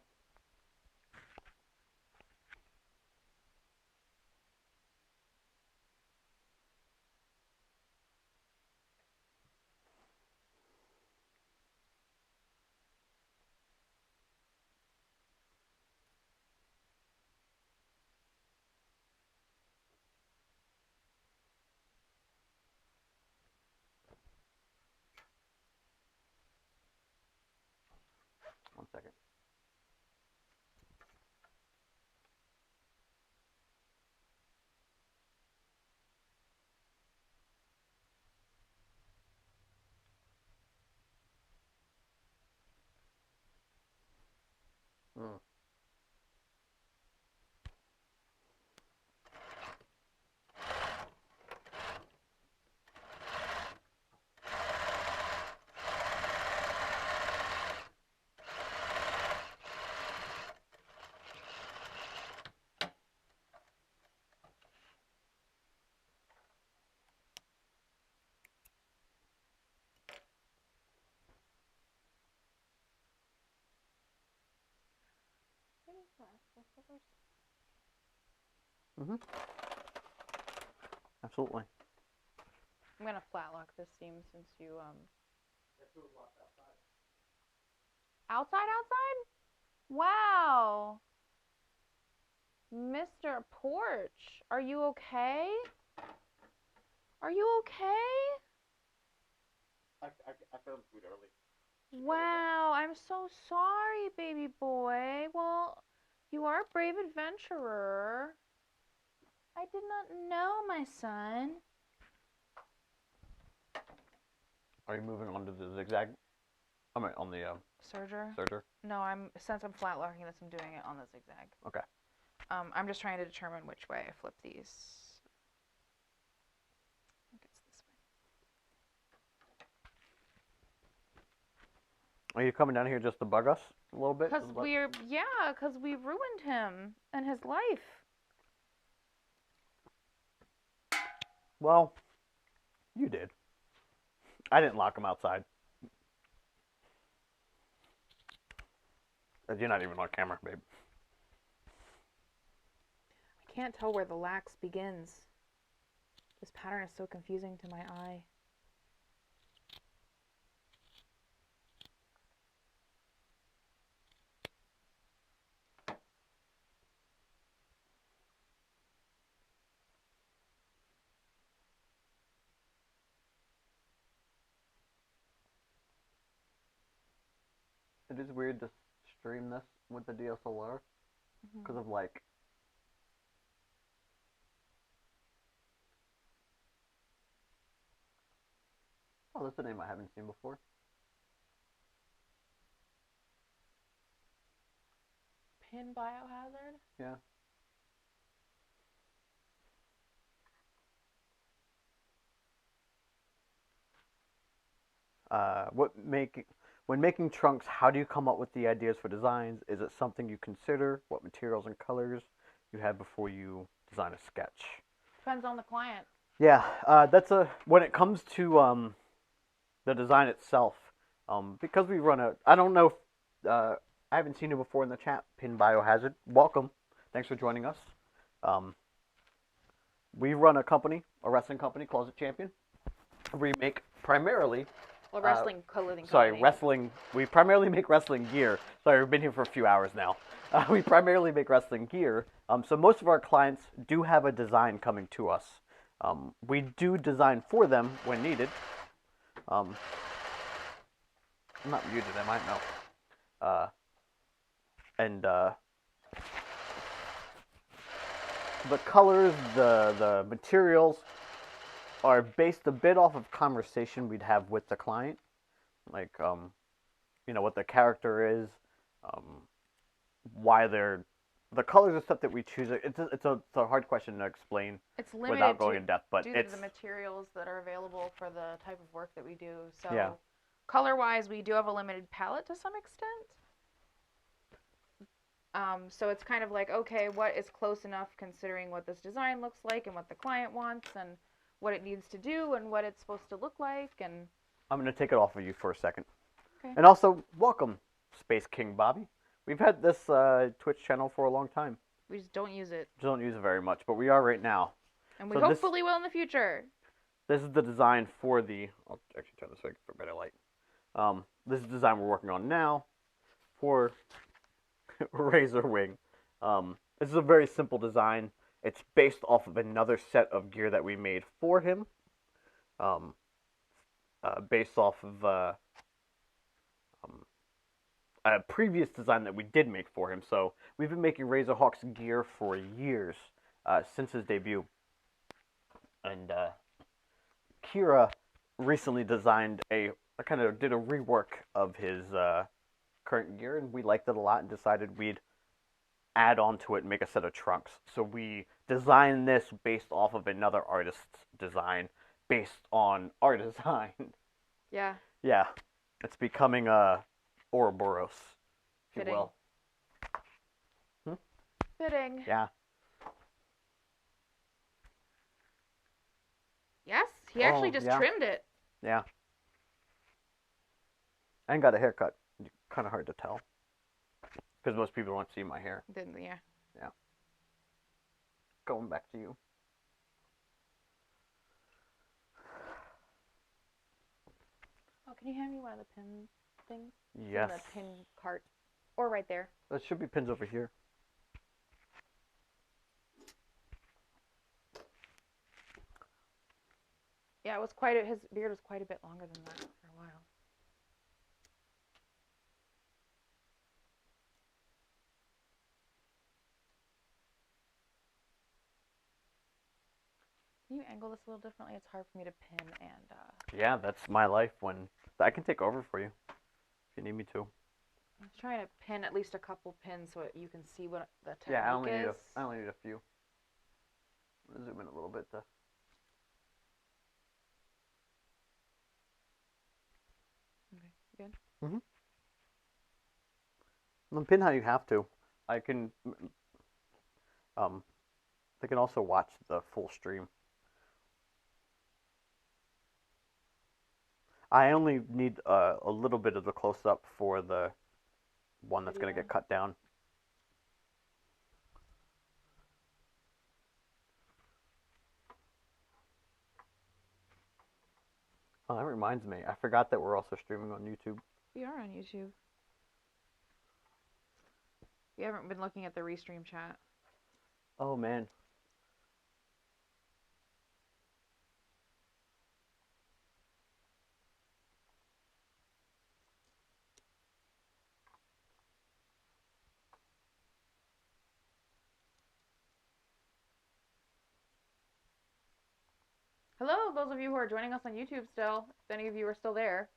One second. Mm. Mm-hmm. Absolutely. I'm gonna flat lock this seam since you There's two blocks outside. Outside? Wow. Mr. Porch, are you okay? Are you okay? I found food early. Wow, I'm so sorry, baby boy. Well, you are a brave adventurer. I did not know, my son. Are you moving on to the zigzag? I mean, on the Serger? serger. No, since I'm flat locking this, I'm doing it on the zigzag. Okay. I'm just trying to determine which way I flip these. I think it's this way. Are you coming down here just to bug us a little bit? Because we ruined him and his life. Well, you did. I didn't lock him outside. You're not even on camera, babe. I can't tell where the lax begins. This pattern is so confusing to my eye. It is weird to stream this with the DSLR because of like. Oh, that's a name I haven't seen before. Pin Biohazard? Yeah. When making trunks, how do you come up with the ideas for designs? Is it something you consider? What materials and colors you have before you design a sketch? Depends on the client. Yeah, when it comes to the design itself, because we run a, I don't know if, I haven't seen you before in the chat, Pin Biohazard. Welcome. Thanks for joining us. We run a company, a wrestling company, Closet Champion. We make primarily Wrestling clothing sorry, company. wrestling. We primarily make wrestling gear. Sorry, we've been here for a few hours now. We primarily make wrestling gear. So most of our clients do have a design coming to us. We do design for them when needed. I'm not muted, am I? No. And the colors, the materials are based a bit off of conversation we'd have with the client, like what the character is, um, why they're the colors and stuff that we choose. It's a hard question to explain It's limited without going in depth, but due it's to the materials that are available for the type of work that we do. So yeah. Color-wise, we do have a limited palette to some extent. So it's kind of like, okay, what is close enough considering what this design looks like and what the client wants and what it needs to do and what it's supposed to look like. And I'm going to take it off of you for a second. Okay. And also, welcome, Space King Bobby. We've had this Twitch channel for a long time. We just don't use it. Don't use it very much, but we are right now. And we hopefully will in the future. This is the design for the... I'll actually turn this way for better light. This is the design we're working on now for Razor Wing. This is a very simple design. It's based off of another set of gear that we made for him. Based off of a previous design that we did make for him. So we've been making Razorhawk's gear for years, since his debut. And Kira recently designed kind of did a rework of his current gear, and we liked it a lot and decided we'd add on to it and make a set of trunks. So we designed this based off of another artist's design, based on our design. Yeah. Yeah. It's becoming Ouroboros, if you will. Fitting. Yeah. Yes, he actually just trimmed it. Yeah. And got a haircut. Kind of hard to tell. Because most people don't see my hair. Yeah. Yeah. Going back to you. Oh, can you hand me one of the pins? thing? Yes. In the pin cart. Or right there. There should be pins over here. Yeah, his beard was quite a bit longer than that for a while. Can you angle this a little differently? It's hard for me to pin and Yeah, that's my life when I can take over for you if you need me to. I was trying to pin at least a couple pins so you can see what the technique Yeah, is. I only need a few. I'm gonna zoom in a little bit to. Okay, good. Mhm. And pin how you have to. I can. They can also watch the full stream. I only need a little bit of the close up for the one that's gonna get cut down. Oh, that reminds me. I forgot that we're also streaming on YouTube. We are on YouTube. We haven't been looking at the restream chat. Oh man. Hello, those of you who are joining us on YouTube still, if any of you are still there.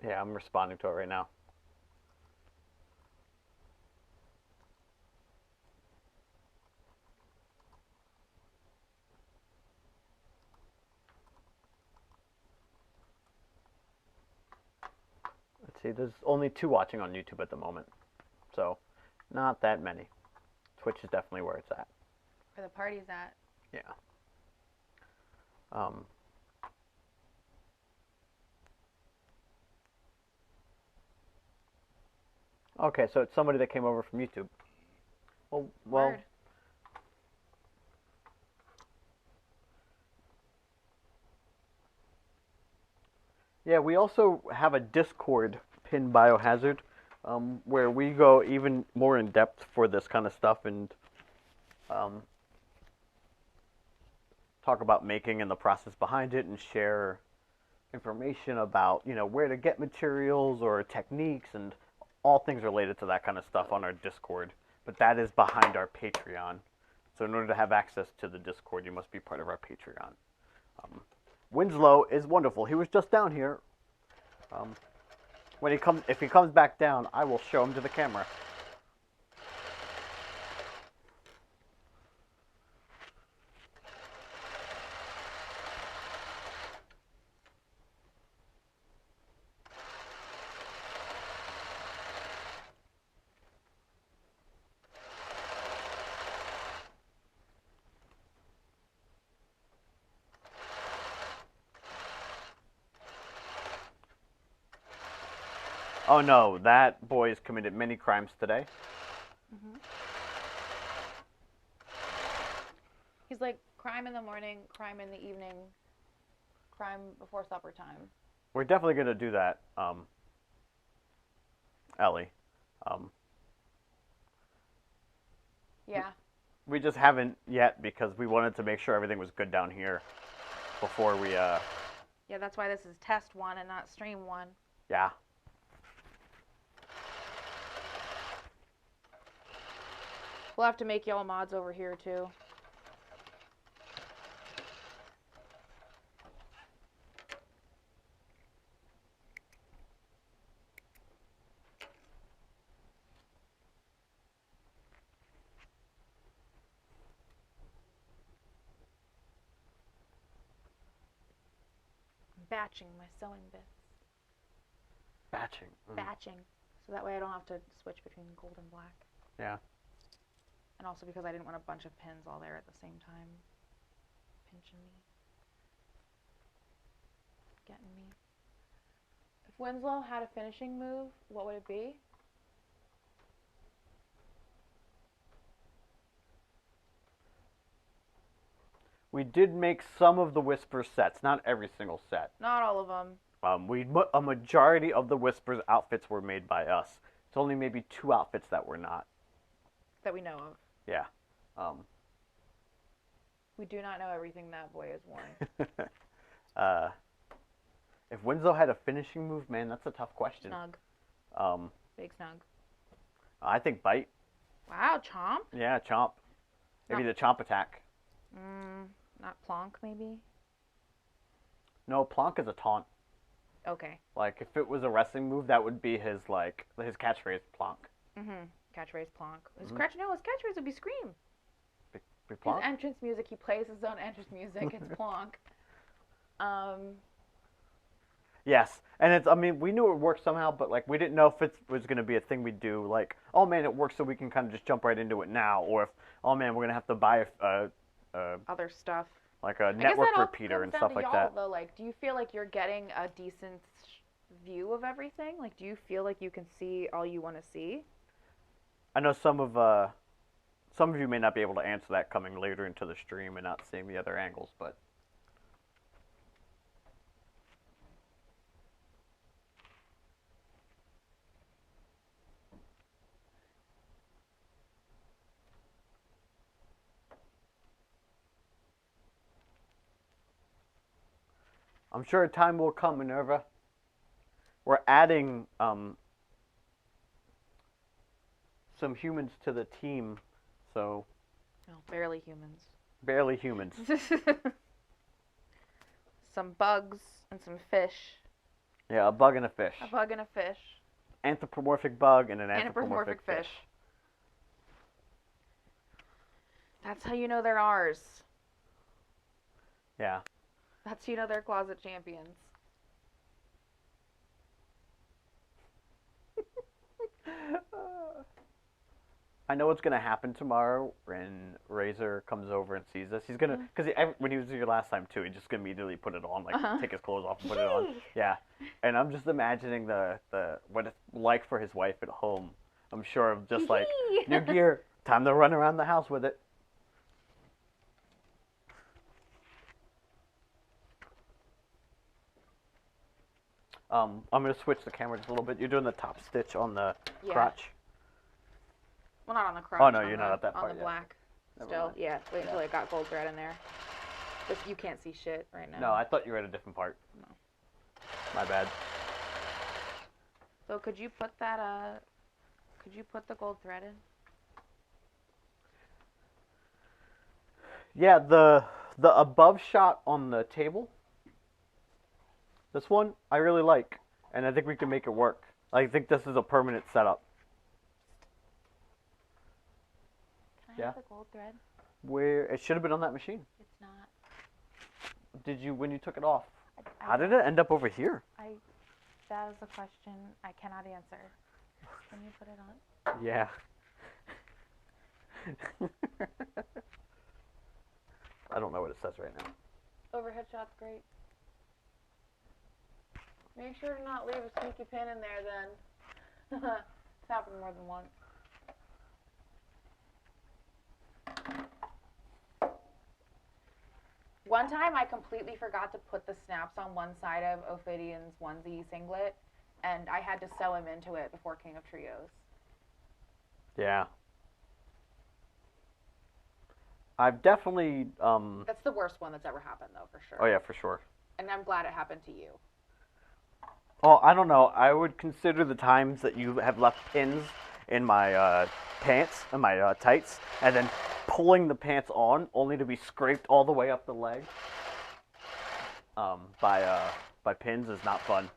Yeah, I'm responding to it right now. Let's see, there's only 2 watching on YouTube at the moment. So, not that many. Twitch is definitely where it's at. Where the party's at. Yeah. Okay, so it's somebody that came over from YouTube. Well, Word. Yeah, we also have a Discord, Pin Biohazard, where we go even more in depth for this kind of stuff and talk about making and the process behind it and share information about, where to get materials or techniques and all things related to that kind of stuff on our Discord. But that is behind our Patreon. So in order to have access to the Discord, you must be part of our Patreon. Winslow is wonderful. He was just down here. If he comes back down, I will show him to the camera. Oh no, that boy has committed many crimes today. Mm-hmm. He's like crime in the morning, crime in the evening, crime before supper time. We're definitely going to do that, Ellie. Yeah. We just haven't yet because we wanted to make sure everything was good down here before we, Yeah, that's why this is test 1 and not stream 1. Yeah. We'll have to make y'all mods over here too. Batching my sewing bits. Batching. Batching. So that way I don't have to switch between gold and black. Yeah. And also because I didn't want a bunch of pins all there at the same time. Pinching me. Getting me. If Winslow had a finishing move, what would it be? We did make some of the Whisper sets, not every single set. Not all of them. A majority of the Whispers outfits were made by us. It's only maybe 2 outfits that were not. That we know of. Yeah. Um, We do not know everything that boy is wearing. uh, if Winslow had a finishing move, man, that's a tough question. Snug. Um, Big snug. I think bite. Wow, chomp? Yeah, chomp. Maybe No. the chomp attack. Not plonk, maybe? No, plonk is a taunt. Okay. Like if it was a wrestling move, that would be his his catchphrase, plonk. Catchphrase plonk. His catchphrase would be scream. Be plonk? His entrance music, he plays his own entrance music. It's plonk. Yes, and it's. I mean, we knew it worked somehow, but like we didn't know if it was going to be a thing we'd do. Like, oh man, it works, so we can kind of just jump right into it now. Or if, oh man, we're gonna have to buy Other stuff. like a I guess network that all repeater and comes stuff down to like y'all, that. though. Like, do you feel like you're getting a decent view of everything? Like, do you feel like you can see all you want to see? I know some of you may not be able to answer that coming later into the stream and not seeing the other angles, but I'm sure a time will come, Minerva. We're adding some humans to the team, so No, barely humans. barely humans. Some bugs and some fish. Yeah, a bug and a fish. A bug and a fish. Anthropomorphic bug and an Anthropomorphic anthropomorphic fish. That's how you know they're ours. Yeah. That's how you know they're closet champions. I know what's gonna happen tomorrow when Razor comes over and sees us. He's gonna, because when he was here last time too, he just immediately put it on, like take his clothes off and put it on. Yeah, and I'm just imagining the what it's like for his wife at home. I'm sure of just like new gear, time to run around the house with it. I'm gonna switch the camera just a little bit. You're doing the top stitch on the crotch. Well, not on the crotch. Oh no, on you're the, not at that part on the yet. black. Never Still, mind. yeah. Wait until it got gold thread in there. You can't see shit right now. No, I thought you were at a different part. No. My bad. So could you put that? Could you put the gold thread in? Yeah, the above shot on the table. This one I really like, and I think we can make it work. I think this is a permanent setup. Can I have the gold thread? Where it should have been on that machine. It's not. Did you when you took it off? How I did it end up over here? That is a question I cannot answer. Can you put it on? Yeah. I don't know what it says right now. Overhead shot's great. Make sure to not leave a sneaky pin in there then. It's happened more than once. One time I completely forgot to put the snaps on one side of Ophidion's onesie singlet, and I had to sew him into it before King of Trios. Yeah. I've definitely That's the worst one that's ever happened, though, for sure. Oh yeah, for sure. And I'm glad it happened to you. Oh, I don't know. I would consider the times that you have left pins in my pants and my tights, and then pulling the pants on, only to be scraped all the way up the leg by pins is not fun.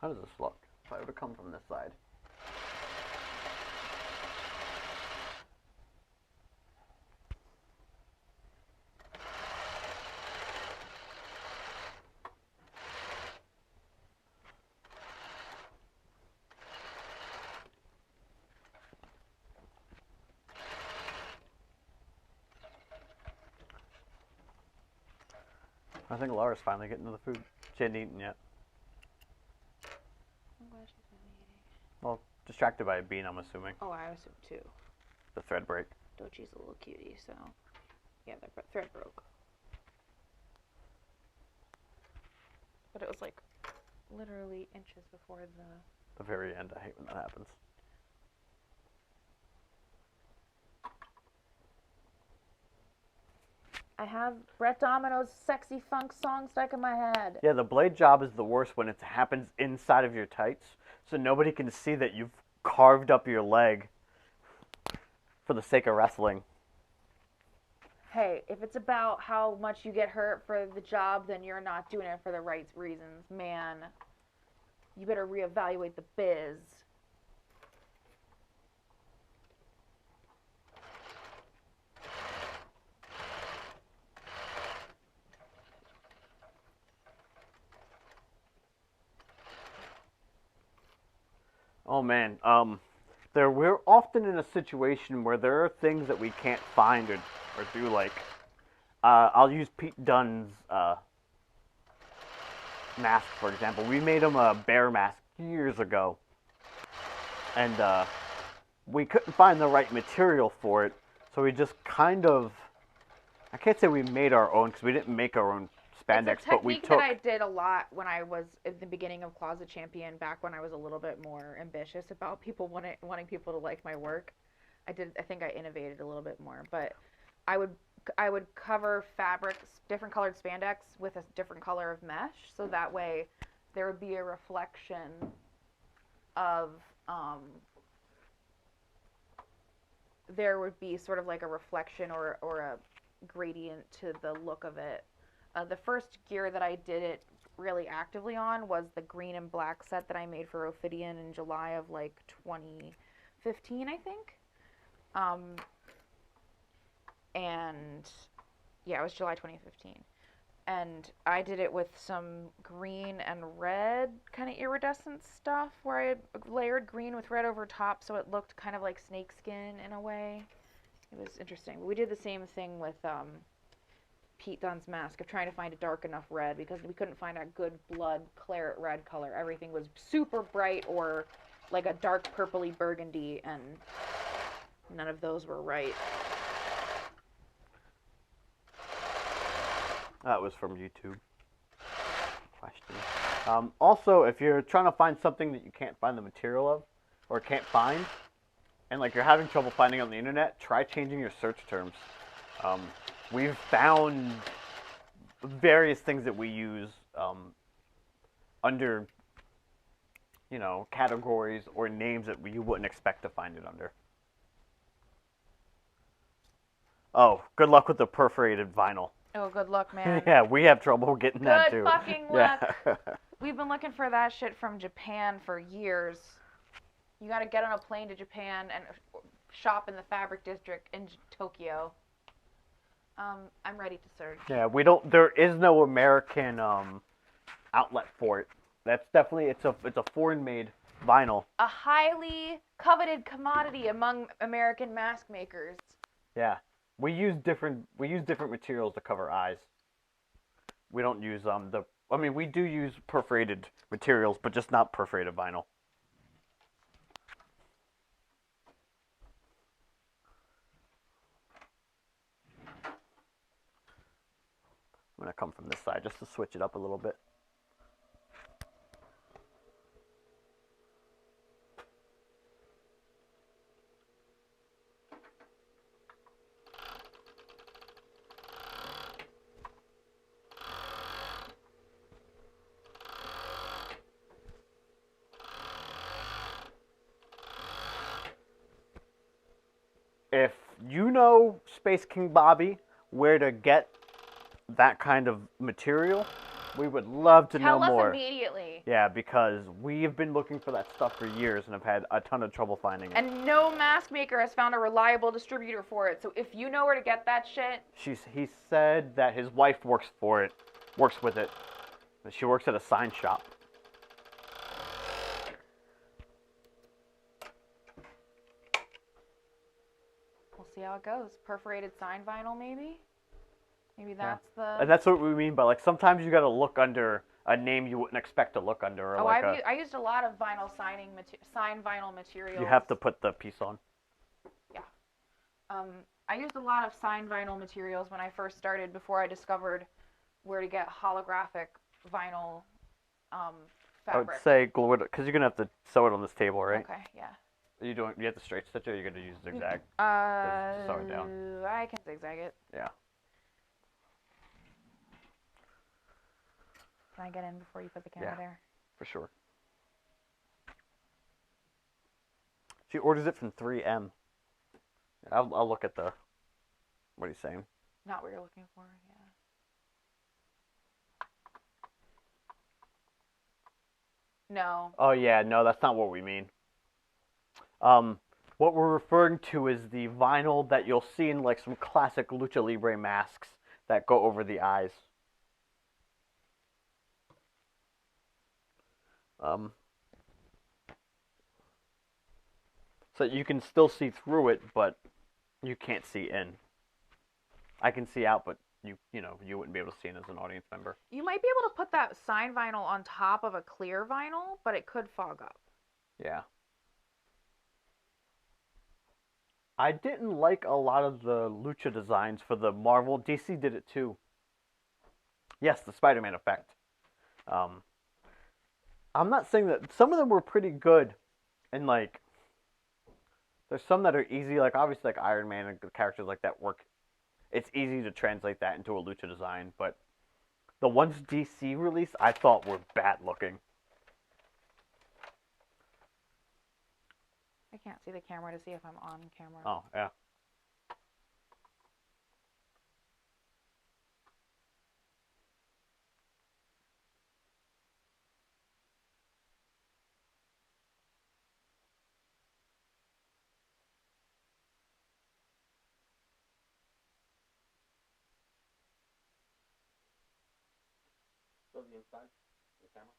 How does this look if I were to come from this side? I think Laura's finally getting to the food. She hadn't eaten yet. I'm glad she's been eating. Well, distracted by a bean, I'm assuming. Oh, I assume too. The thread break. Dochi's a little cutie, so yeah, the thread broke. But it was like literally inches before The very end. I hate when that happens. I have Brett Domino's sexy funk song stuck in my head. Yeah, the blade job is the worst when it happens inside of your tights, so nobody can see that you've carved up your leg for the sake of wrestling. Hey, if it's about how much you get hurt for the job, then you're not doing it for the right reasons, man. You better reevaluate the biz. Oh man, we're often in a situation where there are things that we can't find or do. Like, I'll use Pete Dunne's mask for example. We made him a bear mask years ago, and we couldn't find the right material for it, so we just kind of, I can't say we made our own because we didn't make our own spandex, It's a but we technique took. that I did a lot when I was at the beginning of Closet Champion, back when I was a little bit more ambitious about people wanting people to like my work. I think I innovated a little bit more, but I would cover fabrics, different colored spandex with a different color of mesh, so that way there would be a reflection of there would be sort of like a reflection or a gradient to the look of it. The first gear that I did it really actively on was the green and black set that I made for Ophidian in July of like 2015, I think. And yeah, it was July 2015. And I did it with some green and red kind of iridescent stuff where I layered green with red over top so it looked kind of like snakeskin in a way. It was interesting. But we did the same thing with Pete Dunne's mask of trying to find a dark enough red because we couldn't find a good blood claret red color. Everything was super bright or like a dark purpley burgundy, and none of those were right. That was from YouTube. Question. Also, if you're trying to find something that you can't find the material of, or can't find, and like you're having trouble finding on the internet, try changing your search terms. We've found various things that we use under, categories or names that you wouldn't expect to find it under. Oh, good luck with the perforated vinyl. Oh, good luck, man. Yeah, we have trouble getting that too. Good fucking luck. Yeah. We've been looking for that shit from Japan for years. You gotta get on a plane to Japan and shop in the fabric district in Tokyo. I'm ready to search. Yeah, there is no American outlet for it. That's definitely, it's a foreign made vinyl. A highly coveted commodity among American mask makers. Yeah. We use different materials to cover eyes. We don't use we do use perforated materials, but just not perforated vinyl. I'm gonna come from this side just to switch it up a little bit. If you know Space King Bobby where to get that kind of material, we would love to know more. Tell us immediately. Yeah, because we have been looking for that stuff for years and have had a ton of trouble finding it. And no mask maker has found a reliable distributor for it. So if you know where to get that shit, He said that his wife works with it. She works at a sign shop. we'll see how it goes. Perforated sign vinyl, maybe? Maybe that's And the. that's what we mean by like sometimes you got to look under a name you wouldn't expect to look under, or Oh, like I used a lot of vinyl signed vinyl materials. you have to put the piece on. Yeah. I used a lot of signed vinyl materials when I first started before I discovered where to get holographic vinyl I would fabric. say glue it because you're gonna have to sew it on this table, right? Okay, yeah. Are you doing? You have to straight stitch it. Or you're gonna use zigzag. Sew it down. I can zigzag it. Yeah. Can I get in before you put the camera there? For sure. She orders it from 3M. I'll look at the. What he's saying. Not what you're looking for, yeah. No. Oh yeah, no, that's not what we mean. What we're referring to is the vinyl that you'll see in like some classic lucha libre masks that go over the eyes. So you can still see through it, but you can't see in. I can see out, but you wouldn't be able to see in as an audience member. You might be able to put that signed vinyl on top of a clear vinyl, but it could fog up. Yeah. I didn't like a lot of the lucha designs for the Marvel. DC did it too. Yes, the Spider-Man effect. I'm not saying that some of them were pretty good, and like there's some that are easy, like obviously like Iron Man and characters like that work. It's easy to translate that into a lucha design, but the ones DC released I thought were bad looking. I can't see the camera to see if I'm on camera. Oh, yeah. Still the inside? The camera?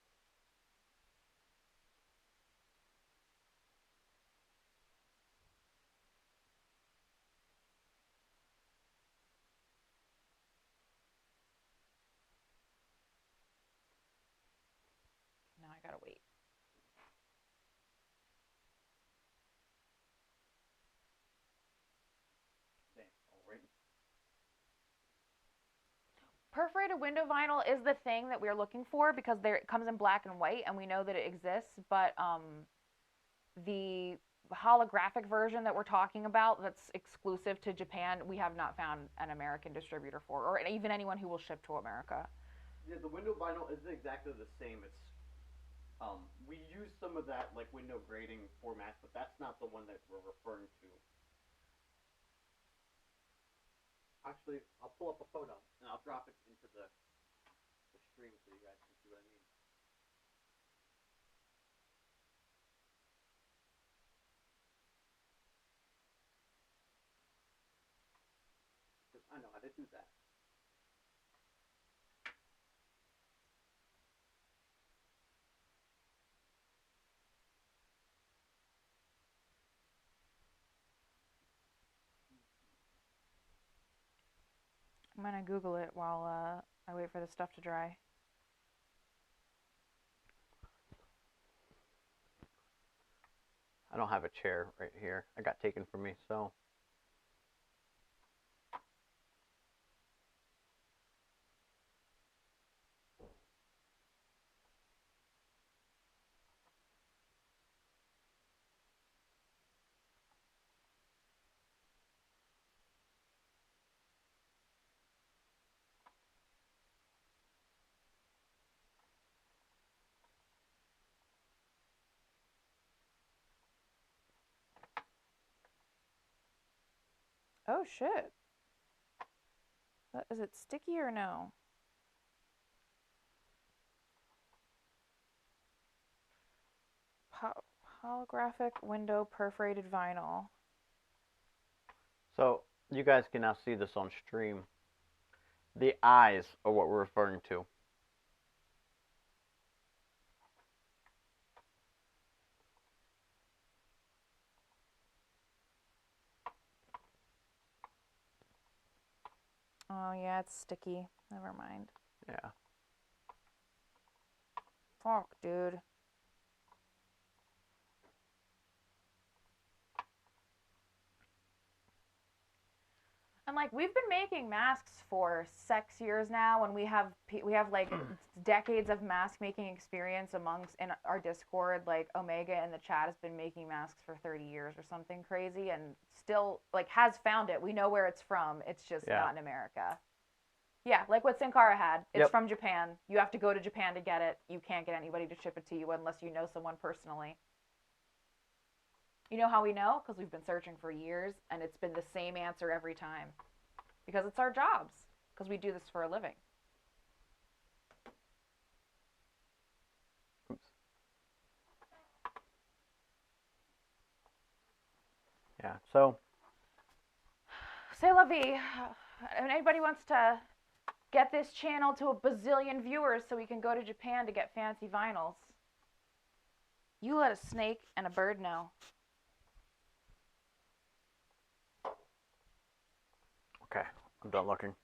Now I gotta wait. Perforated window vinyl is the thing that we're looking for because it comes in black and white, and we know that it exists. But the holographic version that we're talking about, that's exclusive to Japan, we have not found an American distributor for, or even anyone who will ship to America. Yeah, the window vinyl isn't exactly the same. It's we use some of that like window grading format, but that's not the one that we're referring to. Actually, I'll pull up a photo and I'll drop it into the stream so you guys can see what I mean. Because I know how to do that. I'm gonna Google it while I wait for the stuff to dry. I don't have a chair right here. I got taken from me, so. Oh shit. Is it sticky or no? Holographic window perforated vinyl. So you guys can now see this on stream. The eyes are what we're referring to. Oh, yeah, it's sticky. Never mind. Yeah. Fuck, dude. And like we've been making masks for 6 years now, and we have like decades of mask making experience amongst in our Discord. Like Omega in the chat has been making masks for 30 years or something crazy, and still like has found it. We know where it's from. It's just Yeah. not in America. Yeah, like what Sankara had. It's Yep. from Japan. You have to go to Japan to get it. You can't get anybody to ship it to you unless you know someone personally. You know how we know? Because we've been searching for years, and it's been the same answer every time. Because it's our jobs. Because we do this for a living. Oops. Yeah. So. Say la vie. If anybody wants to get this channel to a bazillion viewers so we can go to Japan to get fancy vinyls, you let a snake and a bird know. Okay, I'm done looking.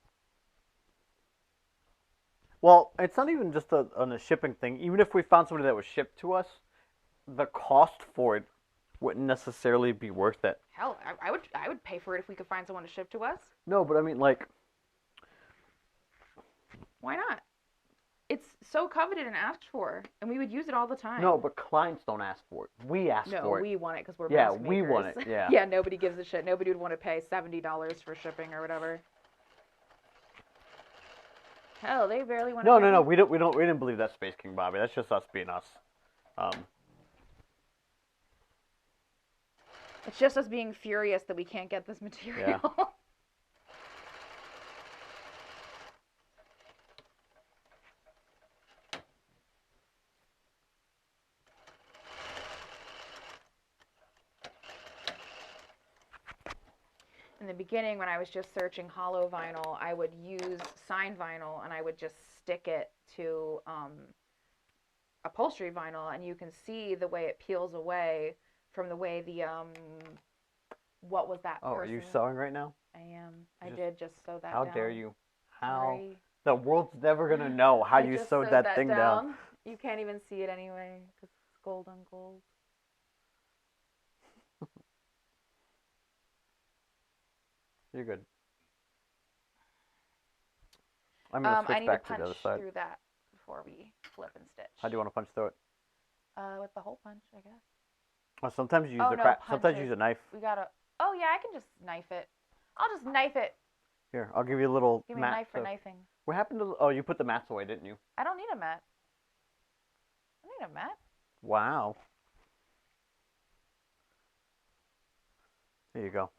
Well, it's not even just on a shipping thing. Even if we found somebody that was shipped to us, the cost for it wouldn't necessarily be worth it. Hell, I would pay for it if we could find someone to ship to us. No, but I mean, like, Why not? It's so coveted and asked for, and we would use it all the time. no, but clients don't ask for it. We ask No, for it. we want it because we're Yeah, mask we want makers. it, yeah. Yeah, nobody gives a shit. Nobody would want to pay $70 for shipping or whatever. Hell, they barely want to pay. No. We didn't believe that, Space King Bobby. That's just us being us. It's just us being furious that we can't get this material. Yeah. In the beginning, when I was just searching hollow vinyl, I would use signed vinyl and I would just stick it to upholstery vinyl, and you can see the way it peels away from the way the what was that Oh, person? are you sewing right now? I am. I did just sew that How down. dare you? How? Sorry. The world's never gonna know how you sewed that thing down. You can't even see it anyway because it's gold on gold. You're good. I'm gonna switch I need back to to the other punch side. through that before we flip and stitch. How do you want to punch through it? With the hole punch, I guess. Well, sometimes you use Oh, a no, craft. punch Sometimes it. you use a knife. We gotta. Oh yeah, I can just knife it. I'll just knife it. Here, I'll give you a little Give me a mat. knife for knifing. What happened to? Oh, you put the mats away, didn't you? I don't need a mat. I don't need a mat. Wow. There you go.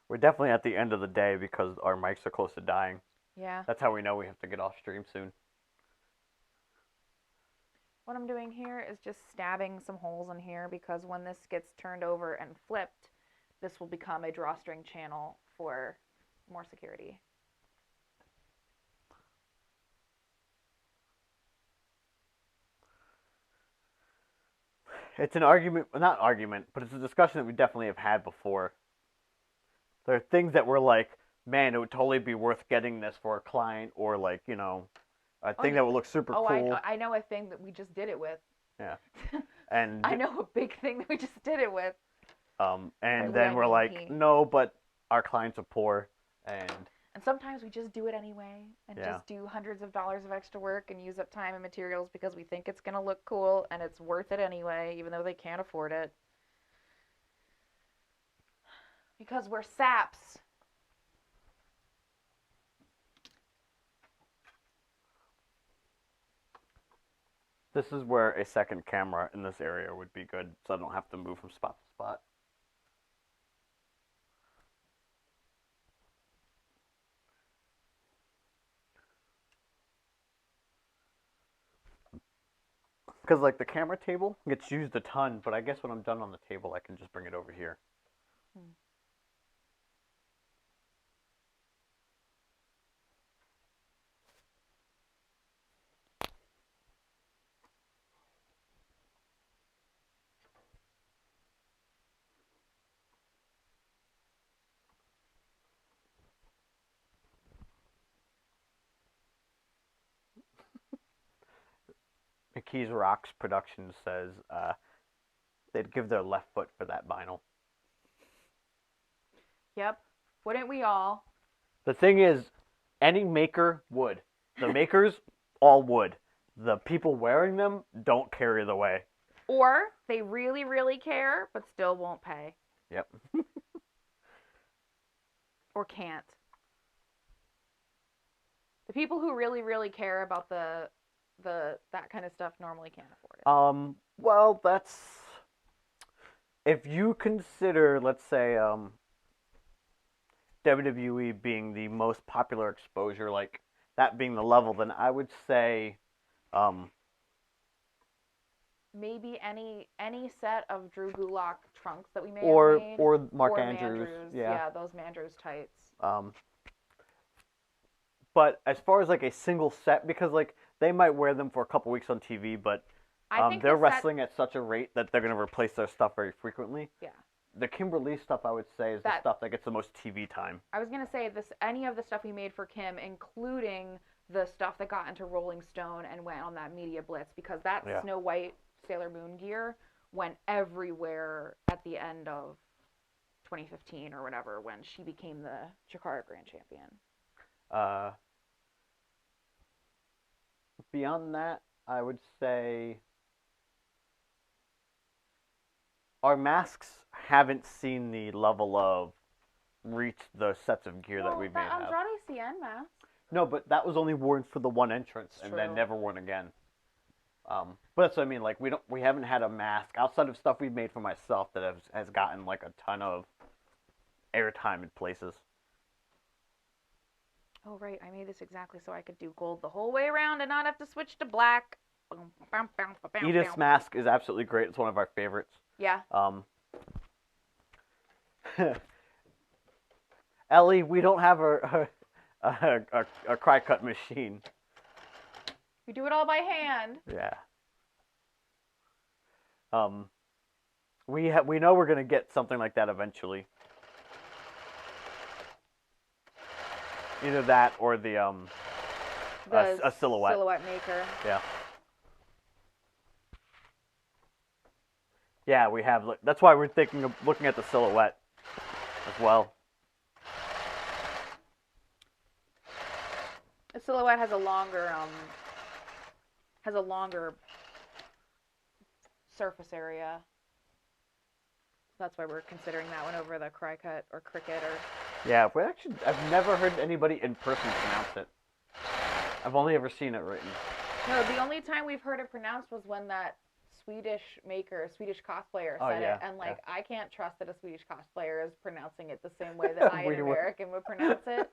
We're definitely at the end of the day because our mics are close to dying. Yeah. That's how we know we have to get off stream soon. What I'm doing here is just stabbing some holes in here because when this gets turned over and flipped, this will become a drawstring channel for more security. It's an argument, not argument, but it's a discussion that we definitely have had before. There are things that we're like, man, it would totally be worth getting this for a client, or like, you know, a thing that would look super cool. I know a thing that we just did it with. Yeah. And I know a big thing that we just did it with. And then we're like, no, but our clients are poor, and sometimes we just do it anyway, and Yeah. just do hundreds of dollars of extra work and use up time and materials because we think it's gonna look cool, and it's worth it anyway, even though they can't afford it. Because we're saps. This is where a second camera in this area would be good, so I don't have to move from spot to spot. Because, like, the camera table gets used a ton, but I guess when I'm done on the table, I can just bring it over here. Keys Rocks Productions says they'd give their left foot for that vinyl. Yep. Wouldn't we all? The thing is, any maker would. The makers all would. The people wearing them don't care either way. Or they really, really care, but still won't pay. Yep. Or can't. The people who really, really care about the that kind of stuff normally can't afford it. Well, that's if you consider, let's say, WWE being the most popular exposure, like that being the level, then I would say, maybe any set of Drew Gulak trunks that we may or have made, or Mark or Andrews, yeah. those Mandrews tights. But as far as like a single set, because like they might wear them for a couple weeks on TV, but I think they're the set- wrestling at such a rate that they're going to replace their stuff very frequently. Yeah. The Kimberly stuff, I would say, is the stuff that gets the most TV time. I was gonna say this. Any of the stuff we made for Kim, including the stuff that got into Rolling Stone and went on that media blitz, because that Snow White Sailor Moon gear went everywhere at the end of 2015 or whatever, when she became the Chikara Grand Champion. Beyond that, I would say our masks haven't seen the level of reach the sets of gear that we may have. Andrade Cien mask. No, but that was only worn for the one entrance and then never worn again. But that's what I mean. Like we haven't had a mask outside of stuff we've made for myself that has gotten like a ton of airtime in places. Oh right, I made this exactly so I could do gold the whole way around and not have to switch to black. Edith's mask is absolutely great. It's one of our favorites. Yeah. Ellie, we don't have a cry cut machine. We do it all by hand. Yeah. We know we're gonna get something like that eventually. Either that or the a silhouette. Silhouette maker. Yeah. Yeah, we have. That's why we're thinking of looking at the silhouette as well. The silhouette has a longer surface area. That's why we're considering that one over the cry cut or cricket or. Yeah, I've never heard anybody in person pronounce it. I've only ever seen it written. No, the only time we've heard it pronounced was when that Swedish cosplayer said it, and I can't trust that a Swedish cosplayer is pronouncing it the same way that I, an American, would pronounce it.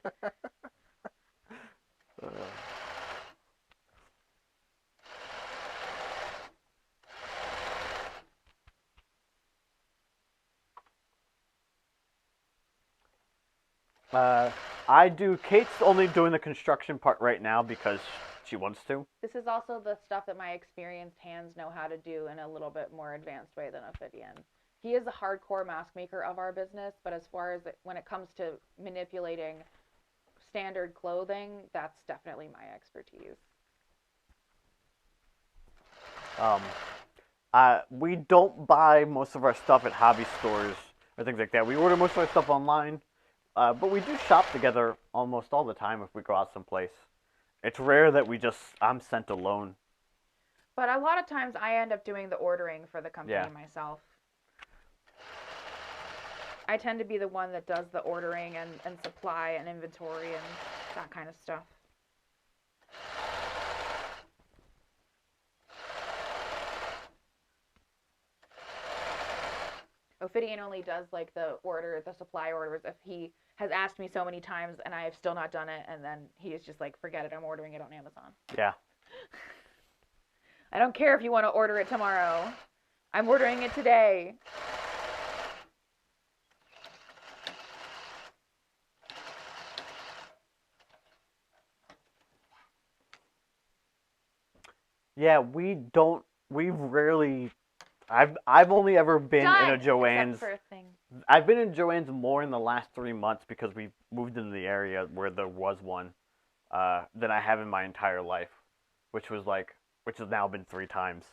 Kate's only doing the construction part right now because she wants to. This is also the stuff that my experienced hands know how to do in a little bit more advanced way than Ophidian. He is the hardcore mask maker of our business, but as far as when it comes to manipulating standard clothing, that's definitely my expertise. We don't buy most of our stuff at hobby stores or things like that. We order most of our stuff online. But we do shop together almost all the time if we go out someplace. It's rare that I'm sent alone. But a lot of times I end up doing the ordering for the company myself. I tend to be the one that does the ordering and supply and inventory and that kind of stuff. Ophidian only does like the supply orders if he has asked me so many times and I have still not done it, and then he is just like, forget it, I'm ordering it on Amazon. Yeah. I don't care if you want to order it tomorrow. I'm ordering it today. Yeah, we've rarely I've only ever been in a Joann's. I've been in Joann's more in the last 3 months because we moved into the area where there was one than I have in my entire life, which was like which has now been 3 times.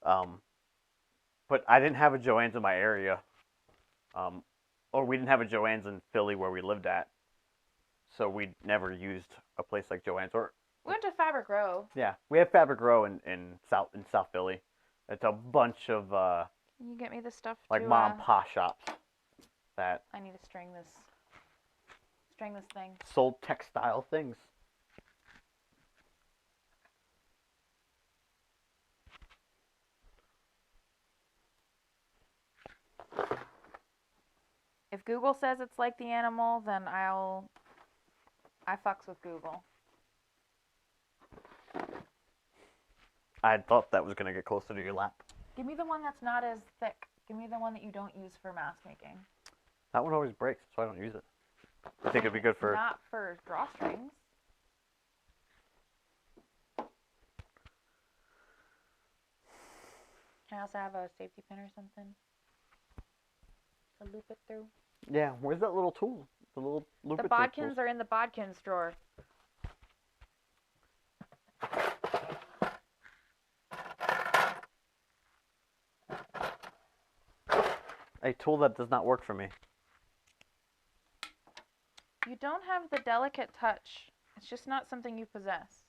But I didn't have a Joann's in my area, or we didn't have a Joann's in Philly where we lived at, so we never used a place like Joann's. Or We went to Fabric Row. yeah, we have Fabric Row in South Philly. It's a bunch of Can you get me the stuff like to, mom and pop shops that I need to string this thing. sold textile things. If Google says it's like the animal, then I fucks with Google. I thought that was gonna get closer to your lap. Give me the one that's not as thick. Give me the one that you don't use for mask making. That one always breaks, so I don't use it. I think it'd be good for. Not for drawstrings. Can I also have a safety pin or something to loop it through? Yeah, where's that little tool? The little loop. The bodkins are in the bodkins drawer. A tool that does not work for me. You don't have the delicate touch. It's just not something you possess.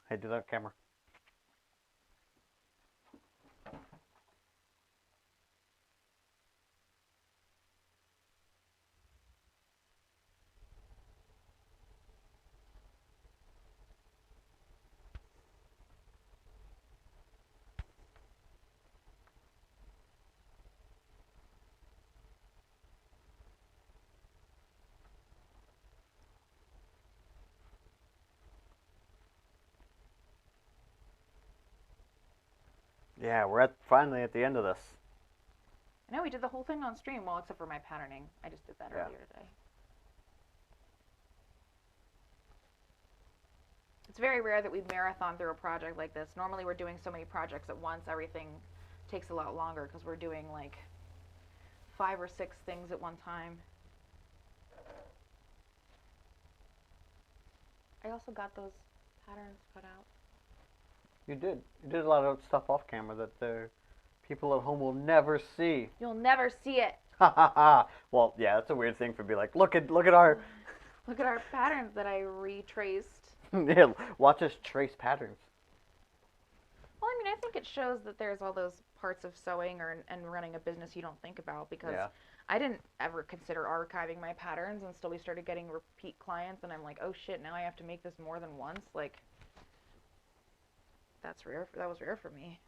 Hey, do that camera. Yeah, we're finally at the end of this. I know we did the whole thing on stream, well, except for my patterning. I just did that earlier today. It's very rare that we marathon through a project like this. Normally we're doing so many projects at once, everything takes a lot longer because we're doing like 5 or 6 things at one time. I also got those patterns cut out. You did. You did a lot of stuff off camera that the people at home will never see. You'll never see it. Ha ha ha. Well, yeah, that's a weird thing for be like, look at our Look at our patterns that I retraced. yeah, watch us trace patterns. Well, I mean, I think it shows that there's all those parts of sewing and running a business you don't think about, because Yeah. I didn't ever consider archiving my patterns until we started getting repeat clients, and I'm like, oh shit, now I have to make this more than once. Like, that's rare. That was rare for me.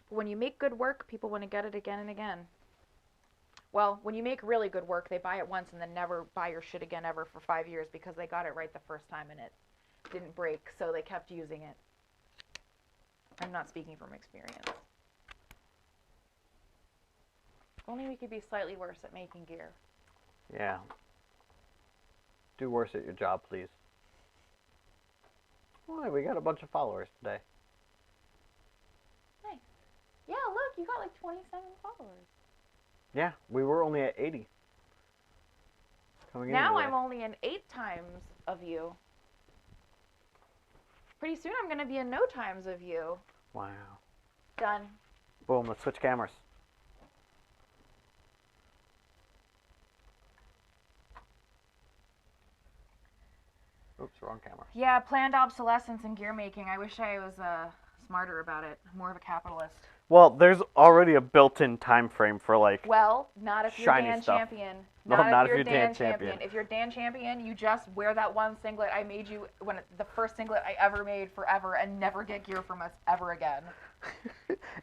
But when you make good work, people want to get it again and again. Well, when you make really good work, they buy it once and then never buy your shit again ever for 5 years because they got it right the first time and it didn't break, so they kept using it. I'm not speaking from experience. If only we could be slightly worse at making gear. Yeah. Do worse at your job, please. Why, we got a bunch of followers today. Nice. Yeah, look, you got like 27 followers. Yeah, we were only at 80. Coming Now in I'm only in 8 times of you. Pretty soon I'm going to be in no times of you. Wow. Done. Boom, let's switch cameras. Oops, wrong camera. Yeah, planned obsolescence in gear making. I wish I was smarter about it. More of a capitalist. Well, there's already a built-in time frame for like. Well, not if you're Shiny Dan stuff. Champion. No, not if you're Dan Champion. If you're Dan Champion, you just wear that one singlet I made you the first singlet I ever made forever, and never get gear from us ever again.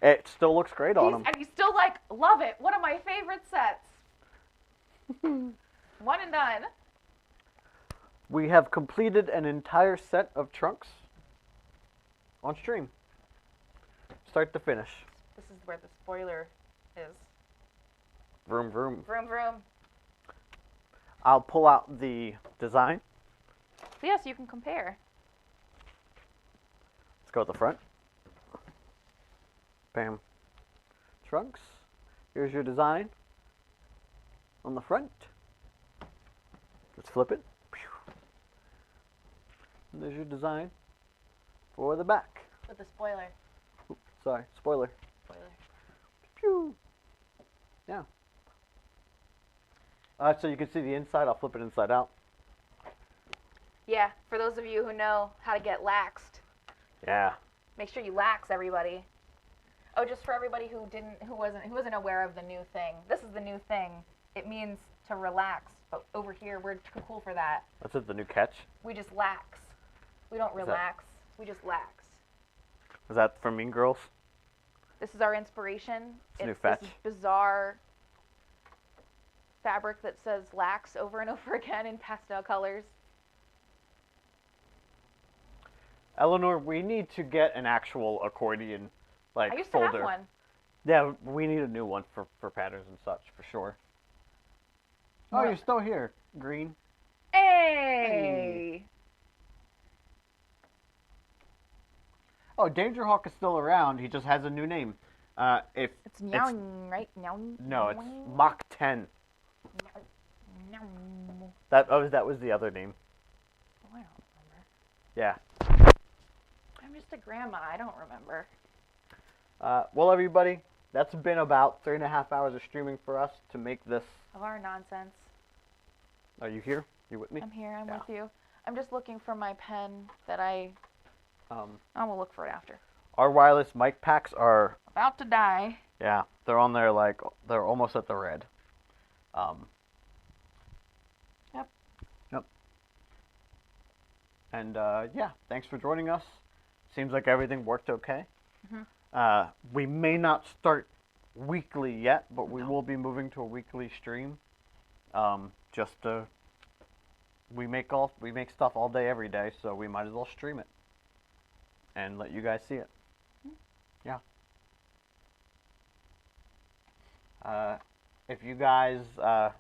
It still looks great on him. And you still like love it. One of my favorite sets. One and done. We have completed an entire set of trunks on stream. Start to finish. This is where the spoiler is. Vroom, vroom. Vroom vroom. I'll pull out the design. So yes, you can compare. Let's go at the front. Bam. Trunks. Here's your design. on the front. Let's flip it. And there's your design for the back. With the spoiler. Oops, sorry, spoiler. Spoiler. Pew. Yeah. So you can see the inside. I'll flip it inside out. Yeah, for those of you who know how to get laxed, Yeah. make sure you lax, everybody. Oh, just for everybody who wasn't aware of the new thing. This is the new thing. It means to relax, but over here we're too cool for that. That's it, the new catch. We just lax. We don't relax. We just lax. Is that from Mean Girls? This is our inspiration. It's new this fetch. bizarre fabric that says lax over and over again in pastel colors. Eleanor, we need to get an actual accordion I used folder. to have one. Yeah, we need a new one for patterns and such, for sure. Oh, What? you're still here, Green. Hey! Oh, Dangerhawk is still around. He just has a new name. It's meowing, right? Meowing? No, it's Mach 10. That was the other name. Oh, I don't remember. Yeah. I'm just a grandma. I don't remember. Well, everybody, that's been about 3.5 hours of streaming for us to make this. Of our nonsense. Are you here? You with me? I'm here. I'm Yeah. with you. I'm just looking for my pen that I will look for it after. Our wireless mic packs are, About to die. yeah, they're on there they're almost at the red. Yep. Yep. And yeah, thanks for joining us. Seems like everything worked okay. Mhm. We may not start weekly yet, but we will be moving to a weekly stream. Just to, we make stuff all day every day, so we might as well stream it and let you guys see it. Yeah. If you guys that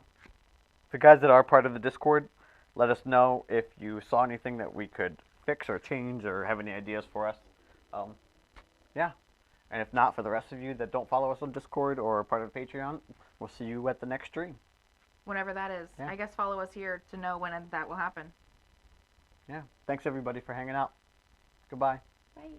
are part of the Discord, let us know if you saw anything that we could fix or change or have any ideas for us. Yeah. And if not, for the rest of you that don't follow us on Discord or are part of Patreon, we'll see you at the next stream. Whenever that is. Yeah. I guess follow us here to know when that will happen. Yeah. Thanks everybody for hanging out. Goodbye. Bye.